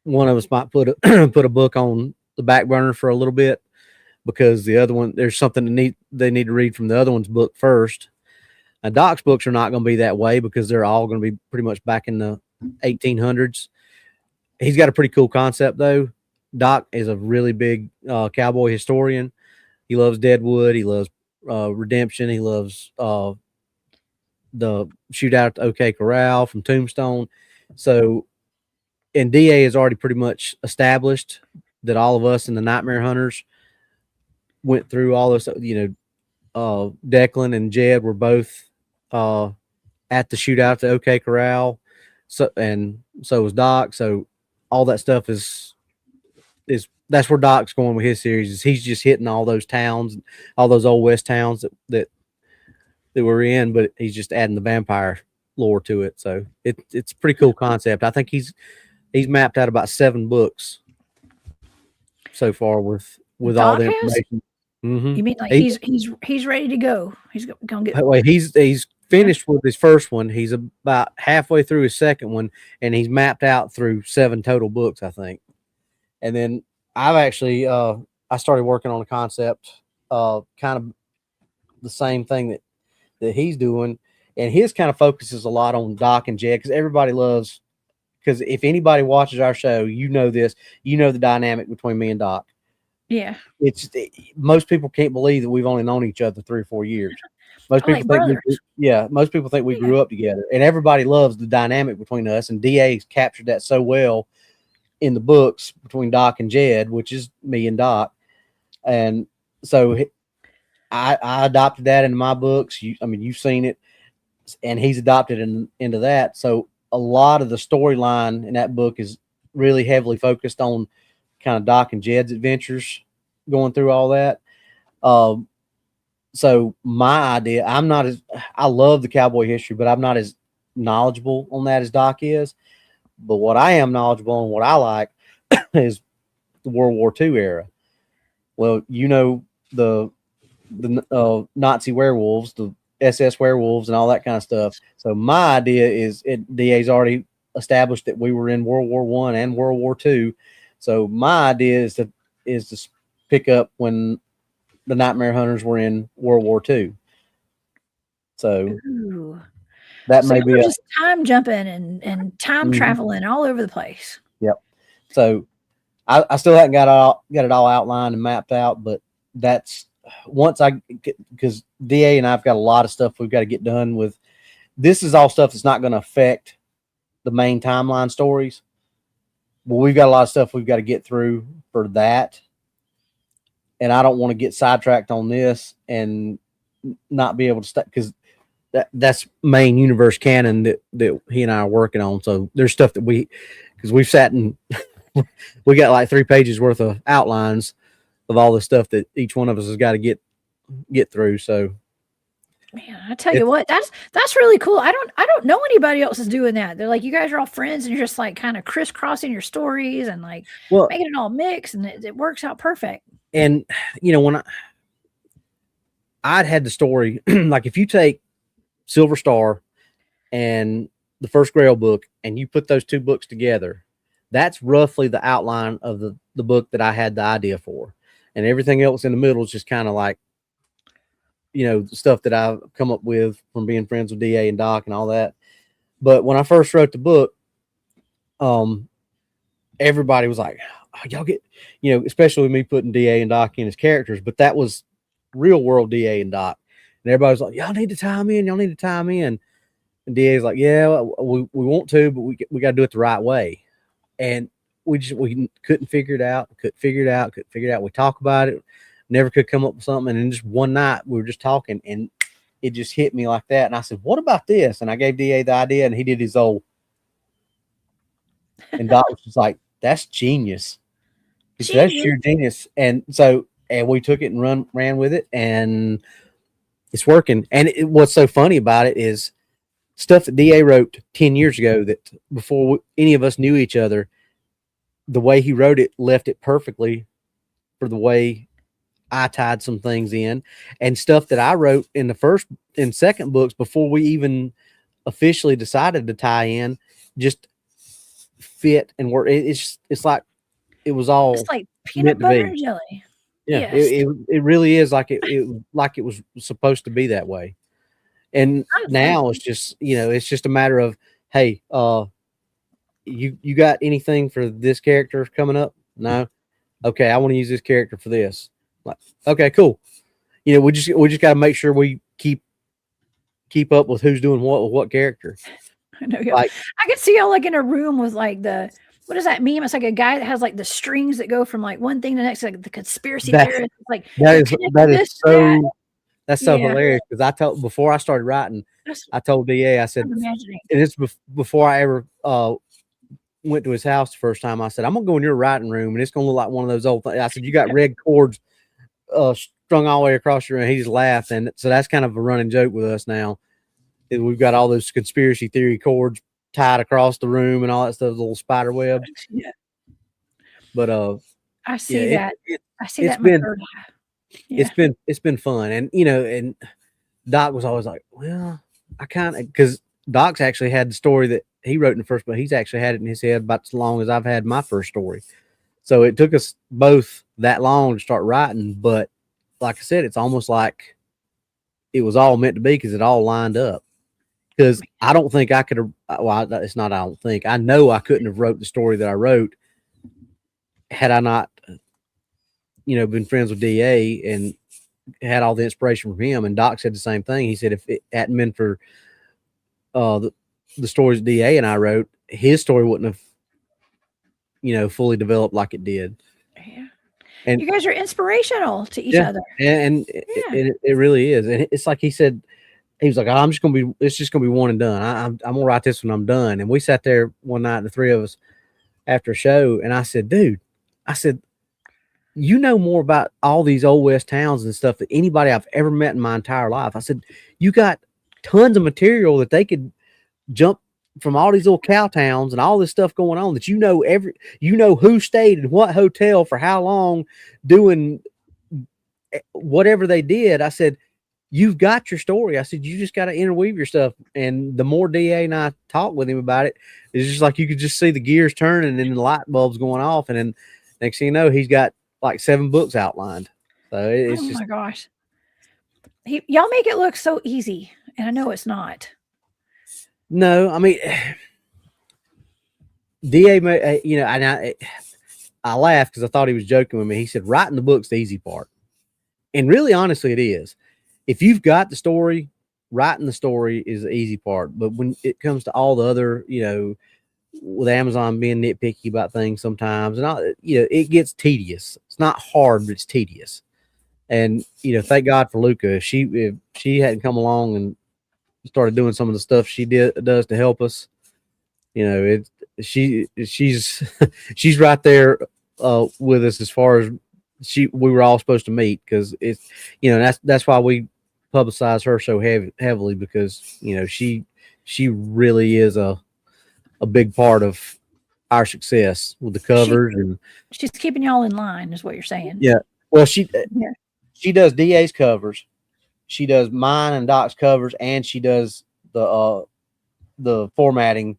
one of us might put a book on the back burner for a little bit, because the other one, there's something they need to read from the other one's book first. And Doc's books are not going to be that way, because they're all going to be pretty much back in the 1800s. He's got a pretty cool concept though. Doc is a really big cowboy historian. He loves Deadwood. He loves Redemption. He loves the shootout at the OK Corral from Tombstone. So, and DA is already pretty much established that all of us in the Nightmare Hunters went through all this. Declan and Jed were both at the shootout at the OK Corral. So was Doc. So all that stuff is that's where Doc's going with his series. Is he's just hitting all those towns, all those old West towns that we're in, but he's just adding the vampire lore to it. So it's a pretty cool concept. I think he's mapped out about 7 books so far with all the information. Mm-hmm. You mean like he's ready to go? He's gonna get. Wait, he's finished with his first one. He's about halfway through his second one, and he's mapped out through 7 total books, I think. And then I've actually I started working on a concept, kind of the same thing that he's doing, and his kind of focuses a lot on Doc and Jed, because everybody loves. Because if anybody watches our show, you know this. You know the dynamic between me and Doc. Yeah, most people can't believe that we've only known each other 3 or 4 years. Most people think we grew up together, and everybody loves the dynamic between us. And DA's captured that so well in the books between Doc and Jed, which is me and Doc. And so I adopted that into my books. You've seen it, and he's adopted into that. So a lot of the storyline in that book is really heavily focused on kind of Doc and Jed's adventures going through all that. So my idea, I love the cowboy history, but I'm not as knowledgeable on that as Doc is. But what I am knowledgeable on, what I like, is the World War II era. Well, the Nazi werewolves, the SS werewolves, and all that kind of stuff. So my idea is, DA's already established that we were in World War I and World War II. So my idea is to pick up when the Nightmare Hunters were in World War II. So may be just time jumping and time traveling all over the place. Yep. So I still haven't got it all outlined and mapped out, but that's once because DA and I've got a lot of stuff we've got to get done with. This is all stuff that's not going to affect the main timeline stories. But we've got a lot of stuff we've got to get through for that. And I don't want to get sidetracked on this and not be able to start, because that's main universe canon that he and I are working on. So there's stuff that because we've sat and we got like 3 pages worth of outlines of all the stuff that each one of us has got to get through. So, man, I tell you what, that's really cool. I don't know anybody else is doing that. They're like, you guys are all friends and you're just like kind of crisscrossing your stories and like making it all mix, and it works out perfect. And when I'd had the story, like if you take Silver Star and the First Grail book and you put those two books together, that's roughly the outline of the book that I had the idea for. And everything else in the middle is just kind of like, the stuff that I've come up with from being friends with DA and Doc and all that. But when I first wrote the book, everybody was like, oh, y'all get, especially me putting DA and Doc in as characters, but that was real world DA and Doc. And everybody was like, y'all need to tie them in. Y'all need to tie them in. And DA's like, yeah, we want to, but we got to do it the right way. And we couldn't figure it out. Couldn't figure it out. We talk about it. Never could come up with something. And then just one night we were just talking and it just hit me like that. And I said, what about this? And I gave DA the idea and he did his old. And Doc was just like, that's genius. That's sheer genius. And so, and we took it and ran with it and it's working. And what's so funny about it is stuff that DA wrote 10 years ago that before any of us knew each other, the way he wrote it left it perfectly for the way I tied some things in, and stuff that I wrote in the first and second books before we even officially decided to tie in just fit and work. It's like it was all it's like peanut butter and jelly. Yeah, yes. It really is like it was supposed to be that way. And now it's just it's just a matter of, hey, you got anything for this character coming up? No. Okay, I want to use this character for this. Like, okay, cool. We just got to make sure we keep up with who's doing what with what character. I know. Like, I could see y'all like in a room with like what is that meme? It's like a guy that has like the strings that go from like one thing to the next, like the conspiracy theorist. Like that's so hilarious because before I started writing, I told DA, I said, and it's before I ever went to his house the first time. I said, I'm gonna go in your writing room and it's gonna look like one of those old things. I said, you got red cords strung all the way across your room. He just laughed, and so that's kind of a running joke with us now. We've got all those conspiracy theory cords tied across the room and all that stuff, little spider webs. Yeah. But I see that. I see that. It's been fun, and and Doc was always like, well, I kind of, because Doc's actually had the story that he wrote in the first, but he's actually had it in his head about as long as I've had my first story. So it took us both that long to start writing, but like I said, it's almost like it was all meant to be because it all lined up. Because I don't think I could have, well, it's not, I don't think, I know I couldn't have wrote the story that I wrote had I not, been friends with DA and had all the inspiration from him. And Doc said the same thing. He said if it hadn't been for the stories DA and I wrote, his story wouldn't have, fully developed like it did. Yeah. And you guys are inspirational to each other. And it really is. And it's like he said, he was like, oh, it's just gonna be one and done. I'm gonna write this when I'm done. And we sat there one night, the three of us, after a show, and I said, dude, you know more about all these old West towns and stuff than anybody I've ever met in my entire life. I said, you got tons of material that they could jump from all these little cow towns and all this stuff going on that who stayed in what hotel for how long doing whatever they did. I said, you've got your story. I said, you just got to interweave your stuff. And the more DA and I talked with him about it, it's just like you could just see the gears turning and then the light bulbs going off. And then next thing you know, he's got like 7 books outlined. So it's just, my gosh. Y'all make it look so easy. And I know it's not. No, I mean, DA, and I laughed because I thought he was joking with me. He said, writing the book's the easy part. And really, honestly, it is. If you've got the story, writing the story is the easy part. But when it comes to all the other, with Amazon being nitpicky about things sometimes, and all, it gets tedious. It's not hard, but it's tedious. And thank God for Luca. If she hadn't come along and started doing some of the stuff she does to help us, she's she's right there with us as far as we were all supposed to meet, because it's, that's why we publicize her so heavily, because she really is a big part of our success with the covers. And she's keeping y'all in line, is what you're saying. yeah, well, she Yeah. does DA's covers, she does mine and Doc's covers, and she does the formatting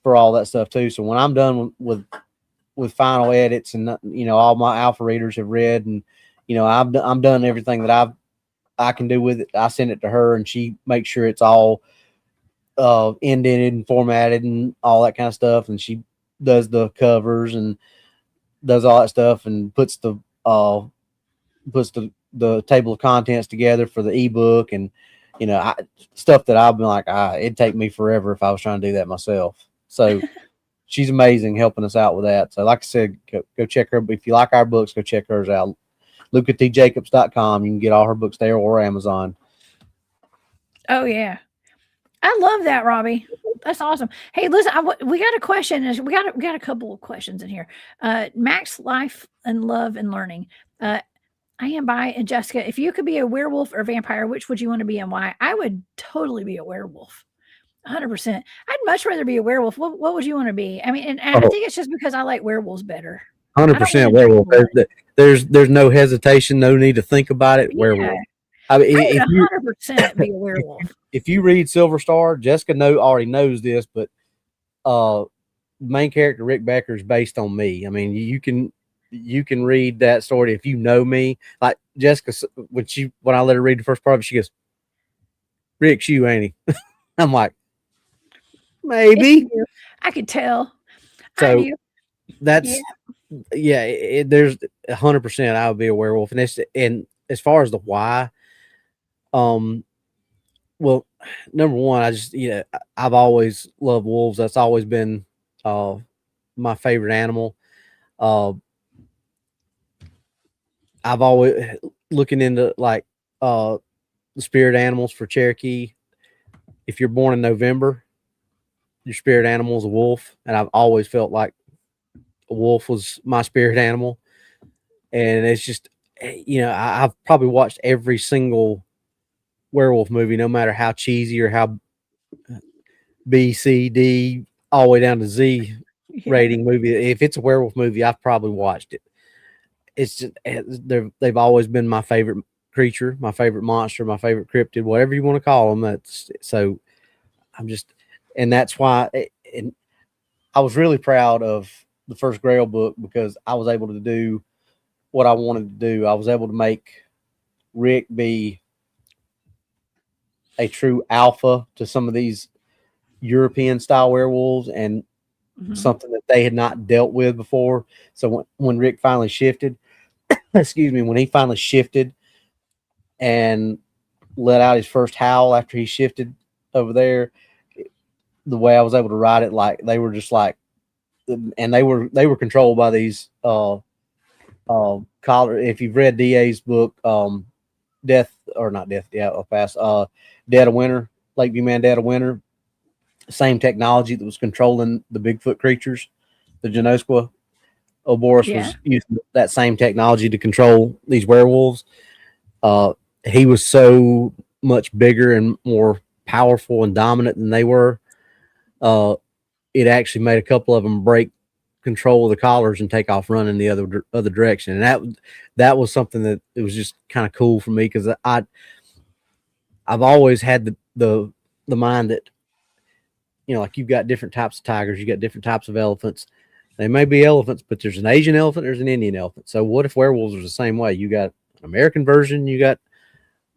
for all that stuff too. So when I'm done with final edits, and all my alpha readers have read, and I'm done everything that I can do with it, I send it to her, and she makes sure it's all indented and formatted and all that kind of stuff, and she does the covers and does all that stuff, and puts the table of contents together for the ebook, and stuff that I've been like, it'd take me forever if I was trying to do that myself. So she's amazing helping us out with that. So like I said, go check her. If you like our books, go check hers out. LucaTJacobs.com. You can get all her books there, or Amazon. Oh yeah, I love that, Robby. That's awesome. Hey, listen, we got a question. We got a couple of questions in here. Max Life and Love and Learning. I am by, and Jessica, if you could be a werewolf or vampire, which would you want to be and why? I would totally be a werewolf. 100%. I'd much rather be a werewolf. What would you want to be? I mean, and I think it's just because I like werewolves better. 100% werewolf. There's no hesitation, no need to think about it. Yeah. Werewolf. I mean, I would 100% be a werewolf. If you read Silver Star, Jessica already knows this, but main character Rick Becker is based on me. I mean, you can read that story if you know me. Like Jessica, when I let her read the first part of it, she goes, "Rick's you, ain't he?" I'm like, maybe. I could tell. So that's there's 100%. I would be a werewolf, and as far as the why, well, number one, I've always loved wolves. That's always been my favorite animal. I've always looking into like the spirit animals for Cherokee. If you're born in November, your spirit animal is a wolf, and I've always felt like a wolf was my spirit animal. And it's just, I've probably watched every single werewolf movie, no matter how cheesy or how B, C, D, all the way down to Z rating movie. If it's a werewolf movie, I've probably watched it. It's just, they've always been my favorite creature, my favorite monster, my favorite cryptid, whatever you want to call them. That's so and that's why. And I was really proud of the first Grail book, because I was able to do what I wanted to do. I was able to make Rick be a true alpha to some of these European style werewolves, and something that they had not dealt with before. So when Rick finally shifted, when he finally shifted and let out his first howl after he shifted over there, the way I was able to write it, like they were just like, and they were controlled by these collar. If you've read DA's book, Dead of Winter, Lakeview Man, Dead of Winter, same technology that was controlling the Bigfoot creatures, the Genosqua. Oboris was using that same technology to control these werewolves. He was so much bigger and more powerful and dominant than they were. It actually made a couple of them break control of the collars and take off running the other direction. And that was something that it was just kind of cool for me, because I've always had the mind that, like you've got different types of tigers, you got different types of elephants. They may be elephants, but there's an Asian elephant, there's an Indian elephant. So what if werewolves are the same way? You got an American version, you got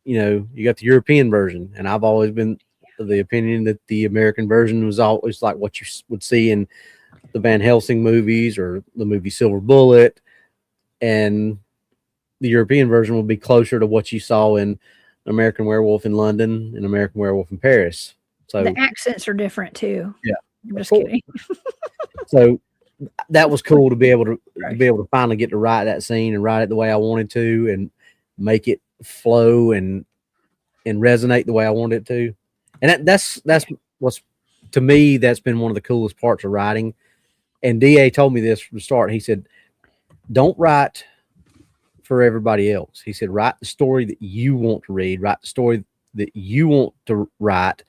the European version. And I've always been of the opinion that the American version was always like what you would see in the Van Helsing movies or the movie Silver Bullet, and the European version would be closer to what you saw in American Werewolf in London and American Werewolf in Paris. So the accents are different too. Yeah, I'm just kidding. So that was cool to be able to finally get to write that scene and write it the way I wanted to, and make it flow and resonate the way I wanted it to. And that's what's, to me, that's been one of the coolest parts of writing. And DA told me this from the start. He said, don't write for everybody else. He said, write the story that you want to read, write the story that you want to write,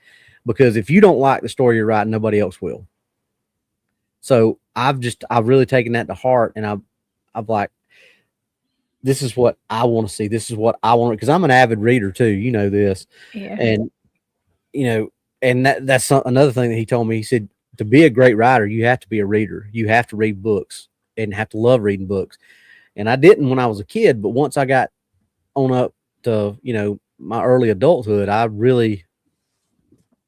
because if you don't like the story you're writing, nobody else will. So I've really taken that to heart, and I'm like, this is what I want to see. This is what I want, because I'm an avid reader too. You know this, and that's another thing that he told me. He said, to be a great writer, you have to be a reader. You have to read books and have to love reading books. And I didn't when I was a kid, but once I got on up to, my early adulthood, I really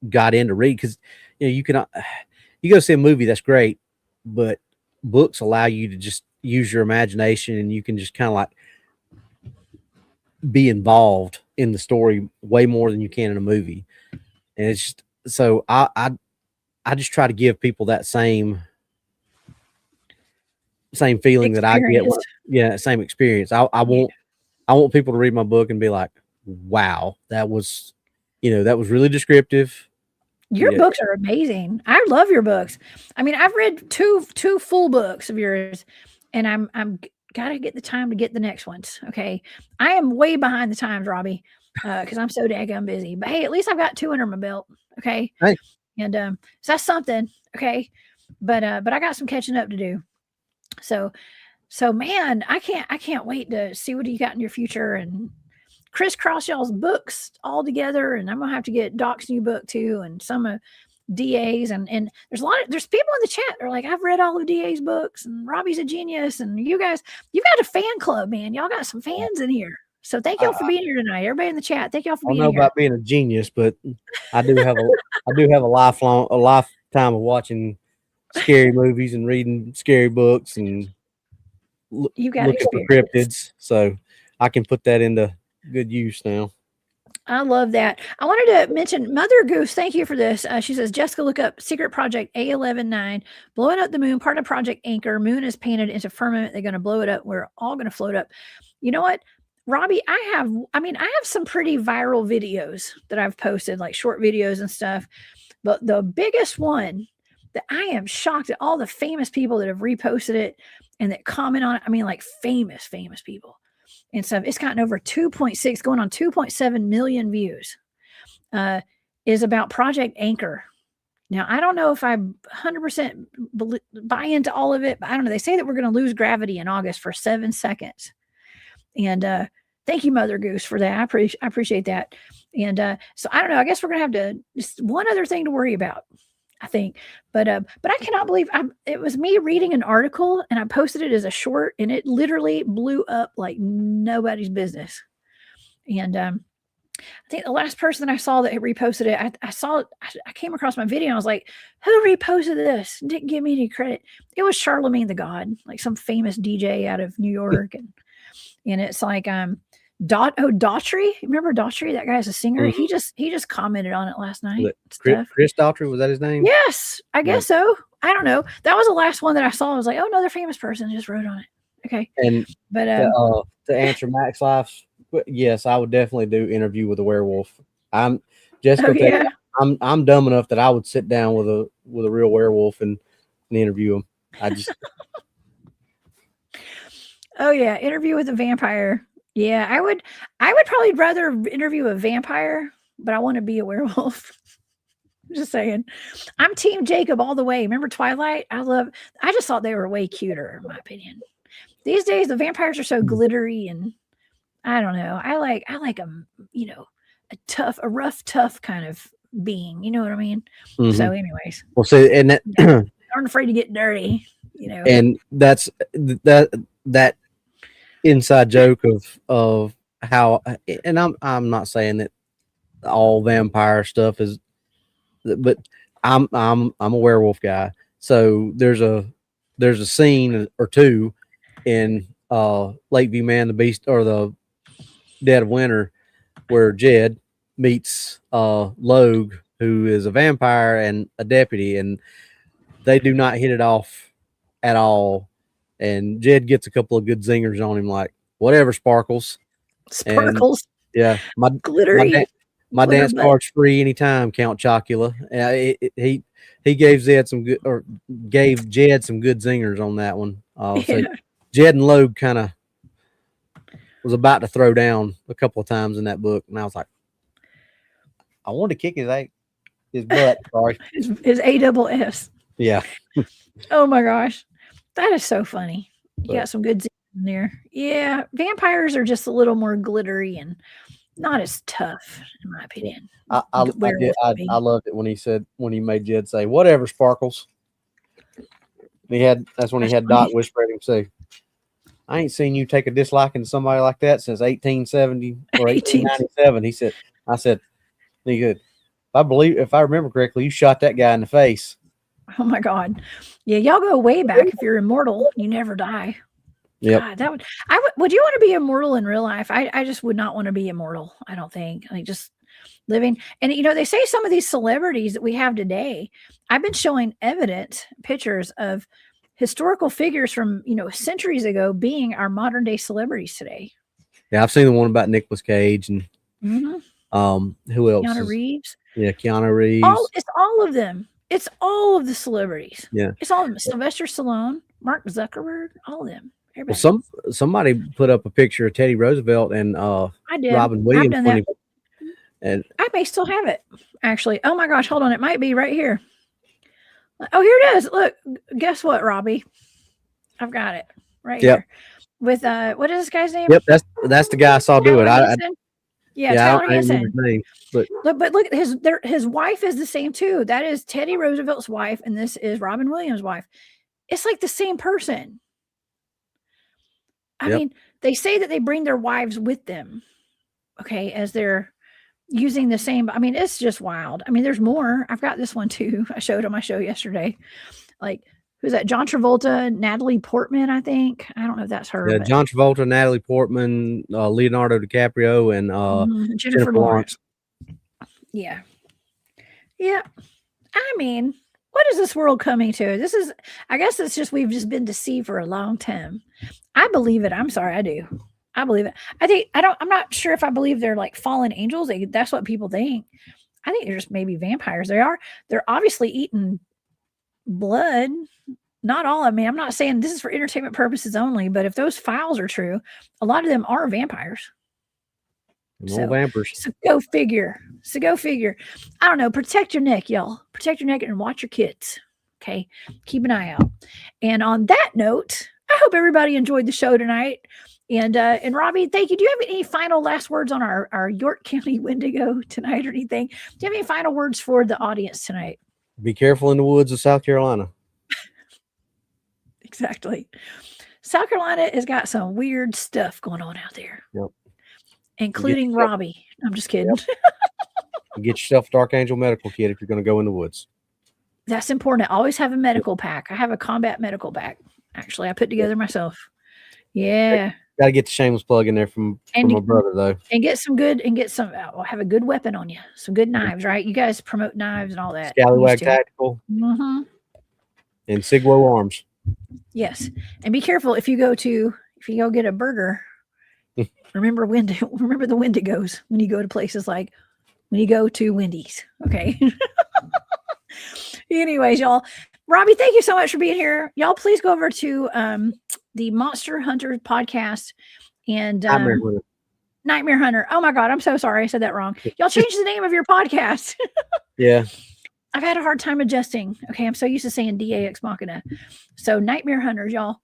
got into read, because, you go see a movie, that's great, but books allow you to just use your imagination, and you can just kind of like be involved in the story way more than you can in a movie. And it's just, so I just try to give people that same feeling that I get. Same experience. I want people to read my book and be like, wow, that was really descriptive. Your books are amazing. I love your books. I mean, I've read two full books of yours, and I'm gotta get the time to get the next ones. Okay. I am way behind the times, Robby, because I'm so daggone busy. But hey, at least I've got 2 under my belt. Okay. Hey. And so that's something. Okay. But I got some catching up to do. So man, I can't wait to see what you got in your future and crisscross y'all's books all together. And I'm gonna have to get Doc's new book too, and some of DA's, and there's people in the chat that are like, I've read all of DA's books, and Robby's a genius, and you got a fan club, man. Y'all got some fans in here. So thank y'all for being here tonight. Everybody in the chat, thank y'all for being here. I don't know about being a genius, but I do have a lifetime of watching scary movies and reading scary books and you got looking for cryptids, so I can put that into good use now. I love that. I wanted to mention Mother Goose. Thank you for this. She says, Jessica, look up Secret Project A119, blowing up the moon, part of Project Anchor. Moon is painted into firmament. They're going to blow it up. We're all going to float up. You know what, Robby, I have some pretty viral videos that I've posted, like short videos and stuff. But the biggest one that I am shocked at all the famous people that have reposted it and that comment on it. I mean, like famous people. And so it's gotten over 2.6, going on 2.7 million views, is about Project Anchor. Now, I don't know if I 100% buy into all of it, but I don't know. They say that we're going to lose gravity in August for 7 seconds. And thank you, Mother Goose, for that. I appreciate that. And so I don't know. I guess we're going to have to, just one other thing to worry about, I think. But I cannot believe it was me reading an article, and I posted it as a short, and it literally blew up like nobody's business. And I think the last person that I saw that had reposted it, I came across my video, and I was like, who reposted this? Didn't give me any credit. It was Charlemagne the God, like some famous DJ out of New York. And it's like, Daughtry. Remember Daughtry? That guy's a singer. Mm-hmm. He just commented on it last night. Chris Daughtry, was that his name? Yes, I guess so. I don't know. That was the last one that I saw. I was like, oh, another famous person just wrote on it. Okay. And but to answer Max Life's, yes, I would definitely do Interview with a Werewolf. I'm dumb enough that I would sit down with a real werewolf and interview him. I just Oh yeah, Interview with a Vampire. Yeah, I would probably rather interview a vampire, but I want to be a werewolf. Just saying. I'm Team Jacob all the way. Remember Twilight? I just thought they were way cuter, in my opinion. These days the vampires are so glittery, and I don't know. I like a rough, tough kind of being. You know what I mean? Mm-hmm. So anyways. Well, see, and that aren't afraid to get dirty, And that's that inside joke of how, and I'm not saying that all vampire stuff is, but I'm a werewolf guy. So there's a scene or two in Lakeview Man, the Beast, or the Dead of Winter, where Jed meets Logue, who is a vampire and a deputy, and they do not hit it off at all. And Jed gets a couple of good zingers on him, like, whatever, Sparkles. Sparkles. And, yeah. Glittery. My dance card's free anytime, Count Chocula. He gave Jed some good zingers on that one. So Jed and Logue kind of was about to throw down a couple of times in that book, and I was like, I wanted to kick his butt. Sorry. His ASS. Yeah. Oh my gosh. That is so funny. You But- got some good in there. Yeah. Vampires are just a little more glittery and not as tough, in my opinion. I loved it when he made Jed say, "Whatever, Sparkles." That's when he had Doc whisper at him say, "I ain't seen you take a disliking to somebody like that since 1870 or 1897." He said, if I remember correctly, you shot that guy in the face." Oh my God. Yeah, y'all go way back. If you're immortal, you never die. Yeah. God, would you want to be immortal in real life? I just would not want to be immortal. I don't think. Like just living. And they say some of these celebrities that we have today, I've been showing pictures of historical figures from, centuries ago being our modern day celebrities today. Yeah, I've seen the one about Nicolas Cage and who else? Keanu Reeves. Yeah, Keanu Reeves. It's all of them. It's all of the celebrities. Yeah. It's all of them. Sylvester Stallone, Mark Zuckerberg, all of them. Everybody. Well, somebody put up a picture of Teddy Roosevelt and I did. Robin Williams. I've done that. And I may still have it, actually. Oh my gosh, hold on. It might be right here. Oh, here it is. Look, guess what, Robbie? I've got it right here. With what is this guy's name? Yep, that's the guy I saw do it. Taylor Hanson. His name, but look, his wife is the same too. That is Teddy Roosevelt's wife, and this is Robin Williams' wife. It's like the same person. I mean, they say that they bring their wives with them, okay, as they're using the same. I mean, it's just wild. I mean, there's more. I've got this one too. I showed on my show yesterday. Like, who's that? John Travolta, Natalie Portman, I think. I don't know if that's her. Yeah, John Travolta, Natalie Portman, Leonardo DiCaprio, and Jennifer Lawrence. Yeah. Yeah. I mean, what is this world coming to? I guess it's just, we've just been deceived for a long time. I believe it. I'm sorry. I do. I believe it. I'm not sure if I believe they're like fallen angels. That's what people think. I think they're just maybe vampires. They're obviously eating blood. Not all. I mean, I'm not saying this is for entertainment purposes only, but if those files are true, a lot of them are vampires. Vampires. So go figure. I don't know. Protect your neck, y'all. Protect your neck and watch your kids. Okay. Keep an eye out. And on that note, I hope everybody enjoyed the show tonight. And Robbie, thank you. Do you have any final last words on our York County Wendigo tonight or anything? Do you have any final words for the audience tonight? Be careful in the woods of South Carolina. Exactly. South Carolina has got some weird stuff going on out there. Yep. Including Robbie. I'm just kidding. Yep. Get yourself a Dark Angel medical kit if you're going to go in the woods. That's important. I always have a medical pack. I have a combat medical pack. Actually, I put together myself. Yeah. Got to get the shameless plug in there from my brother, though. And I'll have a good weapon on you. Some good knives, right? You guys promote knives and all that. Scallywag Tactical. Mm-hmm. And Sigwo Arms. Yes. And be careful if you go get a burger. Remember the Wendigos when you go to places like when you go to Wendy's. Okay. Anyways, y'all, Robbie, thank you so much for being here. Y'all, please go over to the Monster Hunter podcast and Nightmare Hunter. Oh my God, I'm so sorry. I said that wrong. Y'all change the name of your podcast. Yeah. I've had a hard time adjusting. Okay. I'm so used to saying DAX Machina. So Nightmare Hunters, y'all.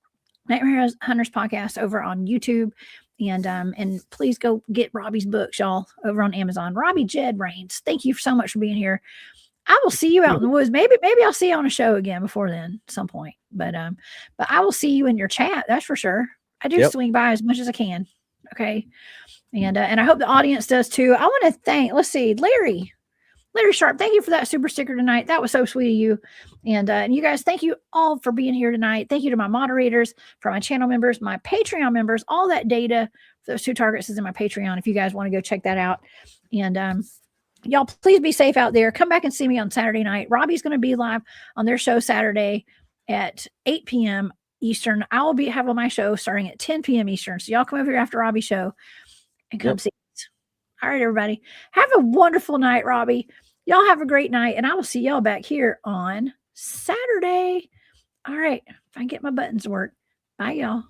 Nightmare Hunters podcast over on YouTube. And please go get Robbie's books, y'all, over on Amazon. Robby Raines. Thank you so much for being here. I will see you out in the woods. Maybe I'll see you on a show again before then at some point. But I will see you in your chat. That's for sure. I do swing by as much as I can. Okay. And I hope the audience does too. I want to thank, let's see, Larry Sharp. Thank you for that super sticker tonight. That was so sweet of you. And you guys, thank you all for being here tonight. Thank you to my moderators, for my channel members, my Patreon members. All that data for those 2 targets is in my Patreon if you guys want to go check that out. And y'all, please be safe out there. Come back and see me on Saturday night. Robbie's going to be live on their show Saturday at 8 p.m. Eastern. I will have on my show starting at 10 p.m. Eastern. So y'all come over here after Robbie's show and come see us. All right, everybody. Have a wonderful night, Robbie. Y'all have a great night, and I will see y'all back here on Saturday. All right. If I can get my buttons to work. Bye, y'all.